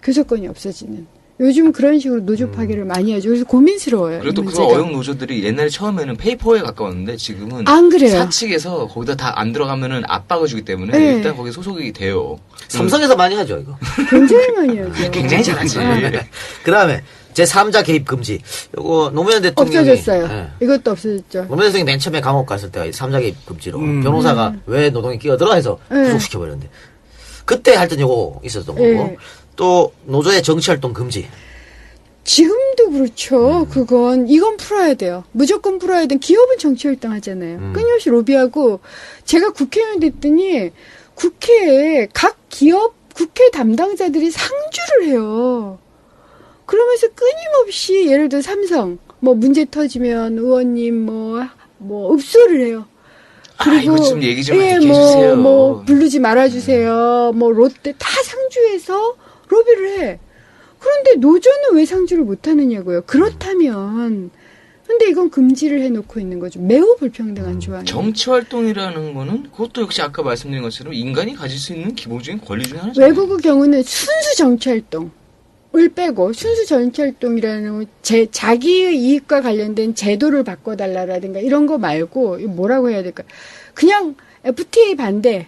B: 교섭권이 없어지는. 요즘 그런 식으로 노조 파괴를 많이 하죠. 그래서 고민스러워요.
C: 그리고 또
B: 이
C: 그
B: 문제가.
C: 어용 노조들이 옛날에 처음에는 페이퍼에 가까웠는데 지금은
B: 안 그래요.
C: 사측에서 거기다 다 안 들어가면은 압박을 주기 때문에
B: 네.
C: 일단 거기 소속이 돼요.
A: 삼성에서 많이 하죠, 이거.
B: 굉장히 많이 하죠.
C: 굉장히 잘하지.
A: 그 다음에 제3자 개입 금지. 요거 노무현 대통령이.
B: 없어졌어요.
A: 예.
B: 이것도 없어졌죠.
A: 노무현 대통령이 맨 처음에 감옥 갔을 때가 3자 개입 금지로 변호사가
B: 음.
A: 왜 노동에 끼어들어 해서
B: 네.
A: 구속시켜버렸는데. 그때 하여튼 요거 있었던 거고.
B: 네.
A: 또 노조의 정치활동 금지.
B: 지금도 그렇죠. 이건 풀어야 돼요. 무조건 풀어야 돼. 기업은 정치활동 하잖아요. 끊임없이 로비하고 제가 국회의원 됐더니 국회에 각 기업 국회 담당자들이 상주를 해요. 그러면서 끊임없이 예를 들어 삼성 뭐 문제 터지면 의원님 뭐 읍소를 해요.
C: 이거 좀 얘기 좀
B: 예,
C: 듣게 해주세요.
B: 뭐 부르지 말아주세요. 뭐 롯데 다 상주해서 로비를 해. 그런데 노조는 왜 상주를 못 하느냐고요. 그렇다면 근데 이건 금지를 해놓고 있는 거죠. 매우 불평등한 조항이에요.
C: 정치 활동이라는 거는 그것도 역시 아까 말씀드린 것처럼 인간이 가질 수 있는 기본적인 권리 중에 하나죠.
B: 외국의 경우는 순수 정치활동을 빼고 순수 정치활동이라는 건 자기의 이익과 관련된 제도를 바꿔달라라든가 이런 거 말고 이거 뭐라고 해야 될까? 그냥 FTA 반대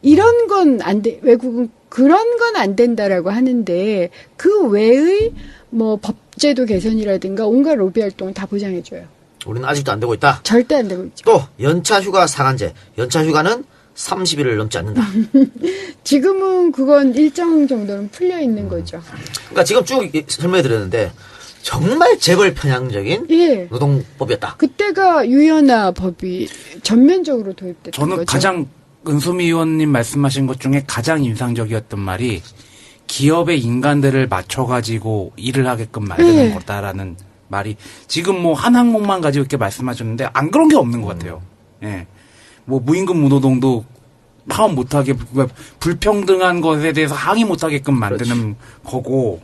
B: 이런 건 안 돼. 외국은 그런 건 안 된다라고 하는데 그 외의 뭐 법제도 개선이라든가 온갖 로비 활동을 다 보장해줘요.
A: 우리는 아직도 안 되고 있다.
B: 절대 안 되고 있죠.
A: 또 연차 휴가 상한제. 연차 휴가는 30일을 넘지 않는다.
B: 지금은 그건 일정 정도는 풀려 있는 거죠.
A: 그러니까 지금 쭉 설명해 드렸는데 정말 재벌 편향적인
B: 예.
A: 노동법이었다.
B: 그때가 유연화 법이 전면적으로 도입됐던
D: 저는
B: 거죠.
D: 가장 은수미 의원님 말씀하신 것 중에 가장 인상적이었던 말이 기업의 인간들을 맞춰가지고 일을 하게끔 만드는
B: 네.
D: 거다라는 말이 지금 뭐 한 항목만 가지고 이렇게 말씀하셨는데 안 그런 게 없는 것 같아요. 예. 뭐 무임금 무노동도 파업 못하게 불평등한 것에 대해서 항의 못하게끔 만드는 거고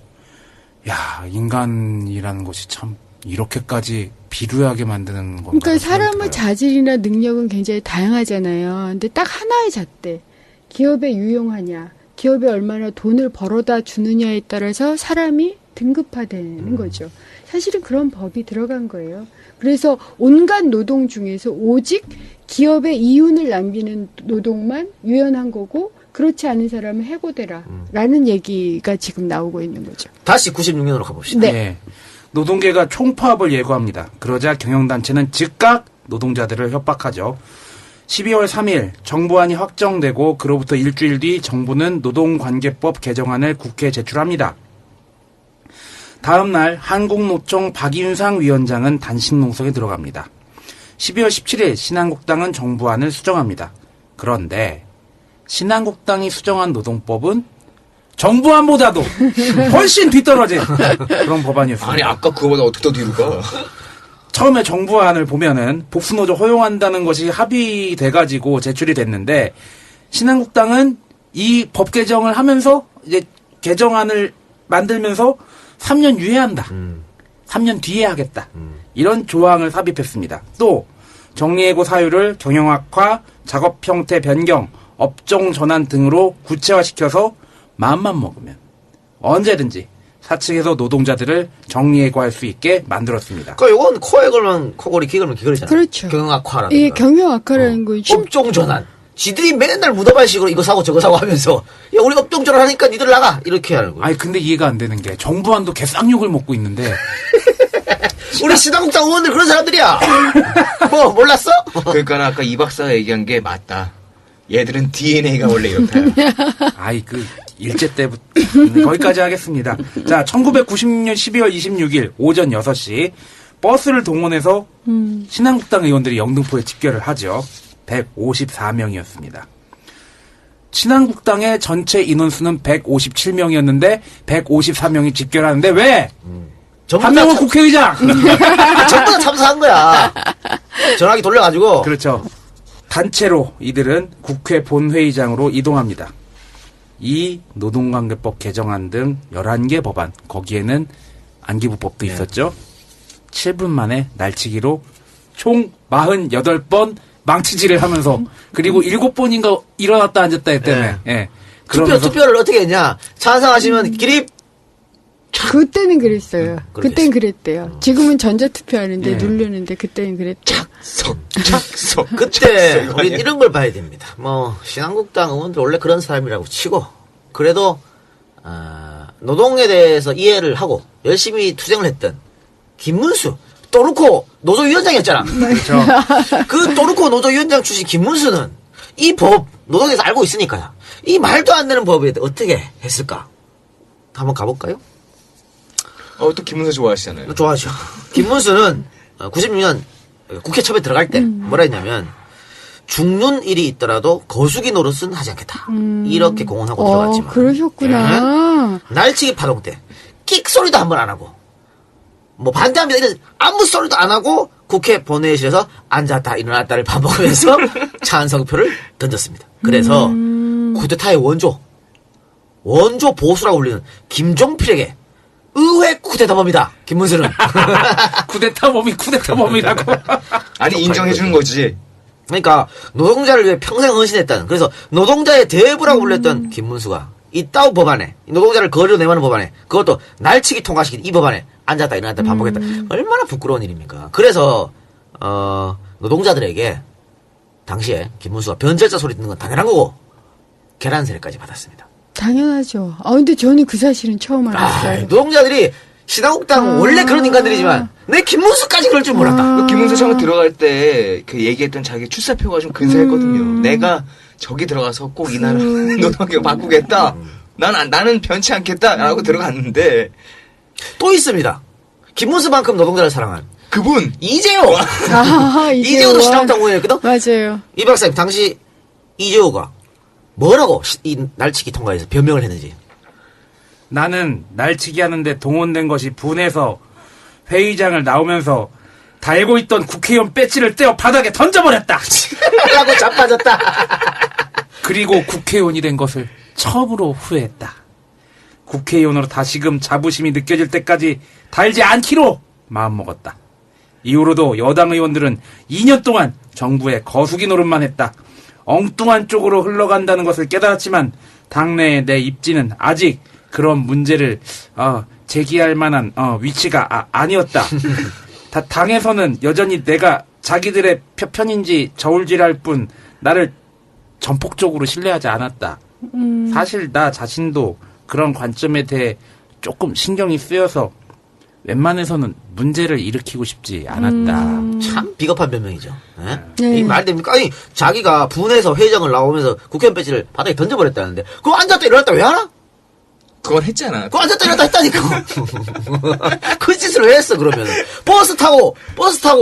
D: 야 인간이라는 것이 참 이렇게까지 비루하게 만드는 건가.
B: 그러니까 사람의 자질이나 능력은 굉장히 다양하잖아요. 근데 딱 하나의 잣대. 기업에 유용하냐, 기업에 얼마나 돈을 벌어다 주느냐에 따라서 사람이 등급화되는 거죠. 사실은 그런 법이 들어간 거예요. 그래서 온갖 노동 중에서 오직 기업에 이윤을 남기는 노동만 유연한 거고 그렇지 않은 사람은 해고되라 라는 얘기가 지금 나오고 있는 거죠.
A: 다시 96년으로 가봅시다.
B: 네.
D: 예. 노동계가 총파업을 예고합니다. 그러자 경영단체는 즉각 노동자들을 협박하죠. 12월 3일 정부안이 확정되고 그로부터 일주일 뒤 정부는 노동관계법 개정안을 국회에 제출합니다. 다음 날 한국노총 박인상 위원장은 단식 농성에 들어갑니다. 12월 17일 신한국당은 정부안을 수정합니다. 그런데 신한국당이 수정한 노동법은 정부안보다도 훨씬 뒤떨어진 그런 법안이었습니다.
C: 아니 아까 그거보다 어떻게 더 뒤로 가?
D: 처음에 정부안을 보면은 복수노조 허용한다는 것이 합의돼가지고 제출이 됐는데 신한국당은 이 법 개정을 하면서 이제 개정안을 만들면서 3년 유예한다. 3년 뒤에 하겠다. 이런 조항을 삽입했습니다. 또 정리해고 사유를 경영학화, 작업 형태 변경, 업종 전환 등으로 구체화시켜서 마음만 먹으면 언제든지 사측에서 노동자들을 정리해고할 수 있게 만들었습니다.
A: 그러니까 요건 코에 걸면 코걸이, 키 걸면 기걸이잖아.
B: 그렇죠.
A: 경영악화라든가.
B: 이게 경영악화라는 거
A: 업종 전환. 지들이 맨날 무덤발식으로 이거 사고 저거 사고 하면서 야 우리 업종 전환하니까 니들 나가 이렇게 하는 거예요.
D: 아니 근데 이해가 안 되는 게 정부안도 개쌍욕을 먹고 있는데
A: 우리 신한국당 의원들 그런 사람들이야. 뭐 몰랐어?
C: 그러니까 아까 이 박사가 얘기한 게 맞다. 얘들은 DNA가 원래 이렇다.
D: 아이 그 일제 때부터 거기까지 하겠습니다. 자, 1996년 12월 26일 오전 6시 버스를 동원해서 신한국당 의원들이 영등포에 집결을 하죠. 154명이었습니다. 친한국당의 전체 인원수는 157명이었는데 154명이 집결하는데 왜?
A: 전부
D: 한
A: 다
D: 명은 국회의장.
A: 전부 다 참사한 거야. 전화기 돌려가지고.
D: 그렇죠. 단체로 이들은 국회 본회의장으로 이동합니다. 이 노동관계법 개정안 등 11개 법안, 거기에는 안기부법도 있었죠. 7분 만에 날치기로 총 48번 망치질을 하면서 그리고 7번인가 일어났다 앉았다 했다며. 예. 그러면서
A: 투표를 어떻게 했냐. 찬성하시면 기립.
B: 그때는 그랬어요.
A: 그렇게
B: 그때는 그랬대요. 지금은 전자투표하는데
D: 예.
B: 누르는데 그때는 그랬대요.
C: 착석.
A: 그때 우린 이런 걸 봐야 됩니다. 뭐 신한국당 의원들 원래 그런 사람이라고 치고 그래도 노동에 대해서 이해를 하고 열심히 투쟁을 했던 김문수 또르코 노조위원장이었잖아.
D: 그렇죠.
A: 그 또르코 노조위원장 출신 김문수는 이 법 노동에서 알고 있으니까요. 이 말도 안 되는 법에 어떻게 했을까? 한번 가볼까요?
C: 또 김문수 좋아하시잖아요.
A: 좋아하죠. 김문수는 96년 국회 처음에 들어갈 때 뭐라 했냐면 죽는 일이 있더라도 거수기 노릇은 하지 않겠다. 이렇게 공언하고 들어갔지만
B: 그러셨구나.
A: 날치기 파동 때 끽 소리도 한 번 안 하고 뭐 반대합니다 이런 아무 소리도 안 하고 국회 본회의실에서 앉았다 일어났다를 반복하면서 찬성표를 던졌습니다. 그래서 쿠데타의 원조 보수라고 불리는 김종필에게 의회 쿠데타범이다. 김문수는.
D: 쿠데타범이라고.
C: 아니 인정해주는 거지.
A: 그러니까 노동자를 위해 평생 헌신했다는 그래서 노동자의 대부라고 불렸던 김문수가 이따오 법안에 노동자를 거리로 내모는 법안에 그것도 날치기 통과시킨 이 법안에 앉았다 일어났다 반복했다. 얼마나 부끄러운 일입니까. 그래서 노동자들에게 당시에 김문수가 변절자 소리 듣는 건 당연한 거고 계란 세례까지 받았습니다.
B: 당연하죠. 근데 저는 그 사실은 처음 알았어요.
A: 노동자들이 신한국당 원래 그런 인간들이지만 내 김문수까지 그럴 줄 몰랐다.
C: 그 김문수 처음 들어갈 때 그 얘기했던 자기 출사표가 좀 근사했거든요. 내가 저기 들어가서 꼭 이 나라 노동계 바꾸겠다. 나는 변치 않겠다라고 들어갔는데
A: 또 있습니다. 김문수만큼 노동자를 사랑한
C: 그분
A: 이재호.
B: 아,
A: 이재호도 신한국당 의원이었거든.
B: 맞아요.
A: 이 박사님 당시 이재호가 뭐라고 이 날치기 통과해서 변명을 했는지.
D: 나는 날치기 하는데 동원된 것이 분해서 회의장을 나오면서 달고 있던 국회의원 배지를 떼어 바닥에 던져버렸다.
A: 라고 자빠졌다.
D: 그리고 국회의원이 된 것을 처음으로 후회했다. 국회의원으로 다시금 자부심이 느껴질 때까지 달지 않기로 마음먹었다. 이후로도 여당 의원들은 2년 동안 정부의 거수기 노릇만 했다. 엉뚱한 쪽으로 흘러간다는 것을 깨달았지만 당내의 내 입지는 아직 그런 문제를 제기할 만한 위치가 아니었다. 당에서는 여전히 내가 자기들의 편인지 저울질할 뿐 나를 전폭적으로 신뢰하지 않았다. 사실 나 자신도 그런 관점에 대해 조금 신경이 쓰여서 웬만해서는 문제를 일으키고 싶지 않았다.
A: 참 비겁한 변명이죠. 예?
B: 네.
A: 이 말 됩니까? 아니 자기가 분해서 회장을 나오면서 국회의원 배지를 바닥에 던져버렸다는데 그거 앉았다 일어났다 왜 하나?
C: 그건 했잖아.
A: 그거 앉았다 일어났다 했다니까. 그 짓을 왜 했어 그러면은? 버스 타고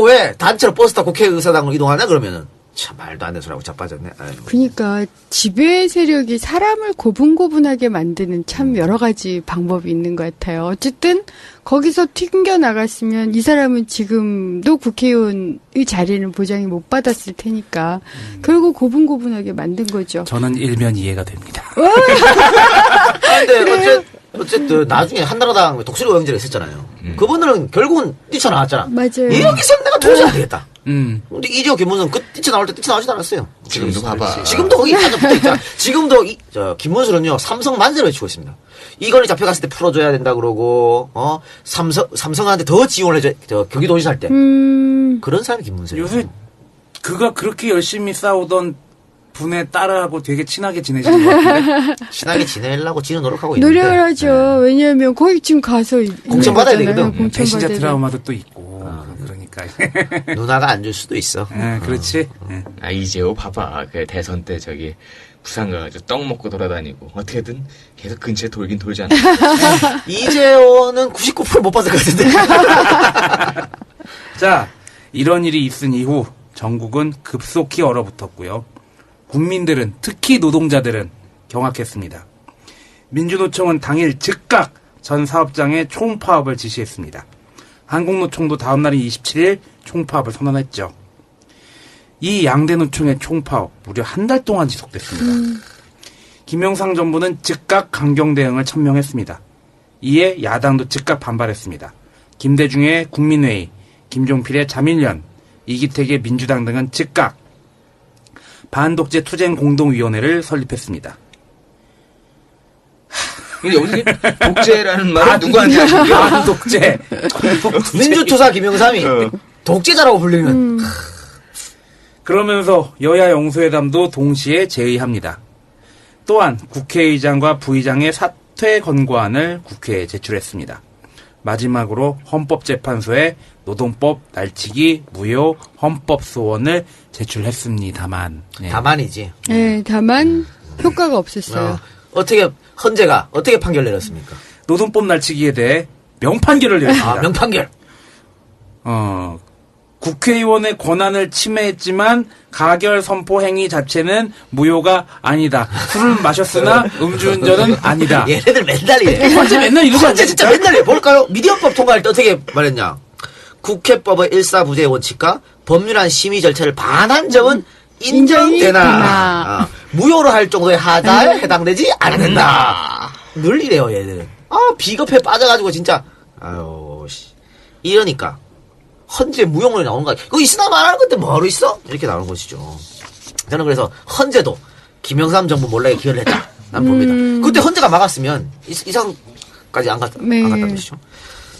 A: 왜 단체로 버스 타고 국회의사당으로 이동하냐 그러면은? 참 말도 안 되는 소리하고 자빠졌네. 아유.
B: 그러니까 지배 세력이 사람을 고분고분하게 만드는 참 여러 가지 방법이 있는 것 같아요. 어쨌든 거기서 튕겨 나갔으면 이 사람은 지금도 국회의원의 자리는 보장이 못 받았을 테니까 결국 고분고분하게 만든 거죠.
D: 저는 일면 이해가 됩니다.
A: 근데 어쨌든 나중에 한나라당 독수리 오영재가 있었잖아요. 그분들은 결국은 뛰쳐나왔잖아.
B: 맞아요.
A: 여기서 내가 도저히 안 되겠다. 근데 이재호 김문수는 뛰쳐나올 때 뛰쳐나오지도 않았어요.
C: 지금도 봐봐.
A: 지금도 거기 앉아 붙어 있잖아. 지금도 김문수는요 삼성 만세를 외치고 있습니다. 이건희 잡혀갔을 때 풀어줘야 된다 그러고 삼성한테 더 지원을 해줘. 경기도지사 할 때. 그런 사람이 김문수예요.
D: 요새 그가 그렇게 열심히 싸우던 분에 따라하고 되게 친하게 지내시는 것 같은데.
A: 친하게 지내려고 지는 노력하고 있는데.
B: 노력을 하죠. 왜냐하면 거기 지금 가서
A: 공천받아야
B: 있는 거잖아요.
A: 되거든.
D: 배신자
B: 공천받아야
D: 트라우마도 또 있고. 그러니까.
A: 누나가 안 줄 수도 있어.
D: 그렇지.
C: 이재호 봐봐. 그 대선 때 저기 부산 가가지고 떡 먹고 돌아다니고 어떻게든 계속 근처에 돌긴 돌잖아.
A: 이재호는 99%못 받을 것 같은데.
D: 자, 이런 일이 있은 이후 전국은 급속히 얼어붙었고요. 국민들은, 특히 노동자들은 경악했습니다. 민주노총은 당일 즉각 전 사업장의 총파업을 지시했습니다. 한국노총도 다음날인 27일 총파업을 선언했죠. 이 양대 노총의 총파업 무려 한 달 동안 지속됐습니다. 김영삼 정부는 즉각 강경 대응을 천명했습니다. 이에 야당도 즉각 반발했습니다. 김대중의 국민회의, 김종필의 자민련, 이기택의 민주당 등은 즉각 반독재 투쟁 공동위원회를 설립했습니다.
C: 근데 여기 독재라는 말은 누구한테 하신 거야?
D: 반독재.
A: 민주투사 김영삼이 독재자라고 불리면.
D: 그러면서 여야 영수회담도 동시에 제의합니다. 또한 국회의장과 부의장의 사퇴 권고안을 국회에 제출했습니다. 마지막으로 헌법재판소에 노동법 날치기 무효 헌법 소원을 제출했습니다만. 네.
A: 다만이지.
B: 네, 다만 효과가 없었어요.
A: 헌재가 어떻게 판결 내렸습니까?
D: 노동법 날치기에 대해 명판결을 내렸습니다.
A: 명판결.
D: 국회의원의 권한을 침해했지만 가결 선포 행위 자체는 무효가 아니다. 술을 마셨으나 음주운전은 아니다.
A: 얘네들 맨날 이래.
D: 헌재 맨날 이러지
A: 헌재 진짜
D: 않습니까?
A: 맨날 이래. 볼까요? 미디어법 통과할 때 어떻게 말했냐. 국회법의 일사부재의 원칙과 법률안 심의 절차를 반환점은
B: 인정이
A: 인정되나.
B: 되나.
A: 무효로 할 정도의 하자에 해당되지 않는다. 늘 이래요, 얘들. 비겁해 빠져가지고 진짜. 아유, 씨. 이러니까. 헌재 무용론이 나오는 거야. 그거 있으나 말하는 건데 뭐하러 있어? 이렇게 나오는 것이죠. 저는 그래서 헌재도 김영삼 정부 몰락에 기여를 했다. 난 봅니다. 그때 헌재가 막았으면 이상까지 안 갔다는 것이죠.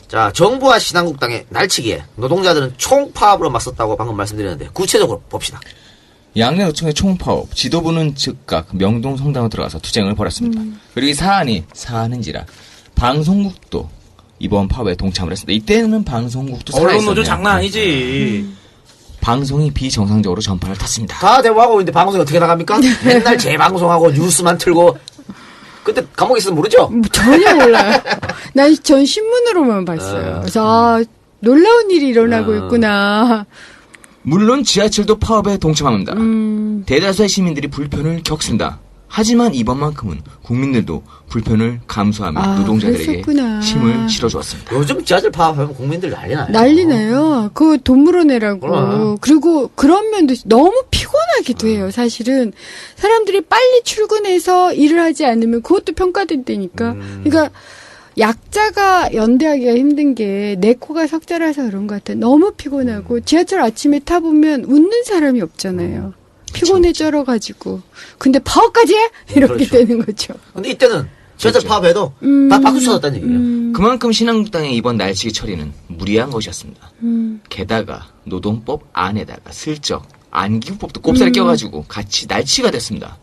A: 자, 정부와 신한국당의 날치기에 노동자들은 총파업으로 맞섰다고 방금 말씀드렸는데 구체적으로 봅시다.
C: 양대 노총의 총파업, 지도부는 즉각 명동 성당으로 들어가서 투쟁을 벌였습니다. 그리고 이 사안인지라 방송국도 이번 파업에 동참을 했습니다. 이때는 방송국도
D: 언론노조
C: 살아있었네요.
D: 장난 아니지.
C: 방송이 비정상적으로 전파를 탔습니다.
A: 다 대화하고 있는데 방송이 어떻게 나갑니까? 맨날 재방송하고 뉴스만 틀고. 그때 감옥에 있으면 모르죠?
B: 전혀 몰라요. 전 신문으로만 봤어요. 그래서 놀라운 일이 일어나고 있구나.
C: 물론 지하철도 파업에 동참합니다. 대다수의 시민들이 불편을 겪습니다. 하지만 이번만큼은 국민들도 불편을 감수하며 노동자들에게
B: 그랬었구나.
C: 힘을 실어주었습니다.
A: 요즘 지하철 파업하면 국민들 난리 나요.
B: 난리나요. 그거 돈 물어내라고.
A: 그럼.
B: 그리고 그런 면도 너무 피곤하기도 해요. 사실은 사람들이 빨리 출근해서 일을 하지 않으면 그것도 평가된다니까. 그러니까 약자가 연대하기가 힘든 게 내 코가 석자라서 그런 것 같아. 너무 피곤하고 지하철 아침에 타보면 웃는 사람이 없잖아요. 피곤해 쩔어가지고. 근데 파업까지 해? 이렇게
A: 그렇죠.
B: 되는 거죠.
A: 근데 이때는 지하철 파업해도 다 박수 쳐줬다는 얘기예요.
C: 그만큼 신한국당의 이번 날치기 처리는 무리한 것이었습니다. 게다가 노동법 안에다가 슬쩍 안기부법도 꼽사리 껴가지고 같이 날치가 됐습니다.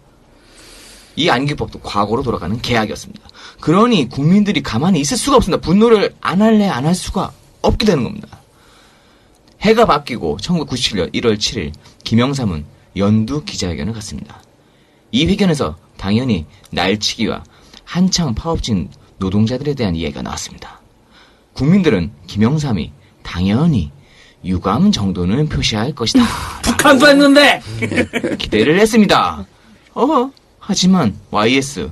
C: 이 안기부법도 과거로 돌아가는 계약이었습니다. 그러니 국민들이 가만히 있을 수가 없습니다. 분노를 안 할래 안 할 수가 없게 되는 겁니다. 해가 바뀌고 1997년 1월 7일 김영삼은 연두 기자회견을 갖습니다. 이 회견에서 당연히 날치기와 한창 파업진 노동자들에 대한 이야기가 나왔습니다. 국민들은 김영삼이 당연히 유감 정도는 표시할 것이다.
D: 북한도 했는데!
C: 기대를 했습니다. 하지만 YS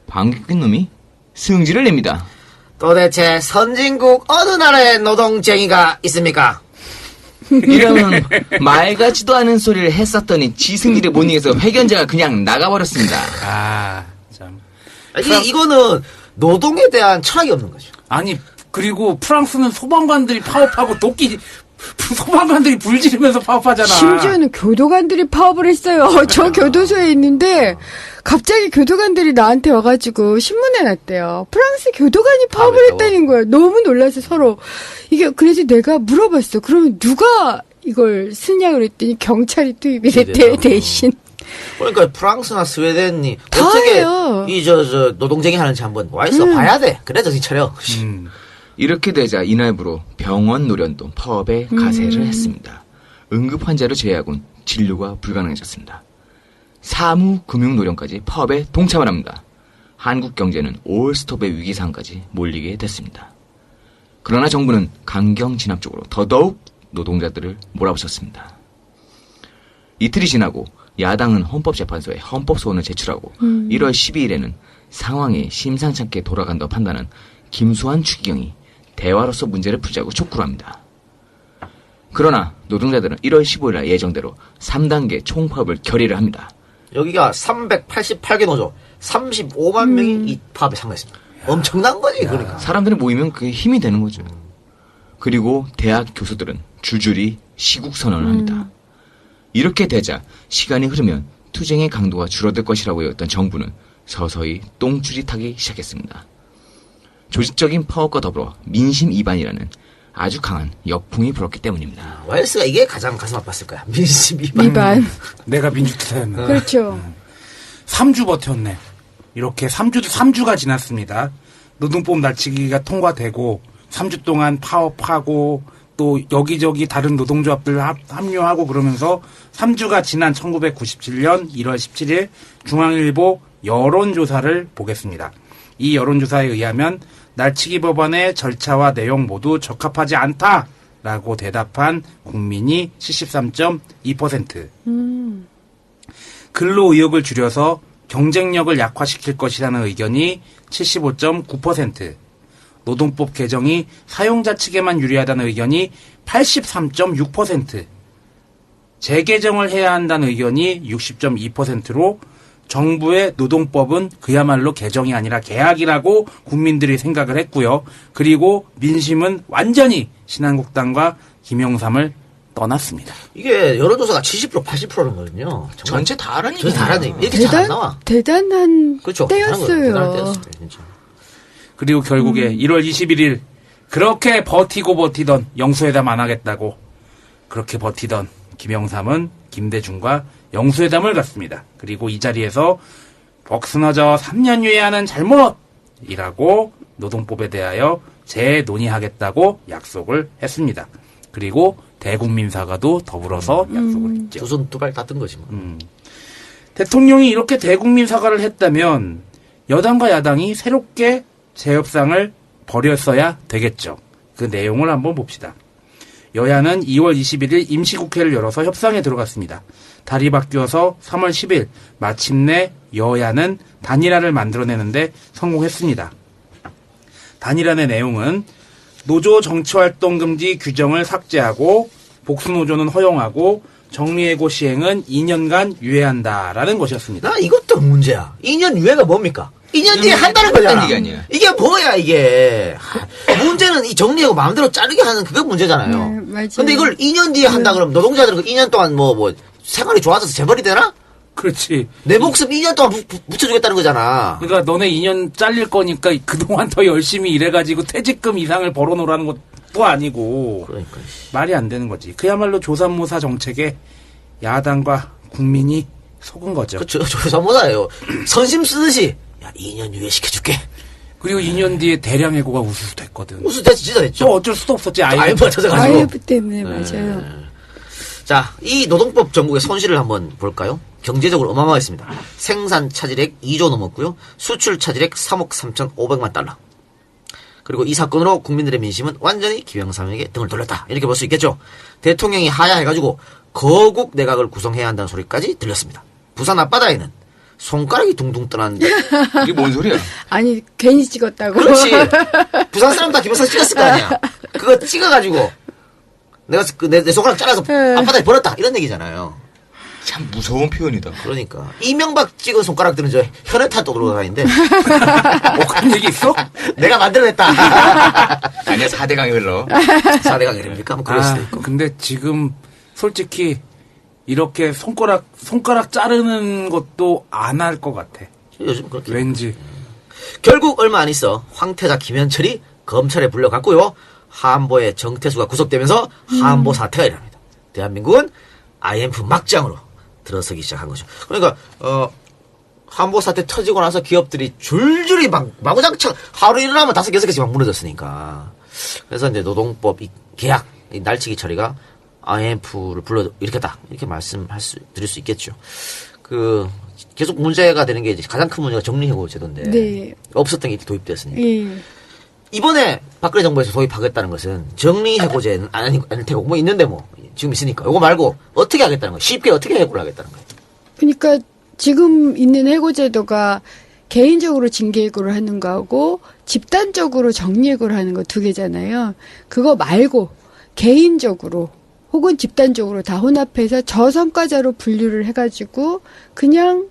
C: 방귀 낀 놈이 승질을 냅니다.
A: 도대체 선진국 어느 나라에 노동쟁이가 있습니까?
C: 이러면 말 같지도 않은 소리를 했었더니 지승질에 못 이겨서 회견자가 그냥 나가버렸습니다.
D: 아, 참.
A: 이거는 노동에 대한 철학이 없는 거죠.
D: 아니, 그리고 프랑스는 소방관들이 파업하고 소방관들이 불 지르면서 파업하잖아.
B: 심지어는 교도관들이 파업을 했어요. 저 교도소에 있는데 갑자기 교도관들이 나한테 와가지고 신문에 났대요. 프랑스 교도관이 파업을
A: 파업했다고?
B: 했다는 거야. 너무 놀라서 서로. 이게 그래서 내가 물어봤어. 그러면 누가 이걸 쓰냐 그랬더니 경찰이 투입이 됐대 대신.
A: 그러니까 프랑스나 스웨덴이
B: 다
A: 어떻게
B: 해요.
A: 저 노동쟁이 하는지 한번 와 있어 봐야 돼. 그래 정신 차려.
C: 이렇게 되자 이날부로 병원 노련도 파업에 가세를 했습니다. 응급 환자를 제외하고는 진료가 불가능해졌습니다. 사무, 금융 노련까지 파업에 동참을 합니다. 한국 경제는 올스톱의 위기상까지 몰리게 됐습니다. 그러나 정부는 강경 진압적으로 더더욱 노동자들을 몰아붙였습니다. 이틀이 지나고 야당은 헌법재판소에 헌법소원을 제출하고 1월 12일에는 상황이 심상찮게 돌아간다고 판단한 김수환 추기경이 대화로서 문제를 풀자고 촉구를 합니다. 그러나 노동자들은 1월 15일 예정대로 3단계 총파업을 결의를 합니다.
A: 여기가 388개 노조 35만 명이 이 파업에 참가했습니다. 엄청난 거지 그러니까.
C: 사람들이 모이면 그게 힘이 되는 거죠. 그리고 대학 교수들은 줄줄이 시국 선언을 합니다. 이렇게 되자 시간이 흐르면 투쟁의 강도가 줄어들 것이라고 여겼던 정부는 서서히 똥줄이 타기 시작했습니다. 조직적인 파업과 더불어 민심 이반이라는 아주 강한 역풍이 불었기 때문입니다.
A: 와일스가 이게 가장 가슴 아팠을 거야. 민심 이반.
B: 미반.
D: 내가 민주투사였네.
B: 그렇죠.
D: 3주 버텼네. 이렇게 3주가 지났습니다. 노동법 날치기가 통과되고 3주 동안 파업하고 또 여기저기 다른 노동조합들 합류하고 그러면서 3주가 지난 1997년 1월 17일 중앙일보 여론조사를 보겠습니다. 이 여론조사에 의하면 날치기 법안의 절차와 내용 모두 적합하지 않다라고 대답한 국민이 73.2%. 근로 의욕을 줄여서 경쟁력을 약화시킬 것이라는 의견이 75.9%. 노동법 개정이 사용자 측에만 유리하다는 의견이 83.6%. 재개정을 해야 한다는 의견이 60.2%로 정부의 노동법은 그야말로 개정이 아니라 개혁이라고 국민들이 생각을 했고요. 그리고 민심은 완전히 신한국당과 김영삼을 떠났습니다.
A: 이게 여론조사가 70% 80%는 거거든요. 정말
C: 전체 다라는
A: 전체 다라는 이렇게 잘 안 나와.
B: 대단한
A: 그렇죠. 대단한 거예요. 대단한
B: 때였어요.
A: 때였어요. 진짜.
D: 그리고 결국에 1월 21일 그렇게 버티던 영수회담 안 하겠다고 그렇게 버티던 김영삼은 김대중과 영수회담을 갔습니다. 그리고 이 자리에서 벅스너져 3년 유예하는 잘못이라고 노동법에 대하여 재논의하겠다고 약속을 했습니다. 그리고 대국민 사과도 더불어서 약속을 했죠.
A: 두 손 두 발 다 뜬 거지 뭐.
D: 대통령이 이렇게 대국민 사과를 했다면 여당과 야당이 새롭게 재협상을 벌였어야 되겠죠. 그 내용을 한번 봅시다. 여야는 2월 21일 임시국회를 열어서 협상에 들어갔습니다. 달이 바뀌어서 3월 10일 마침내 여야는 단일화를 만들어내는데 성공했습니다. 단일화의 내용은 노조 정치활동 금지 규정을 삭제하고 복수노조는 허용하고 정리해고 시행은 2년간 유예한다라는 것이었습니다.
A: 나 이것도 문제야. 2년 유예가 뭡니까? 2년 뒤에 한다는 거잖아.
C: 게 아니야.
A: 이게 뭐야 이게. 문제는 이 정리하고 마음대로 자르게 하는 그게 문제잖아요.
B: 네, 맞아요.
A: 근데 이걸 2년 뒤에 한다 그러면 노동자들은 그 2년 동안 뭐 생활이 좋아져서 재벌이 되나?
D: 그렇지.
A: 내 목숨 2년 동안 붙여주겠다는 거잖아.
D: 그러니까 너네 2년 잘릴 거니까 그동안 더 열심히 일해가지고 퇴직금 이상을 벌어놓으라는 것도 아니고
A: 그러니까.
D: 말이 안 되는 거지. 그야말로 조삼모사 정책에 야당과 국민이 속은 거죠.
A: 그쵸. 조사모사예요. 선심 쓰듯이 야 2년 유예 시켜줄게.
D: 그리고 2년 뒤에 대량 해고가 우수됐거든.
A: 무슨 됐지 진짜 됐죠.
D: 또 어쩔 수도 없었지.
A: IMF가 찾아가지고.
B: IMF 때문에 맞아요.
A: 자, 이 노동법 전국의 손실을 한번 볼까요? 경제적으로 어마어마했습니다. 생산 차질액 2조 넘었고요. 수출 차질액 3억 3,500만 달러. 그리고 이 사건으로 국민들의 민심은 완전히 김영삼에게 등을 돌렸다. 이렇게 볼 수 있겠죠. 대통령이 하야해가지고 거국 내각을 구성해야 한다는 소리까지 들렸습니다. 부산 앞바다에는 손가락이 둥둥 떠났는데
C: 이게 뭔 소리야?
B: 아니 괜히 찍었다고.
A: 그렇지. 부산 사람 다 김영삼 찍었을 거 아니야. 그거 찍어가지고 내가 내 손가락 잘라서 앞바다에 버렸다. 이런 얘기잖아요.
C: 참 무서운 표현이다.
A: 그러니까 이명박 찍은 손가락들은 저 혈액탄 또 돌아다니는데
D: 그런 얘기 있어?
A: 내가 만들어냈다.
C: 아니야 4대강이 흘러.
A: 4대강 이랍니까? 뭐 그럴 수도 있고.
D: 근데 지금 솔직히 이렇게 손가락 자르는 것도 안 할 것 같아.
A: 요즘 그렇게.
D: 왠지.
A: 결국 얼마 안 있어 황태자 김현철이 검찰에 불려갔고요. 하안보의 정태수가 구속되면서 하안보 사태가 일어납니다. 대한민국은 IMF 막장으로 들어서기 시작한 거죠. 그러니까 하안보 사태 터지고 나서 기업들이 줄줄이 막 마구장창 하루 일어나면 5-6개씩 막 무너졌으니까. 그래서 이제 노동법 이 계약 이 날치기 처리가 IMF를 불러 일으켰다. 이렇게 드릴 수 있겠죠. 계속 문제가 되는 게 이제 가장 큰 문제가 정리해고 제도인데.
B: 네.
A: 없었던 게 이렇게 도입되었으니까.
B: 예.
A: 이번에 박근혜 정부에서 도입하겠다는 것은 정리해고제는 아닐 테고 뭐 있는데 뭐 지금 있으니까 이거 말고 어떻게 하겠다는 거예요? 쉽게 어떻게 해고를 하겠다는 거예요?
B: 그러니까 지금 있는 해고제도가 개인적으로 징계해고를 하는 거하고 집단적으로 정리해고를 하는 거 2개잖아요. 그거 말고 개인적으로 혹은 집단적으로 다 혼합해서 저성과자로 분류를 해가지고 그냥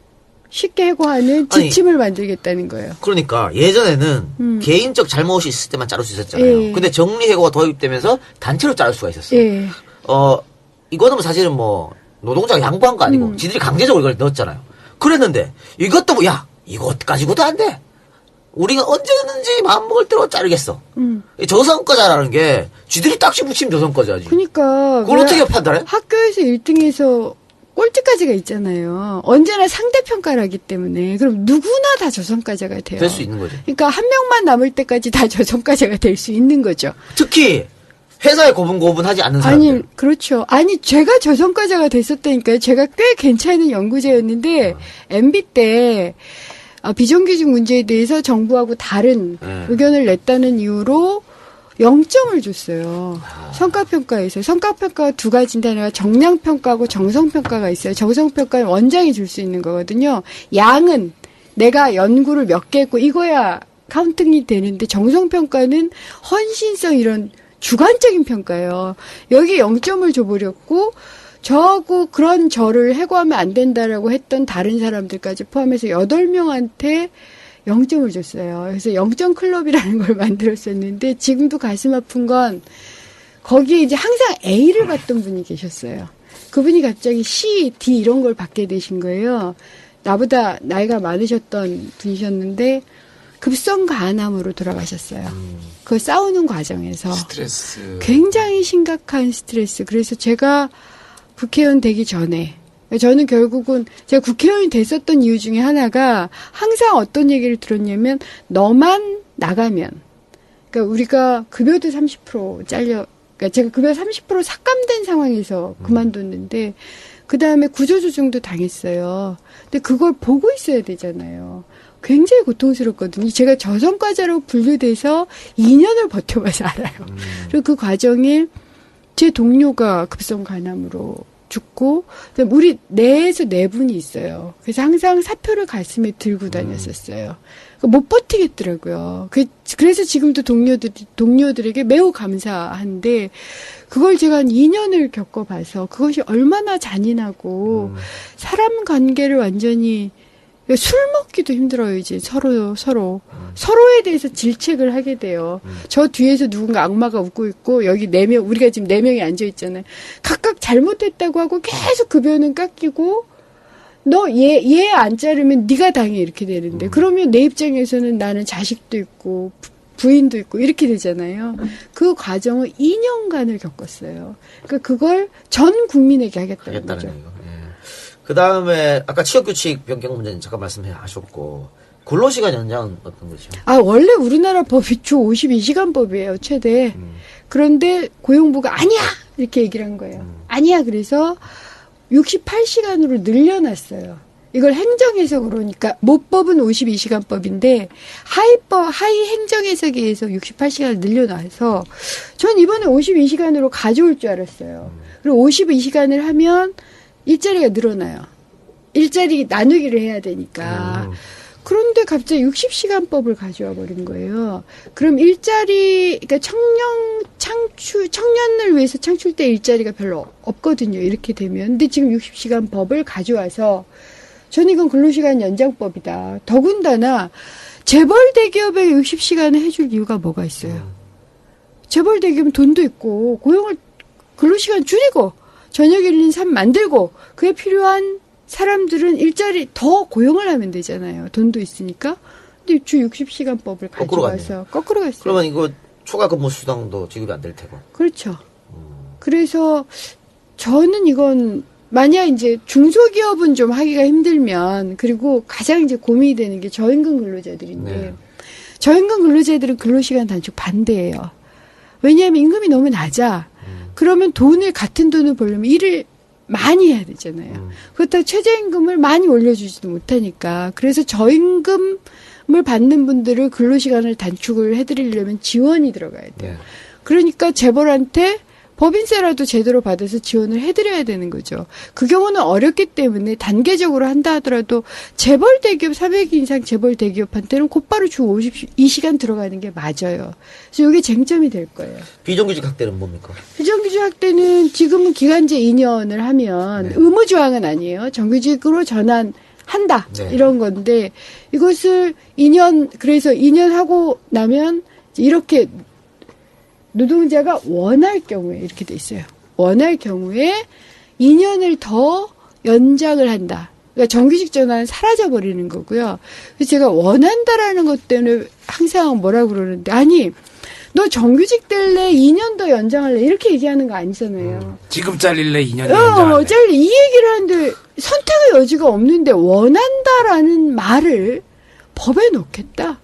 B: 쉽게 해고하는 지침을 만들겠다는 거예요.
A: 그러니까 예전에는 개인적 잘못이 있을 때만 자를 수 있었잖아요.
B: 예.
A: 근데 정리해고가 도입되면서 단체로 자를 수가 있었어요.
B: 예.
A: 이거는 사실은 뭐 노동자가 양보한 거 아니고 지들이 강제적으로 이걸 넣었잖아요. 그랬는데 이것도 뭐 야 이것 가지고도 안 돼. 우리가 언제든지 마음먹을 대로 자르겠어. 이 저성과자라는 게 쥐들이 딱지 붙이면 저성과자지.
B: 그러니까
A: 그걸 어떻게 판단해?
B: 학교에서 1등에서 꼴찌까지가 있잖아요. 언제나 상대평가를 하기 때문에 그럼 누구나 다 저성과자가 돼요.
A: 될 수 있는 거죠.
B: 그러니까 한 명만 남을 때까지 다 저성과자가 될 수 있는 거죠.
A: 특히 회사에 고분고분하지 않는 사람들.
B: 아니 그렇죠. 아니 제가 저성과자가 됐었다니까요. 제가 꽤 괜찮은 연구자였는데 MB 때 비정규직 문제에 대해서 정부하고 다른 의견을 냈다는 이유로 0점을 줬어요. 성과평가에서. 성과평가가 2가지인데 하나가 정량평가하고 정성평가가 있어요. 정성평가는 원장이 줄 수 있는 거거든요. 양은 내가 연구를 몇 개 했고 이거야 카운팅이 되는데 정성평가는 헌신성 이런 주관적인 평가예요. 여기 0점을 줘버렸고 저하고 그런 저를 해고하면 안 된다라고 했던 다른 사람들까지 포함해서 8명한테 0점을 줬어요. 그래서 0점 클럽이라는 걸 만들었었는데 지금도 가슴 아픈 건 거기에 이제 항상 A를 받던 분이 계셨어요. 그분이 갑자기 C, D 이런 걸 받게 되신 거예요. 나보다 나이가 많으셨던 분이셨는데 급성 간암으로 돌아가셨어요. 그 싸우는 과정에서
C: 스트레스.
B: 굉장히 심각한 스트레스. 그래서 제가 국회의원 되기 전에 저는 결국은 제가 국회의원이 됐었던 이유 중에 하나가 항상 어떤 얘기를 들었냐면 너만 나가면 그러니까 우리가 급여도 30% 그러니까 제가 급여 30% 삭감된 상황에서 그만뒀는데 그 다음에 구조조정도 당했어요. 근데 그걸 보고 있어야 되잖아요. 굉장히 고통스럽거든요. 제가 저성과자로 분류돼서 2년을 버텨봐서 알아요. 그리고 그 과정에 제 동료가 급성 간암으로 죽고 우리 내에서 4분이 있어요. 그래서 항상 사표를 가슴에 들고 다녔었어요. 못 버티겠더라고요. 그래서 지금도 동료들에게 매우 감사한데 그걸 제가 한 2년을 겪어봐서 그것이 얼마나 잔인하고 사람 관계를 완전히 술 먹기도 힘들어요, 이제 서로에 대해서 질책을 하게 돼요. 저 뒤에서 누군가 악마가 웃고 있고, 여기 4명, 우리가 지금 4명이 앉아있잖아요. 각각 잘못했다고 하고 계속 급여는 깎이고, 너 얘 안 자르면 네가 당해, 이렇게 되는데. 그러면 내 입장에서는 나는 자식도 있고, 부인도 있고, 이렇게 되잖아요. 그 과정을 2년간을 겪었어요. 그러니까 그걸 전 국민에게 하겠다는 거죠.
A: 얘기가. 그 다음에 아까 취업규칙 변경 문제는 잠깐 말씀하셨고 근로시간 연장은 어떤 거죠?
B: 원래 우리나라 법이 주 52시간 법이에요, 최대. 그런데 고용부가 아니야! 이렇게 얘기를 한 거예요. 아니야. 그래서 68시간으로 늘려놨어요. 이걸 행정해서 그러니까 모법은 52시간법인데 하위 행정해석에 의해서 68시간을 늘려놔서 전 이번에 52시간으로 가져올 줄 알았어요. 그리고 52시간을 하면 일자리가 늘어나요. 일자리 나누기를 해야 되니까. 그런데 갑자기 60시간법을 가져와 버린 거예요. 그럼 일자리, 그러니까 청년을 위해서 창출된 일자리가 별로 없거든요. 이렇게 되면. 근데 지금 60시간 법을 가져와서 저는 이건 근로시간 연장법이다. 더군다나 재벌 대기업에 60시간을 해줄 이유가 뭐가 있어요? 재벌 대기업은 돈도 있고 고용을 근로시간 줄이고 저녁 1인 3 만들고 그에 필요한 사람들은 일자리 더 고용을 하면 되잖아요. 돈도 있으니까. 근데 주 60시간법을 가져와서 거꾸로 갔어요.
A: 그러면 이거 추가 근무 수당도 지급이 안 될 테고.
B: 그렇죠. 그래서 저는 이건 만약 이제 중소기업은 좀 하기가 힘들면 그리고 가장 이제 고민이 되는 게 저임금 근로자들인데
A: 네.
B: 저임금 근로자들은 근로시간 단축 반대예요. 왜냐하면 임금이 너무 낮아. 그러면 같은 돈을 벌려면 일을 많이 해야 되잖아요. 그렇다고 최저임금을 많이 올려주지도 못하니까. 그래서 저임금을 받는 분들을 근로시간을 단축을 해드리려면 지원이 들어가야 돼요.
A: 네.
B: 그러니까 재벌한테 법인세라도 제대로 받아서 지원을 해드려야 되는 거죠. 그 경우는 어렵기 때문에 단계적으로 한다 하더라도 재벌 대기업 300인 이상 재벌 대기업한테는 곧바로 주 52시간 들어가는 게 맞아요. 그래서 이게 쟁점이 될 거예요.
A: 비정규직 학대는 뭡니까?
B: 비정규직 학대는 지금은 기간제 2년을 하면
A: 네.
B: 의무조항은 아니에요. 정규직으로 전환한다.
A: 네.
B: 이런 건데 이것을 그래서 2년 하고 나면 이렇게 노동자가 원할 경우에 이렇게 돼 있어요. 원할 경우에 2년을 더 연장을 한다. 그러니까 정규직 전환은 사라져버리는 거고요. 그래서 제가 원한다라는 것 때문에 항상 뭐라고 그러는데 아니 너 정규직 될래 2년 더 연장할래 이렇게 얘기하는 거 아니잖아요.
D: 지금 잘릴래 2년 연장할래.
B: 잘래 이 얘기를 하는데 선택의 여지가 없는데 원한다라는 말을 법에 넣겠다.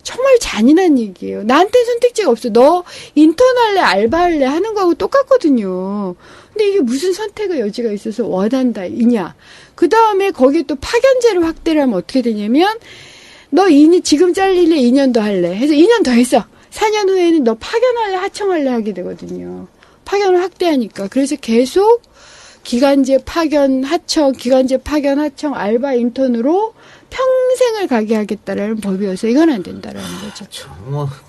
B: 정말 잔인한 얘기예요. 나한테 선택지가 없어. 너 인턴 할래, 알바 할래 하는 거하고 똑같거든요. 근데 이게 무슨 선택의 여지가 있어서 원한다, 이냐. 그 다음에 거기에 또 파견제를 확대를 하면 어떻게 되냐면, 너 지금 잘릴래 2년 더 할래. 해서 2년 더 했어. 4년 후에는 너 파견할래, 하청할래 하게 되거든요. 파견을 확대하니까. 그래서 계속 기간제 파견, 하청, 기간제 파견, 하청, 알바, 인턴으로 평생을 가게 하겠다라는 법이어서 이건 안 된다라는 거죠.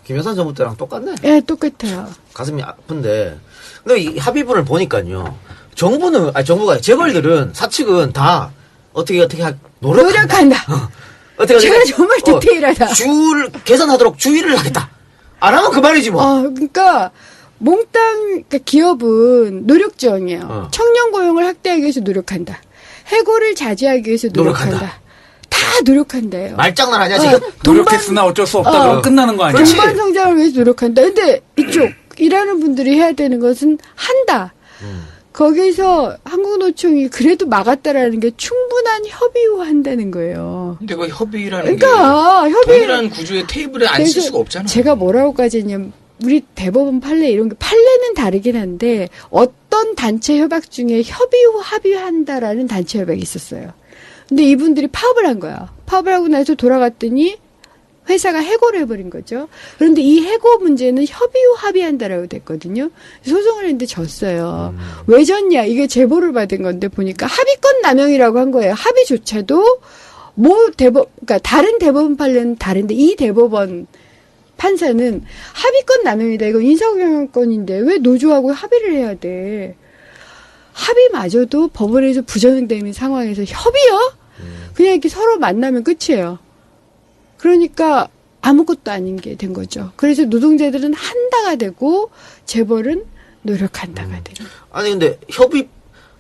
A: 김여산 정부 때랑 똑같네.
B: 예, 똑같아요.
A: 가슴이 아픈데. 근데 이 합의문을 보니까요. 정부가, 재벌들은, 사측은 다, 어떻게, 노력한다. 어떻게
B: 제가 정말 디테일하다.
A: 개선하도록 주의를 하겠다. 안 하면 그만이지 뭐.
B: 그러니까, 그러니까 기업은 노력지원이에요. 청년 고용을 확대하기 위해서 노력한다. 해고를 자제하기 위해서 노력한다. 다 노력한대요.
A: 말장난 아니야, 지금?
D: 노력했으나 어쩔 수 없다 그러면 끝나는 거 아니야?
B: 동반 성장을 위해서 노력한다. 근데 이쪽 일하는 분들이 해야 되는 것은 한다. 거기서 한국노총이 그래도 막았다라는 게 충분한 협의 후 한다는 거예요.
C: 근데 그 협의라는
B: 그러니까
C: 게 협의라는 구조의 테이블에 앉을 수가 없잖아.
B: 제가 뭐라고까지 했냐면 우리 대법원 판례 이런 게 판례는 다르긴 한데 어떤 단체 협약 중에 협의 후 합의한다라는 단체 협약이 있었어요. 근데 이분들이 파업을 한 거야. 파업을 하고 나서 돌아갔더니 회사가 해고를 해버린 거죠. 그런데 이 해고 문제는 협의 후 합의한다라고 됐거든요. 소송을 했는데 졌어요. 왜 졌냐? 이게 제보를 받은 건데 보니까 합의권 남용이라고 한 거예요. 합의조차도 그러니까 다른 대법원 판례는 다른데 이 대법원 판사는 합의권 남용이다. 이건 인사경영권인데 왜 노조하고 합의를 해야 돼? 합의마저도 법원에서 부정되는 상황에서 협의요? 그냥 이렇게 서로 만나면 끝이에요. 그러니까 아무것도 아닌 게 된 거죠. 그래서 노동자들은 한다가 되고 재벌은 노력한다가 되고.
A: 아니 근데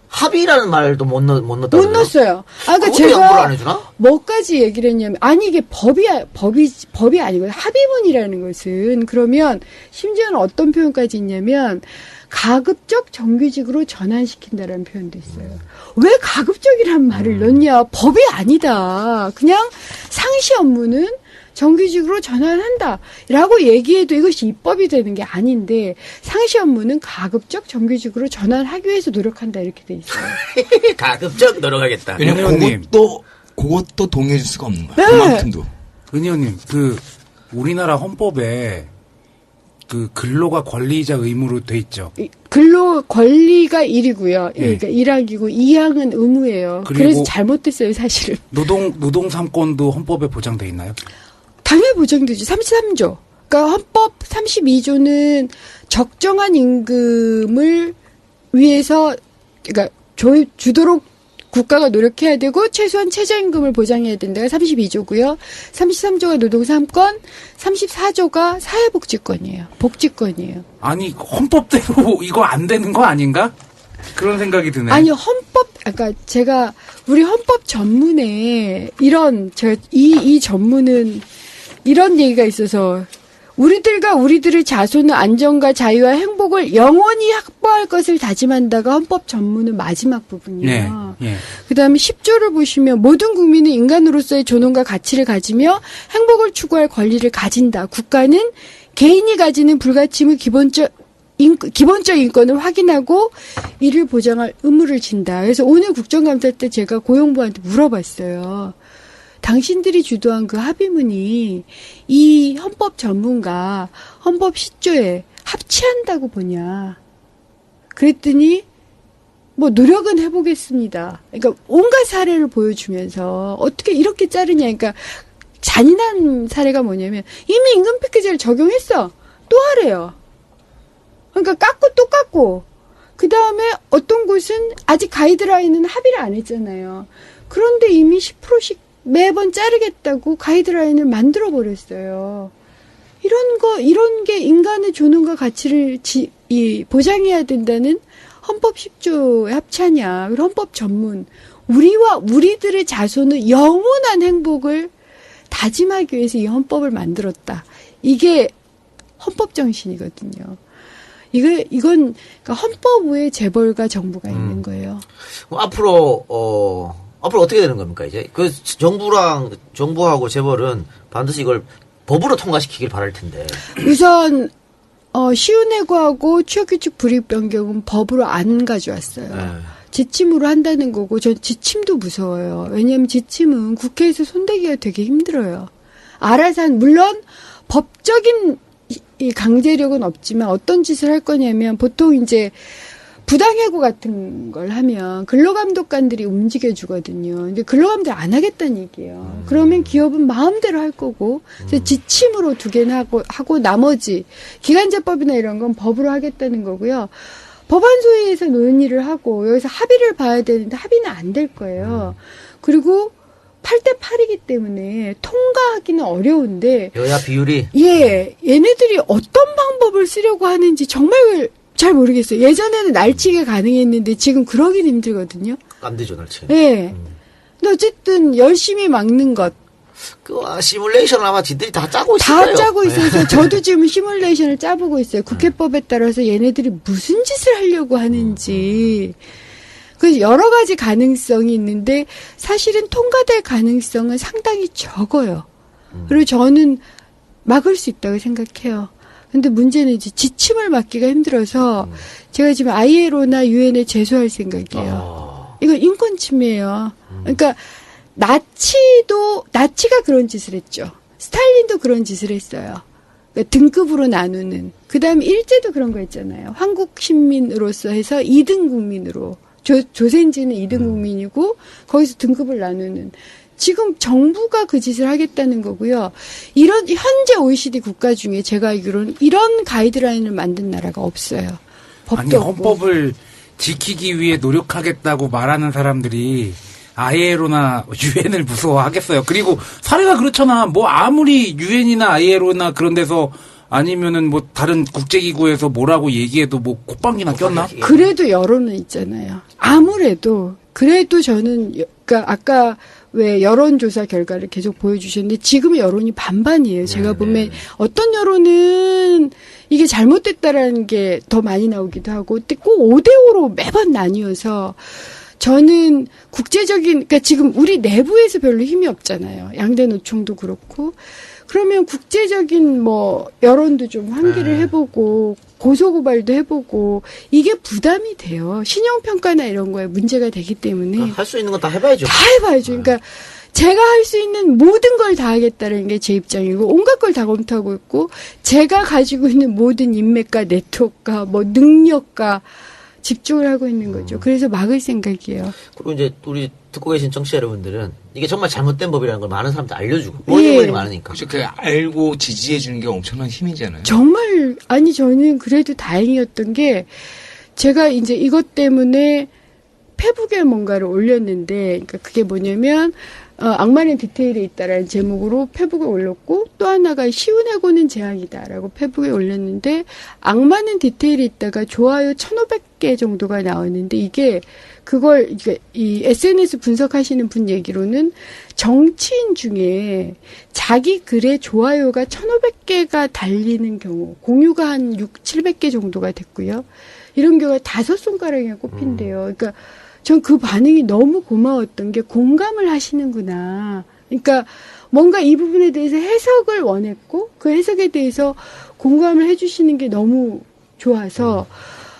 A: 합의라는 말도 못 넣었다.
B: 못 넣었어요. 그러니까
A: 양보를
B: 제가
A: 안 해주나?
B: 뭐까지 얘기를 했냐면 아니 이게 법이 아니고 합의문이라는 것은 그러면 심지어는 어떤 표현까지 있냐면 가급적 정규직으로 전환시킨다라는 표현도 있어요. 왜 가급적이란 말을 넣냐? 법이 아니다. 그냥 상시 업무는 정규직으로 전환한다라고 얘기해도 이것이 입법이 되는 게 아닌데 상시 업무는 가급적 정규직으로 전환하기 위해서 노력한다 이렇게 돼 있어요.
A: 가급적 노력하겠다.
C: 왜냐면
D: 의원님.
C: 그것도 동의해줄 수가 없는 거야.
B: 네.
C: 그만큼도.
D: 은 의원님, 우리나라 헌법에 근로가 권리이자 의무로 돼 있죠.
B: 근로 권리가 1이고요.
D: 예.
B: 그러니까 1항이고 2항은 의무예요.
D: 그리고
B: 그래서 잘못됐어요, 사실은.
D: 노동 3권도 헌법에 보장돼 있나요?
B: 당연히 보장되지. 33조. 그러니까 헌법 32조는 적정한 임금을 위해서 그러니까 주도록 국가가 노력해야 되고 최소한 최저임금을 보장해야 된다가 32조고요. 33조가 노동 3권, 34조가 사회복지권이에요. 복지권이에요.
D: 아니 헌법대로 이거 안 되는 거 아닌가? 그런 생각이 드네.
B: 아니 그러니까 제가 우리 헌법 전문에 제가 이 전문은 이런 얘기가 있어서 우리들과 우리들의 자손의 안전과 자유와 행복을 영원히 확보할 것을 다짐한다가 헌법 전문은 마지막 부분이에요.
D: 예.
B: 그다음에 10조를 보시면 모든 국민은 인간으로서의 존엄과 가치를 가지며 행복을 추구할 권리를 가진다. 국가는 개인이 가지는 불가침의 기본적 인권을 확인하고 이를 보장할 의무를 진다. 그래서 오늘 국정감사 때 제가 고용부한테 물어봤어요. 당신들이 주도한 그 합의문이 이 헌법 전문가 헌법 10조에 합치한다고 보냐. 그랬더니 뭐 노력은 해보겠습니다. 그러니까 온갖 사례를 보여주면서 어떻게 이렇게 자르냐. 그러니까 잔인한 사례가 뭐냐면 이미 임금 패키지를 적용했어. 또 하래요. 그러니까 깎고 또 깎고. 그 다음에 어떤 곳은 아직 가이드라인은 합의를 안 했잖아요. 그런데 이미 10%씩 매번 자르겠다고 가이드라인을 만들어 버렸어요. 이런 게 인간의 존엄과 가치를 보장해야 된다는 헌법 10조에 합치하냐. 그리고 헌법 전문. 우리와 우리들의 자손의 영원한 행복을 다짐하기 위해서 이 헌법을 만들었다. 이게 헌법 정신이거든요. 이건 그러니까 헌법 외에 재벌과 정부가 있는 거예요.
A: 그럼 앞으로 어떻게 되는 겁니까, 이제? 정부하고 재벌은 반드시 이걸 법으로 통과시키길 바랄 텐데.
B: 우선, 시운해고하고 취업규칙 불이익 변경은 법으로 안 가져왔어요.
A: 네.
B: 지침으로 한다는 거고, 전 지침도 무서워요. 왜냐하면 지침은 국회에서 손대기가 되게 힘들어요. 알아서 물론 법적인 이 강제력은 없지만 어떤 짓을 할 거냐면 보통 이제 부당해고 같은 걸 하면 근로감독관들이 움직여주거든요. 근데 근로감독 안 하겠다는 얘기예요. 그러면 기업은 마음대로 할 거고, 그래서 지침으로 2개나 하고 나머지 기간제법이나 이런 건 법으로 하겠다는 거고요. 법안 소위에서 논의를 하고 여기서 합의를 봐야 되는데 합의는 안 될 거예요. 그리고 8대 8이기 때문에 통과하기는 어려운데
A: 여야 비율이
B: 얘네들이 어떤 방법을 쓰려고 하는지 정말 잘 모르겠어요. 예전에는 날치기가 가능했는데 지금 그러긴 힘들거든요.
A: 안 되죠, 날치.
B: 네. 근데 어쨌든 열심히 막는 것.
A: 시뮬레이션을 아마 지들이 다 짜고 있을 거예요.
B: 다 짜고 있어서 저도 지금 시뮬레이션을 짜보고 있어요. 국회법에 따라서 얘네들이 무슨 짓을 하려고 하는지. 그래서 여러 가지 가능성이 있는데 사실은 통과될 가능성은 상당히 적어요. 그리고 저는 막을 수 있다고 생각해요. 근데 문제는 이제 지침을 막기가 힘들어서 제가 지금 ILO나 UN에 제소할 생각이에요. 이거 인권 침해예요. 그러니까 나치가 그런 짓을 했죠. 스탈린도 그런 짓을 했어요. 그러니까 등급으로 나누는. 그다음에 일제도 그런 거 했잖아요. 한국 시민으로서 해서 2등 국민으로. 조센지는 2등 국민이고 거기서 등급을 나누는. 지금 정부가 그 짓을 하겠다는 거고요. 이런 현재 OECD 국가 중에 제가 알기로는 이런 가이드라인을 만든 나라가 없어요. 법도
D: 아니
B: 없고.
D: 헌법을 지키기 위해 노력하겠다고 말하는 사람들이 ILO나 UN을 무서워하겠어요. 그리고 사례가 그렇잖아. 뭐 아무리 UN이나 ILO나 그런 데서 아니면은 뭐 다른 국제기구에서 뭐라고 얘기해도 뭐 콧방귀나 꼈나?
B: 그래도 여론은 있잖아요. 아무래도 그래도 저는 그러니까 아까 왜 여론조사 결과를 계속 보여주셨는데 지금 여론이 반반이에요. 제가 보면 어떤 여론은 이게 잘못됐다라는 게 더 많이 나오기도 하고 꼭 5대5로 매번 나뉘어서 저는 국제적인 그러니까 지금 우리 내부에서 별로 힘이 없잖아요. 양대 노총도 그렇고 그러면 국제적인 뭐 여론도 좀 환기를 해보고 고소고발도 해보고 이게 부담이 돼요. 신용평가나 이런 거에 문제가 되기 때문에
A: 할 수 있는 건 다 해봐야죠.
B: 다 해봐야죠. 그러니까 제가 할 수 있는 모든 걸 다 하겠다는 게 제 입장이고 온갖 걸 다 검토하고 있고 제가 가지고 있는 모든 인맥과 네트워크와 뭐 능력과 집중을 하고 있는 거죠. 그래서 막을 생각이에요.
A: 그리고 이제 우리 듣고 계신 청취자 여러분들은 이게 정말 잘못된 법이라는 걸 많은 사람들 알려주고 모르는 분들이 많으니까.
C: 그렇죠. 그 알고 지지해 주는 게 엄청난 힘이잖아요.
B: 정말 아니 저는 그래도 다행이었던 게 제가 이제 이것 때문에 페북에 뭔가를 올렸는데 그러니까 그게 뭐냐면 악마는 디테일에 있다라는 제목으로 페북에 올렸고 또 하나가 시운하고는 재앙이다라고 페북에 올렸는데 악마는 디테일에 있다가 좋아요 1,500개 정도가 나왔는데 이게 그걸 이 SNS 분석하시는 분 얘기로는 정치인 중에 자기 글에 좋아요가 1,500개가 달리는 경우 공유가 한 700개 정도가 됐고요. 이런 경우가 5손가락에 꼽힌대요. 그러니까 전 그 반응이 너무 고마웠던 게 공감을 하시는구나. 그러니까 뭔가 이 부분에 대해서 해석을 원했고 그 해석에 대해서 공감을 해주시는 게 너무 좋아서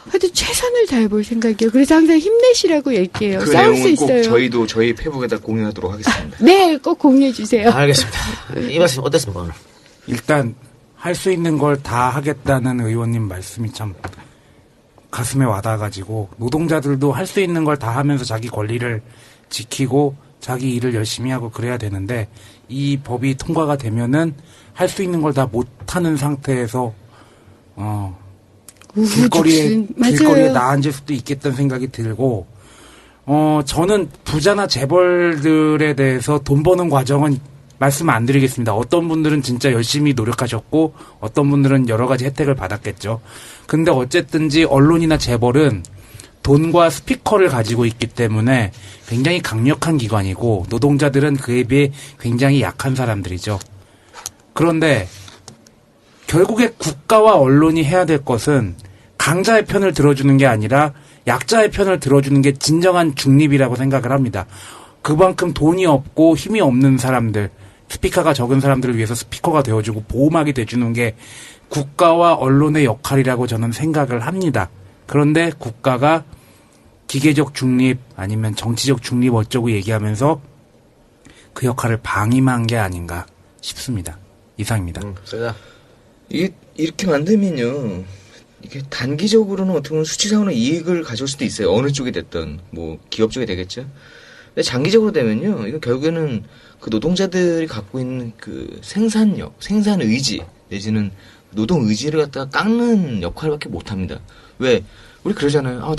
B: 하여튼 최선을 다해볼 생각이에요. 그래서 항상 힘내시라고 얘기해요.
C: 그
B: 싸울 수
C: 내용은 꼭
B: 있어요.
C: 저희도 저희 페북에다 공유하도록 하겠습니다.
B: 네, 꼭 공유해 주세요.
A: 알겠습니다. 이 말씀 어땠습니까 오늘?
D: 일단 할 수 있는 걸 다 하겠다는 의원님 말씀이 참 가슴에 와닿아가지고 노동자들도 할 수 있는 걸 다 하면서 자기 권리를 지키고 자기 일을 열심히 하고 그래야 되는데 이 법이 통과가 되면은 할 수 있는 걸 다 못하는 상태에서 길거리에 나앉을 수도 있겠다는 생각이 들고 저는 부자나 재벌들에 대해서 돈 버는 과정은 말씀 안 드리겠습니다. 어떤 분들은 진짜 열심히 노력하셨고 어떤 분들은 여러 가지 혜택을 받았겠죠. 근데 어쨌든지 언론이나 재벌은 돈과 스피커를 가지고 있기 때문에 굉장히 강력한 기관이고 노동자들은 그에 비해 굉장히 약한 사람들이죠. 그런데 결국에 국가와 언론이 해야 될 것은 강자의 편을 들어주는 게 아니라 약자의 편을 들어주는 게 진정한 중립이라고 생각을 합니다. 그만큼 돈이 없고 힘이 없는 사람들, 스피커가 적은 사람들을 위해서 스피커가 되어주고 보호막이 돼주는 게 국가와 언론의 역할이라고 저는 생각을 합니다. 그런데 국가가 기계적 중립 아니면 정치적 중립 어쩌고 얘기하면서 그 역할을 방임한 게 아닌가 싶습니다. 이상입니다.
C: 이게 이렇게 만들면요. 이게 단기적으로는 어떻게 보면 수치상으로 이익을 가져올 수도 있어요. 어느 쪽이 됐든 뭐 기업 쪽이 되겠죠. 근데 장기적으로 되면요. 이거 결국에는 그 노동자들이 갖고 있는 그 생산력, 생산 의지 내지는 노동 의지를 갖다가 깎는 역할밖에 못 합니다. 왜? 우리 그러잖아요.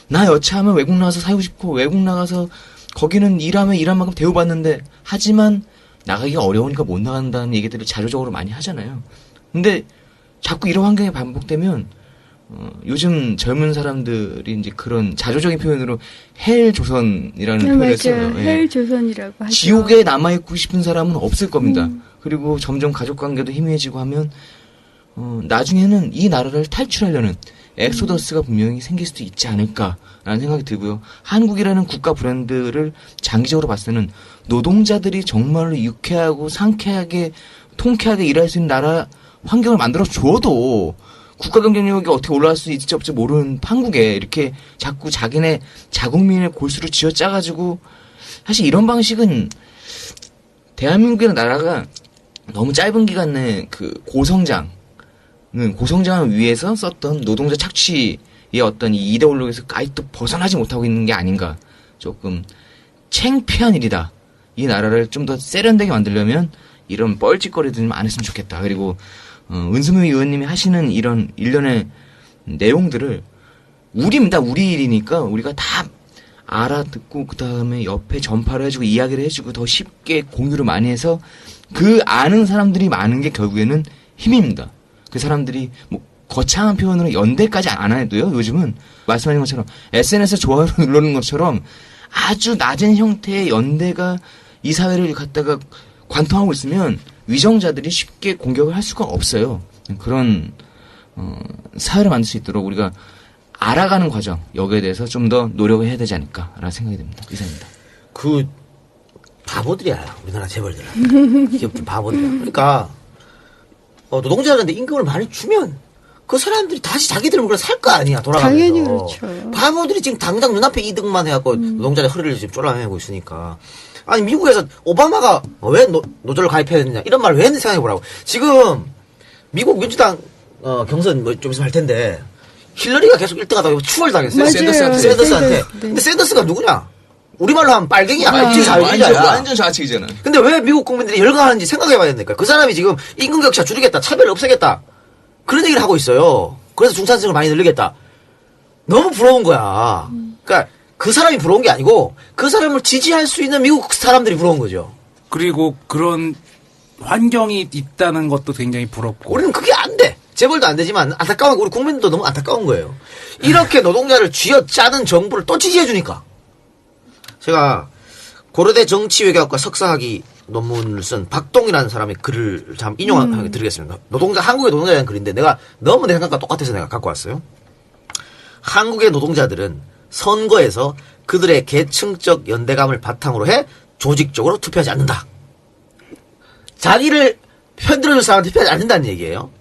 C: 나 여차하면 외국 나가서 살고 싶고 외국 나가서 거기는 일하면 일한 만큼 대우받는데 하지만 나가기가 어려우니까 못 나간다는 얘기들을 자료적으로 많이 하잖아요. 근데 자꾸 이런 환경이 반복되면 요즘 젊은 사람들이 이제 그런 자조적인 표현으로 헬 조선이라는 표현을 써요.
B: 헬 조선이라고 하죠.
C: 지옥에 남아있고 싶은 사람은 없을 겁니다. 그리고 점점 가족관계도 희미해지고 하면 나중에는 이 나라를 탈출하려는 엑소더스가 분명히 생길 수도 있지 않을까라는 생각이 들고요. 한국이라는 국가 브랜드를 장기적으로 봤을 때는 노동자들이 정말로 유쾌하고 상쾌하게 통쾌하게 일할 수 있는 나라 환경을 만들어 줘도 국가 경쟁력이 어떻게 올라갈 수 있을지 없지 모르는 한국에 이렇게 자꾸 자기네 자국민의 골수를 쥐어 짜가지고 사실 이런 방식은 대한민국이라는 나라가 너무 짧은 기간 내에 그 고성장을 위해서 썼던 노동자 착취의 어떤 이 이데올로기에서 아직도 벗어나지 못하고 있는 게 아닌가. 조금 창피한 일이다. 이 나라를 좀 더 세련되게 만들려면 이런 뻘짓거리들 좀 안 했으면 좋겠다. 그리고 은수미 의원님이 하시는 이런 일련의 내용들을 우리입니다. 우리 일이니까 우리가 다 알아듣고 그 다음에 옆에 전파를 해주고 이야기를 해주고 더 쉽게 공유를 많이 해서 그 아는 사람들이 많은 게 결국에는 힘입니다. 그 사람들이 뭐 거창한 표현으로 연대까지 안 해도요. 요즘은 말씀하신 것처럼 SNS에 좋아요를 누르는 것처럼 아주 낮은 형태의 연대가 이 사회를 갖다가 관통하고 있으면 위정자들이 쉽게 공격을 할 수가 없어요. 그런 사회를 만들 수 있도록 우리가 알아가는 과정 여기에 대해서 좀 더 노력을 해야 되지 않을까라는 생각이 듭니다. 이상입니다.
A: 바보들이야. 우리나라 재벌들은. 기업들 바보들이야. 그러니까 노동자들한테 임금을 많이 주면 그 사람들이 다시 자기들 물건 살 거 아니야. 돌아가면서.
B: 당연히 그렇죠.
A: 바보들이 지금 당장 눈앞에 이득만 해갖고 노동자의 허리를 지금 쪼라매고 있으니까. 아니 미국에서 오바마가 왜 노조를 가입해야 되느냐 이런 말을 왜 했는지 생각해보라고. 지금 미국 민주당 경선 뭐 좀 있으면 할 텐데 힐러리가 계속 1등하다가 추월당했어요.
B: 맞아요.
A: 샌더스한테.
B: 네.
A: 근데 샌더스가 누구냐? 우리말로 하면 빨갱이야.
C: 완전
A: 자유주의자야.
C: 완전 좌측이잖아.
A: 근데 왜 미국 국민들이 열광하는지 생각해봐야 된다니까. 그 사람이 지금 임금격차 줄이겠다, 차별을 없애겠다, 그런 얘기를 하고 있어요. 그래서 중산층을 많이 늘리겠다. 너무 부러운 거야. 그러니까 그 사람이 부러운 게 아니고 그 사람을 지지할 수 있는 미국 사람들이 부러운 거죠.
D: 그리고 그런 환경이 있다는 것도 굉장히 부럽고.
A: 우리는 그게 안 돼. 재벌도 안 되지만 안타까운 우리 국민들도 너무 안타까운 거예요. 이렇게 노동자를 쥐어짜는 정부를 또 지지해주니까. 제가 고려대 정치외교학과 석사학위 논문을 쓴 박동이라는 사람의 글을 잠 인용하게 드리겠습니다. 한국의 노동자에 대한 글인데 내가 너무 내 생각과 똑같아서 내가 갖고 왔어요. 한국의 노동자들은 선거에서 그들의 계층적 연대감을 바탕으로 해 조직적으로 투표하지 않는다. 자기를 편들어줄 사람한테 투표하지 않는다는 얘기예요.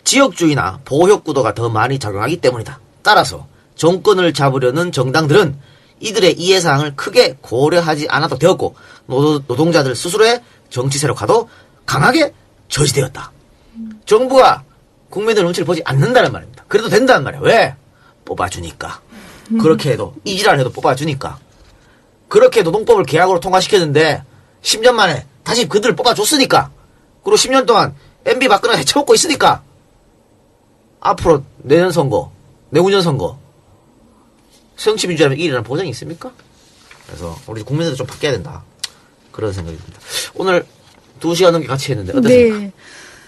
A: 지역주의나 보호구도가 더 많이 작용하기 때문이다. 따라서 정권을 잡으려는 정당들은 이들의 이해사항을 크게 고려하지 않아도 되었고 노동자들 스스로의 정치 세력화도 강하게 저지되었다. 정부가 국민들 눈치를 보지 않는다는 말입니다. 그래도 된다는 말이야. 왜? 뽑아주니까. 그렇게 해도 이지랄 해도 뽑아주니까. 그렇게 노동법을 계약으로 통과시켰는데 10년 만에 다시 그들을 뽑아줬으니까. 그리고 10년 동안 MB 박근혜가 해쳐먹고 있으니까 앞으로 내년 선거, 내후년 선거 정치민주화의 1위라는 보장이 있습니까? 그래서 우리 국민들도 좀 바뀌어야 된다. 그런 생각이 듭니다. 오늘 2시간 넘게 같이 했는데 어떠십니까?
B: 네.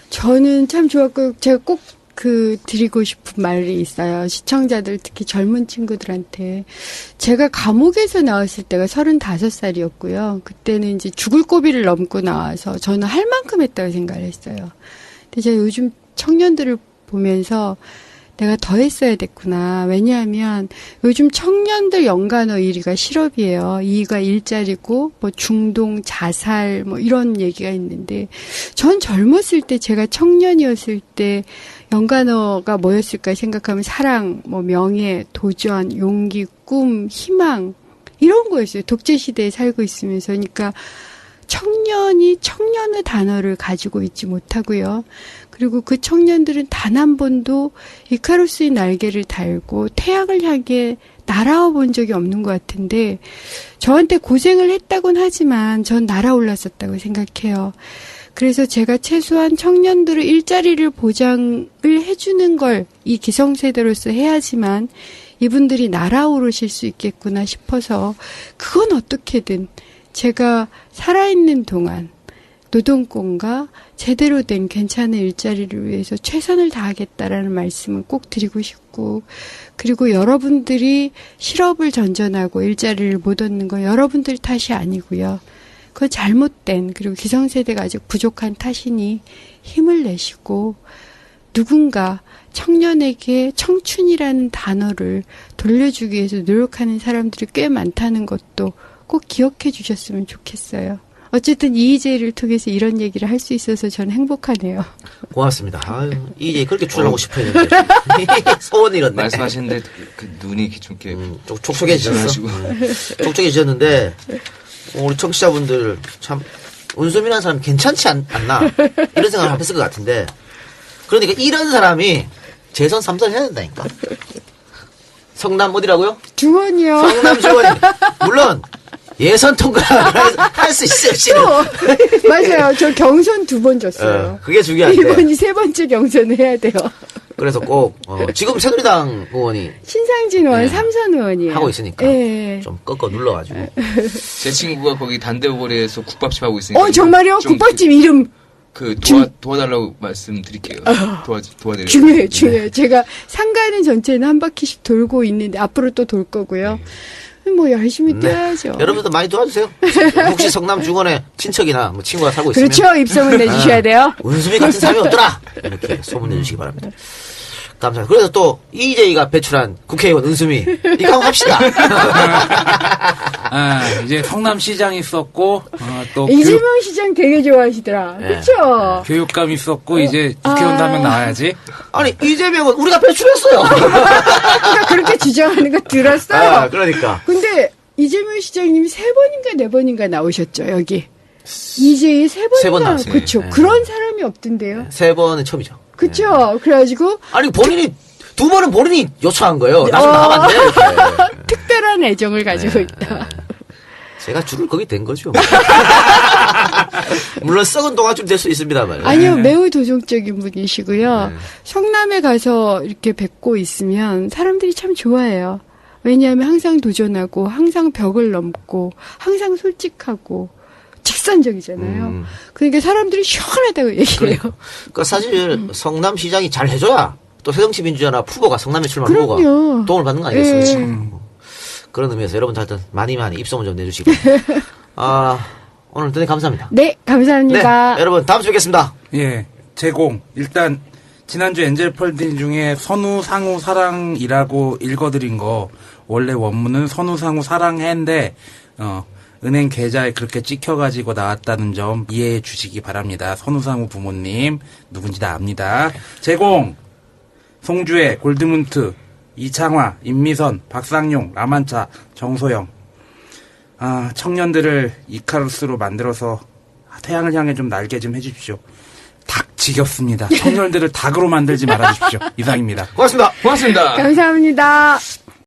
B: 저는 참 좋았고 제가 꼭 드리고 싶은 말이 있어요. 시청자들 특히 젊은 친구들한테. 제가 감옥에서 나왔을 때가 35살이었고요. 그때는 이제 죽을 고비를 넘고 나와서 저는 할 만큼 했다고 생각을 했어요. 근데 제가 요즘 청년들을 보면서 내가 더 했어야 됐구나. 왜냐하면 요즘 청년들 연간어 1위가 실업이에요. 2위가 일자리고 뭐 중동, 자살 뭐 이런 얘기가 있는데 전 젊었을 때 제가 청년이었을 때 연간어가 뭐였을까 생각하면 사랑, 뭐 명예, 도전, 용기, 꿈, 희망 이런 거였어요. 독재 시대에 살고 있으면서. 그러니까 청년이 청년의 단어를 가지고 있지 못하고요. 그리고 그 청년들은 단 한 번도 이카루스의 날개를 달고 태양을 향해 날아와 본 적이 없는 것 같은데 저한테 고생을 했다곤 하지만 전 날아올랐었다고 생각해요. 그래서 제가 최소한 청년들의 일자리를 보장을 해주는 걸 이 기성세대로서 해야지만 이분들이 날아오르실 수 있겠구나 싶어서 그건 어떻게든 제가 살아있는 동안 노동권과 제대로 된 괜찮은 일자리를 위해서 최선을 다하겠다라는 말씀을 꼭 드리고 싶고 그리고 여러분들이 실업을 전전하고 일자리를 못 얻는 건 여러분들 탓이 아니고요. 그건 잘못된 그리고 기성세대가 아직 부족한 탓이니 힘을 내시고 누군가 청년에게 청춘이라는 단어를 돌려주기 위해서 노력하는 사람들이 꽤 많다는 것도 꼭 기억해 주셨으면 좋겠어요. 어쨌든 이의제를 통해서 이런 얘기를 할 수 있어서 저는 행복하네요.
A: 고맙습니다. 아유, 이제 그렇게 출연하고 싶어 했는데 소원이 이런데
C: 말씀하시는데 그 눈이 좀 이렇게
A: 촉촉해지셨어. 촉촉해지셨는데 우리 청취자분들 참 은수미라는 사람 괜찮지 않나 이런 생각을 했을 것 같은데 그러니까 이런 사람이 재선 3선 해야 된다니까. 성남 어디라고요?
B: 중원이요.
A: 성남 중원. 물론 예선 통과를 할 수 있어요. 실은.
B: 맞아요. 저 경선 2번 줬어요.
A: 그게 중요한데.
B: 이번이 3번째 경선을 해야 돼요.
A: 그래서 꼭 지금 새누리당 의원이
B: 신상진 의원,
A: 네.
B: 삼선 의원이에요.
A: 하고 있으니까
B: 네.
A: 좀 꺾어 눌러가지고.
C: 제 친구가 거기 단대오거리에서 국밥집 하고 있으니까
B: 정말요?
C: 좀
B: 국밥집 이름
C: 그 도와달라고 말씀드릴게요. 도와드릴게요.
B: 중요해요. 제가 상가는 전체는 한 바퀴씩 돌고 있는데 앞으로 또 돌 거고요. 뭐 열심히 뛰어야죠.
A: 여러분도 많이 도와주세요. 혹시 성남 중원에 친척이나 뭐 친구가 살고 있으면
B: 그렇죠. 입성을 내주셔야 돼요.
A: 은수미 같은 사람이 없더라. 이렇게 소문내 주시기 바랍니다. 다음 장. 그래서 또 EJ가 배출한 국회의원 은수미 이거 한번 합시다.
D: 이제 성남시장 있었고 또
B: 이재명 시장 되게 좋아하시더라.
A: 네.
B: 그렇죠?
D: 교육감 있었고 이제 국회의원도 한 명 나와야지.
A: 아니 이재명은 우리가 배출했어요.
B: 그러니까 그렇게 주장하는 거 들었어요.
A: 아, 그러니까.
B: 근데 이재명 시장님이 3번인가 4번인가 나오셨죠, 여기. 이제 세
A: 세번
B: 번인가.
A: 나왔어요.
B: 그렇죠.
A: 네.
B: 그런 사람이 없던데요.
A: 3번은 처음이죠.
B: 그렇죠. 그래가지고
A: 아니 본인이 2번은 본인이 요청한 거예요. 나좀 나가면 안 돼. 이렇게.
B: 특별한 애정을 가지고 있다.
A: 제가 줄을 거기 된 거죠. 물론 썩은 동아줄 될 수 있습니다만.
B: 아니요, 매우 도정적인 분이시고요.
A: 네.
B: 성남에 가서 이렇게 뵙고 있으면 사람들이 참 좋아해요. 왜냐하면 항상 도전하고, 항상 벽을 넘고, 항상 솔직하고, 직선적이잖아요. 그러니까 사람들이 시원하다고 얘기해요.
A: 그러니까 사실 성남시장이 잘 해줘야 또 새정치민주연합 후보가 성남에 출마한
B: 그럼요.
A: 후보가 도움을 받는 거 아니겠어요?
B: 예.
A: 그런 의미에서 여러분들 하여튼 많이 입소문 좀 내주시고. 오늘 대단히 감사합니다.
B: 네, 감사합니다.
A: 네, 여러분 다음 주에 뵙겠습니다.
D: 예, 제공. 일단 지난주 엔젤펄딩 중에 선우 상우 사랑이라고 읽어드린 거 원래 원문은 선우 상우 사랑해인데 은행 계좌에 그렇게 찍혀가지고 나왔다는 점 이해해 주시기 바랍니다. 선우 상우 부모님 누군지 다 압니다. 제공. 송주혜, 골드문트, 이창화, 임미선, 박상용, 라만차, 정소영. 청년들을 이카루스로 만들어서 태양을 향해 좀 날개 좀 해주십시오. 닭 지겹습니다. 청년들을 닭으로 만들지 말아주십시오. 이상입니다.
A: 고맙습니다.
C: 고맙습니다.
B: 감사합니다.